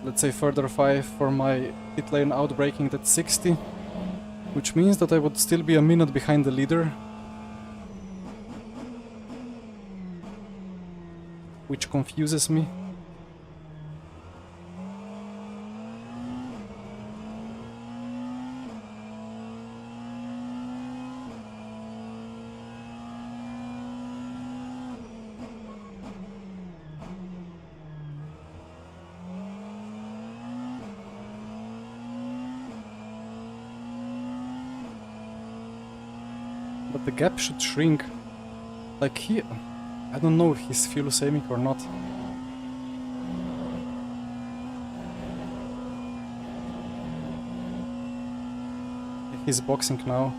Let's say further 5 for my pit lane outbraking, that's 60. Which means that I would still be a minute behind the leader. Which confuses me. But the gap should shrink. Like here. I don't know if he's fuel saving or not. He's boxing now.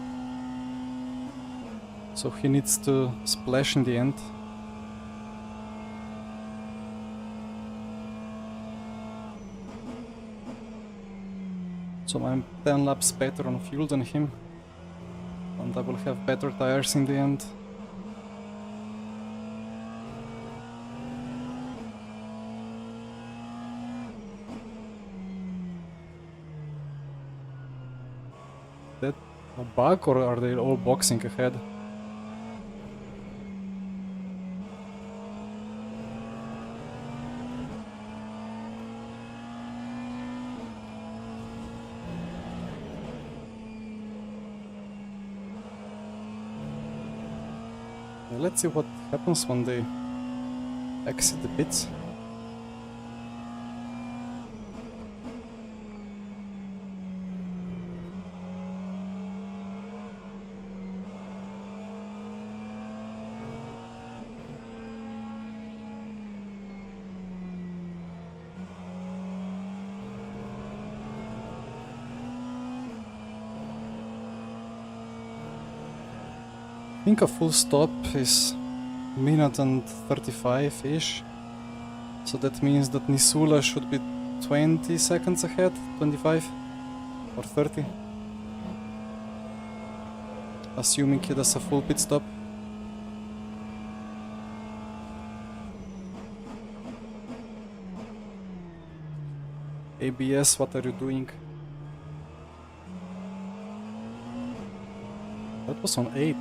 So he needs to splash in the end. So I'm 10 laps better on fuel than him. And I will have better tires in the end. that a bug or are they all boxing ahead? Let's see what happens when they exit the pits. I think a full stop is minute and 35-ish. So that means that Nisula should be 20 seconds ahead, 25 or 30. Assuming he does a full pit stop. ABS, what are you doing? That was on 8.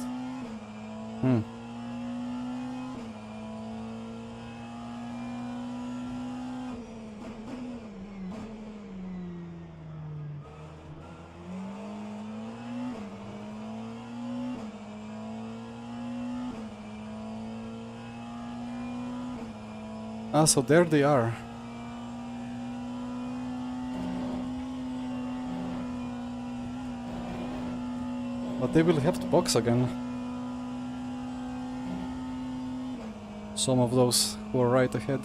Ah, so there they are. But they will have to box again. Some of those who are right ahead.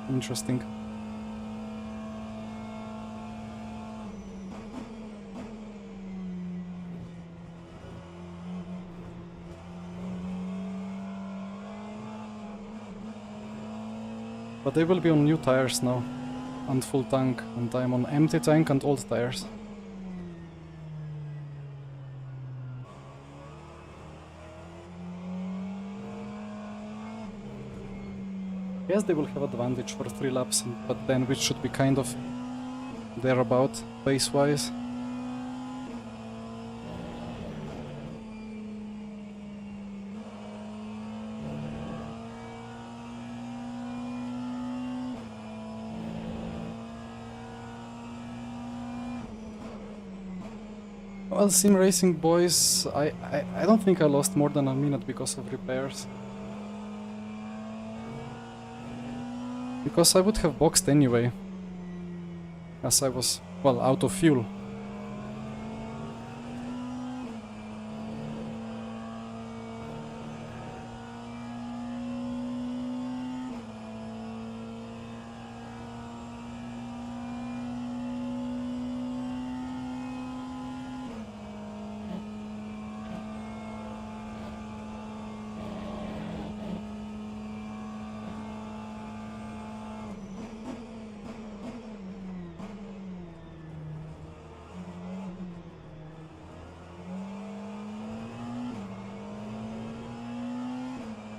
Interesting. But they will be on new tires now, and full tank, and I'm on empty tank and old tires. Yes, they will have advantage for 3 laps, but then we should be kind of thereabout, pace-wise. Well, sim racing boys, I don't think I lost more than a minute because of repairs. Because I would have boxed anyway, as I was, well, out of fuel.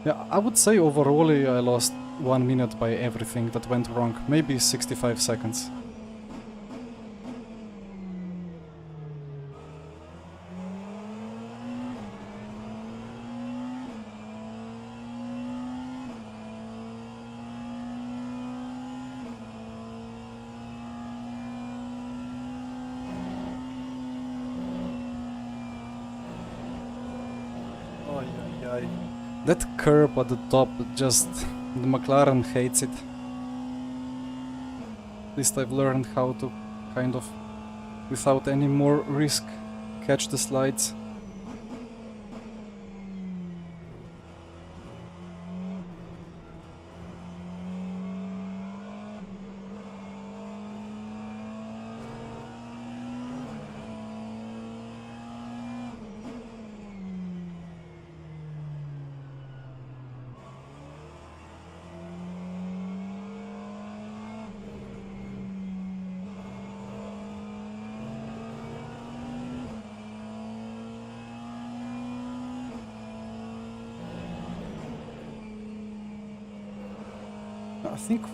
Yeah, I would say overall I lost 1 minute by everything that went wrong, maybe 65 seconds. That curb at the top, just the McLaren hates it. At least I've learned how to kind of, without any more risk, catch the slides. I think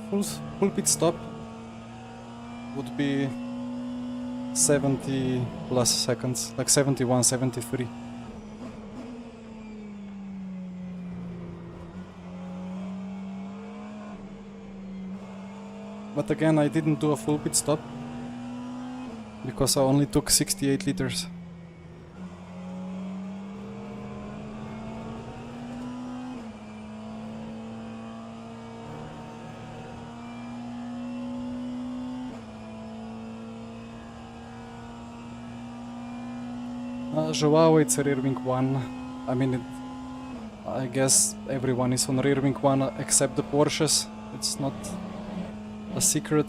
full pit stop would be 70 plus seconds, like 71, 73. But again, I didn't do a full pit stop because I only took 68 liters. Joao, it's a rear wing 1. I mean, I guess everyone is on rear wing 1 except the Porsches. It's not a secret.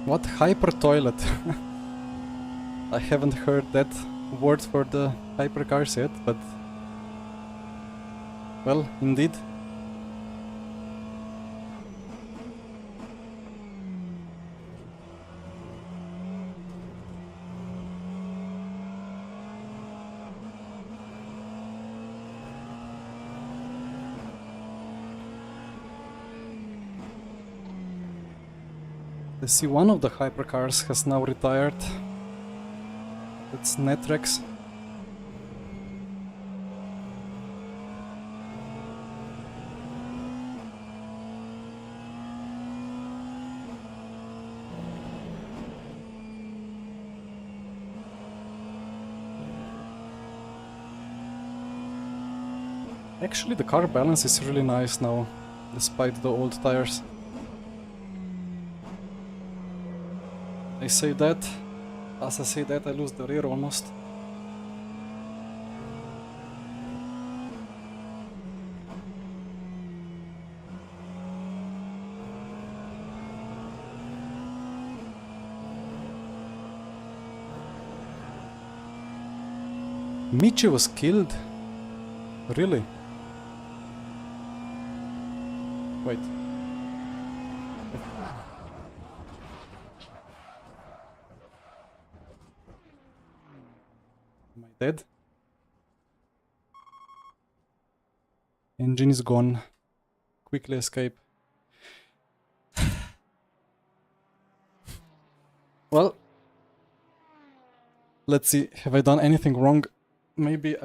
What hyper toilet? I haven't heard that word for the hypercars yet, but well, indeed. I see one of the hypercars has now retired. That's Netrex. Actually, the car balance is really nice now, despite the old tires. As I say that, I lose the rear almost. Michi was killed? Really? Wait. Am I dead? Engine is gone. Quickly escape. Well, let's see. Have I done anything wrong? Maybe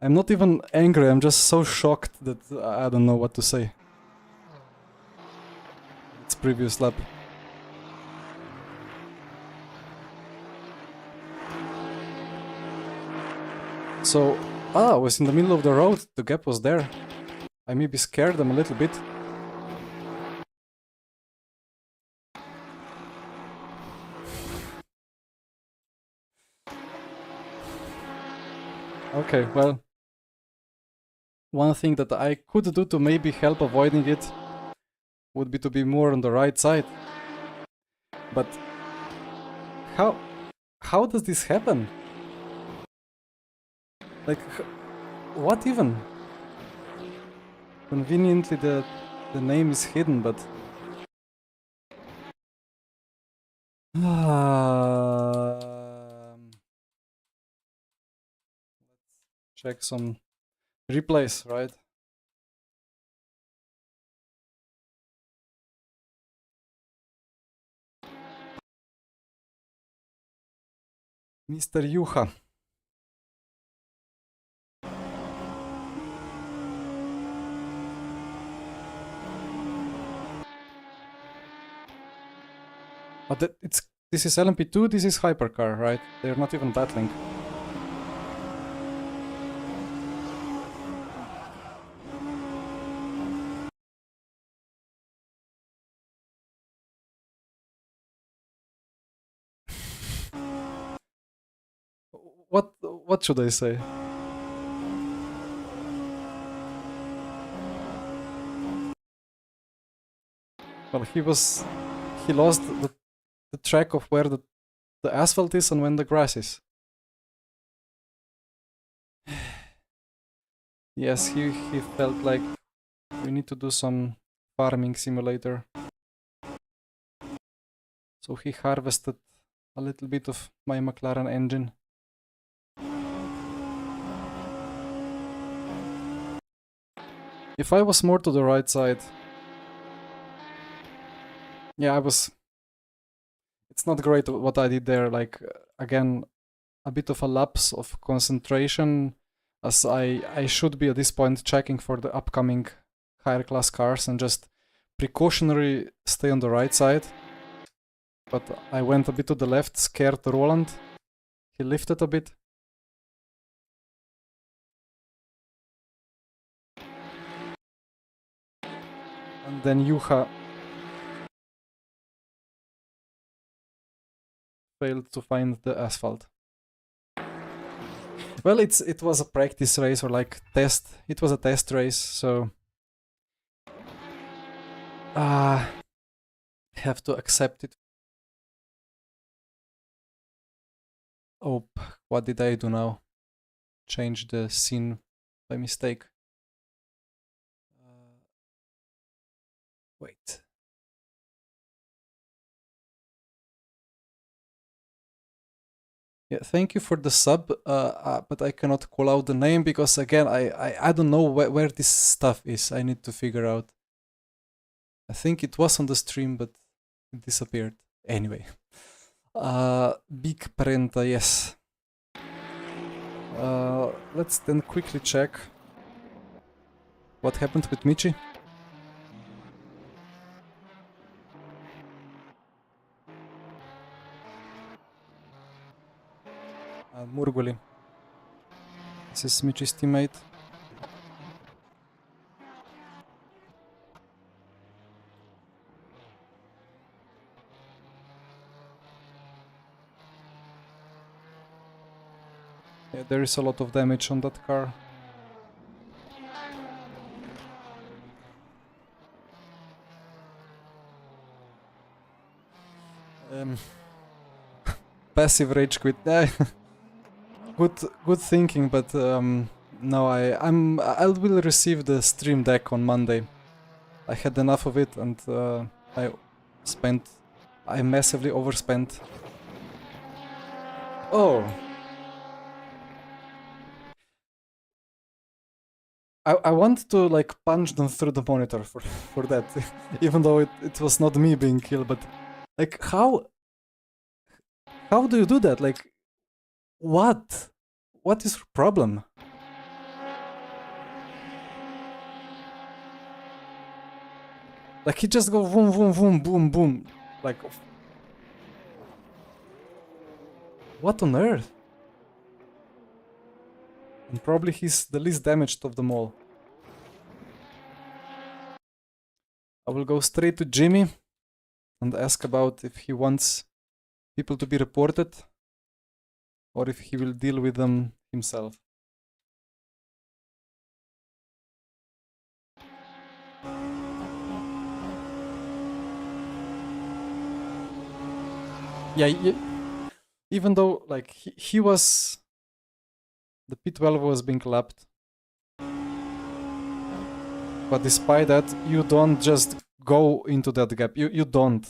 I'm not even angry, I'm just so shocked that I don't know what to say. It's previous lap. So, I was in the middle of the road, the gap was there. I maybe scared them a little bit. Okay, well, one thing that I could do to maybe help avoiding it would be to be more on the right side. But how does this happen? Like, what even? Conveniently the name is hidden, but let's check some replays, right? Mr. Yuha. But this is LMP2, this is Hypercar, right? They're not even battling. what should I say? Well, he lost the track of where the asphalt is and when the grass is. Yes, he felt like we need to do some farming simulator. So he harvested a little bit of my McLaren engine. If I was more to the right side, yeah, it's not great what I did there. Like, again, a bit of a lapse of concentration, as I should be at this point checking for the upcoming higher class cars and just precautionary stay on the right side. But I went a bit to the left, scared Roland. He lifted a bit. And then Juha failed to find the asphalt. Well, it was a practice race, or like test. It was a test race, so have to accept it. Oh, what did I do now? Change the scene by mistake. Wait. Yeah, thank you for the sub, but I cannot call out the name because again, I don't know where this stuff is. I need to figure out. I think it was on the stream, but it disappeared. Anyway. Big Parenta, yes. Let's then quickly check what happened with Michi. Murguli. This is Michi's teammate. Yeah, there is a lot of damage on that car. Passive rage quit. Good thinking, but no, I will receive the stream deck on Monday. I had enough of it, and I massively overspent. Oh. I want to like punch them through the monitor for that, even though it was not me being killed, but like how do you do that? Like, what is your problem? Like, he just go boom, boom, boom, boom, boom. Like, what on earth? And probably he's the least damaged of them all. I will go straight to Jimmy and ask about if he wants people to be reported or if he will deal with them himself. Yeah, even though like he was, the P12 was being lapped, but despite that, you don't just go into that gap. You don't.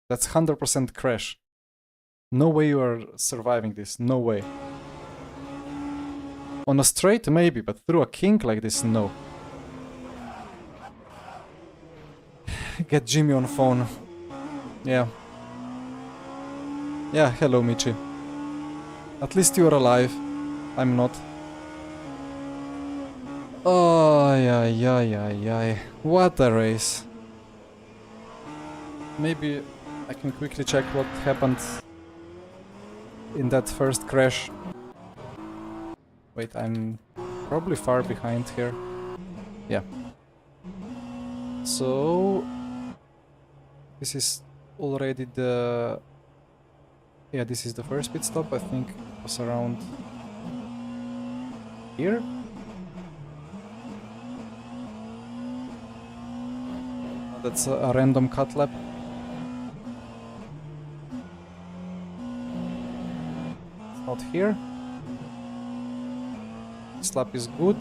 That's 100% crash. No way you are surviving this. No way. On a straight, maybe, but through a kink like this, no. Get Jimmy on phone. Yeah. Yeah, hello, Michi. At least you're alive. I'm not. Oh, yeah. What a race. Maybe I can quickly check what happened in that first crash. Wait, I'm probably far behind here. Yeah. So this is already the Yeah, this is the first pit stop. I think it was around here. That's a random cut lap. It's not here. This lap is good.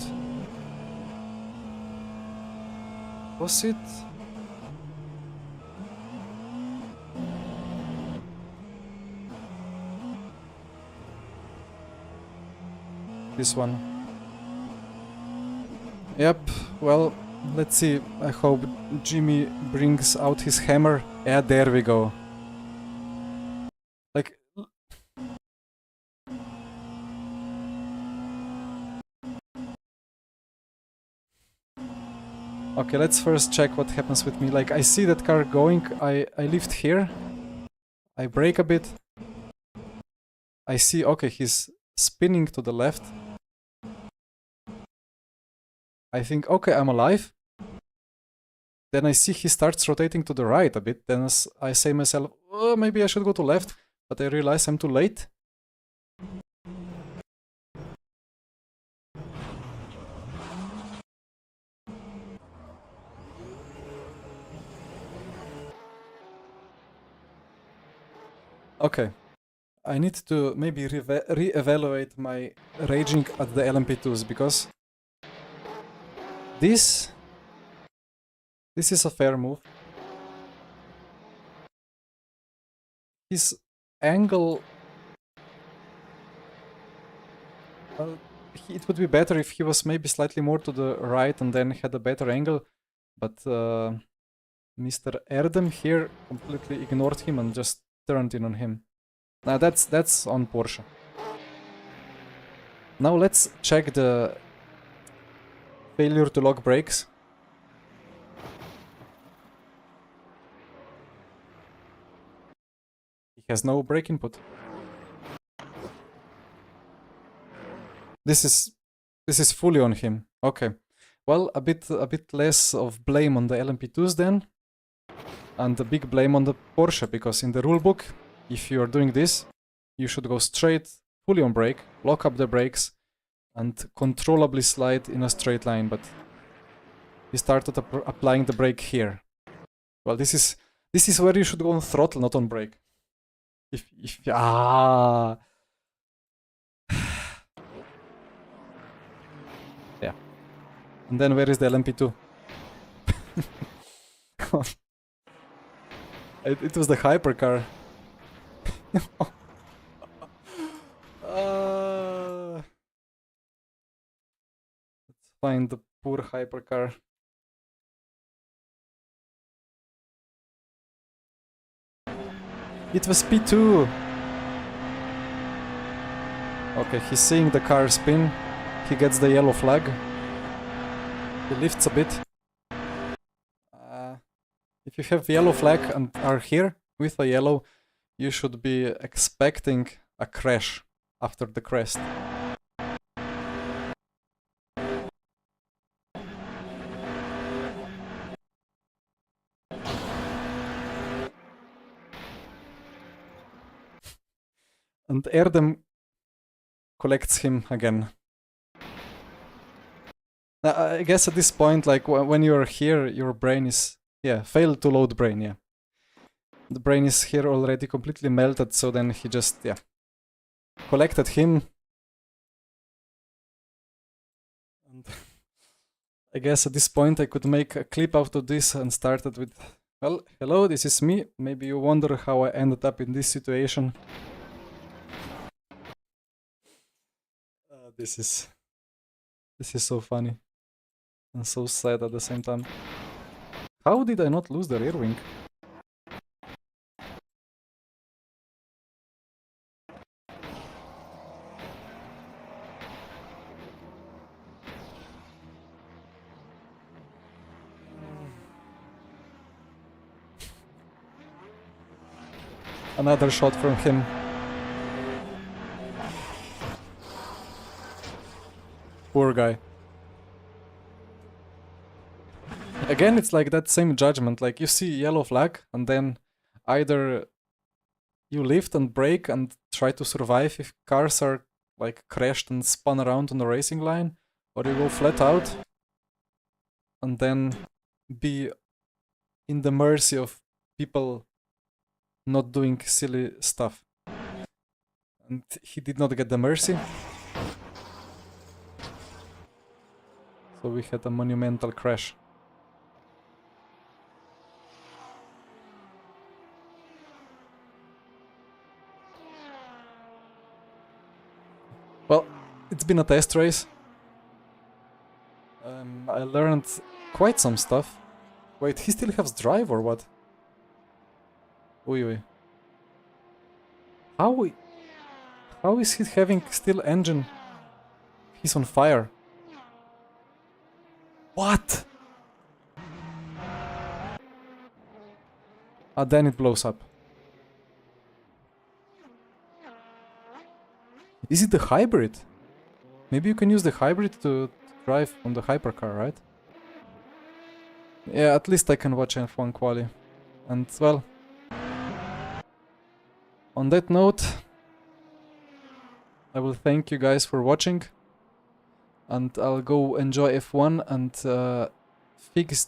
Was it? This one. Yep, well, let's see. I hope Jimmy brings out his hammer. Yeah, there we go. Like... Okay, let's first check what happens with me. Like, I see that car going, I lift here. I brake a bit. I see, okay, he's spinning to the left. I think, okay, I'm alive. Then I see he starts rotating to the right a bit. Then I say myself, oh, maybe I should go to left. But I realize I'm too late. Okay. I need to maybe re-evaluate my raging at the LMP2s, because this is a fair move. His angle... Well, it would be better if he was maybe slightly more to the right and then had a better angle, but Mr. Erdem here completely ignored him and just turned in on him. Now that's on Porsche. Now let's check the failure to lock brakes. He has no brake input. This is fully on him. Okay. Well, a bit less of blame on the LMP2s then, and a big blame on the Porsche, because in the rulebook, if you are doing this, you should go straight, fully on brake, lock up the brakes, and controllably slide in a straight line. But he started applying the brake here. Well, this is where you should go on throttle, not on brake. If yeah. And then where is the LMP2? It was the hypercar. Let's find the poor hypercar. It was P2. Okay, he's seeing the car spin. He gets the yellow flag. He lifts a bit. If you have yellow flag and are here with a yellow, you should be expecting a crash after the crest. And Erdem collects him again. I guess at this point, like when you're here, your brain is, yeah, failed to load brain, yeah. The brain is here already completely melted, so then he just, yeah, collected him. And I guess at this point I could make a clip out of this and started with, well, hello, this is me. Maybe you wonder how I ended up in this situation. This is so funny. And so sad at the same time. How did I not lose the rear wing? Another shot from him. Poor guy. Again, it's like that same judgment, like you see yellow flag and then either you lift and brake and try to survive if cars are like crashed and spun around on the racing line, or you go flat out and then be in the mercy of people not doing silly stuff. And he did not get the mercy. So we had a monumental crash. Well, it's been a test race. I learned quite some stuff. Wait, he still has drive or what? Oi, oi. How is he having still engine? He's on fire. What? Ah, then it blows up. Is it the hybrid? Maybe you can use the hybrid to drive on the hypercar, right? Yeah, at least I can watch F1 quali. And well, on that note, I will thank you guys for watching. And I'll go enjoy F1 and fix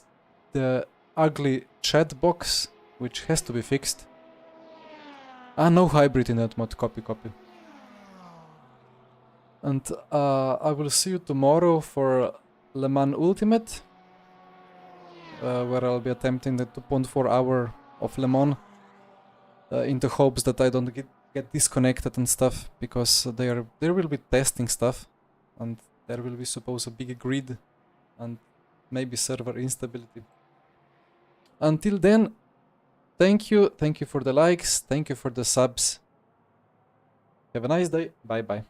the ugly chat box, which has to be fixed. Ah, no hybrid in that mod, copy. And I will see you tomorrow for Le Mans Ultimate, where I'll be attempting the 2.4 hour of Le Mans in the hopes that I don't get disconnected and stuff, because there will be testing stuff and there will be suppose a big grid and maybe server instability. Until then, thank you for the likes, thank you for the subs. Have a nice day, bye bye.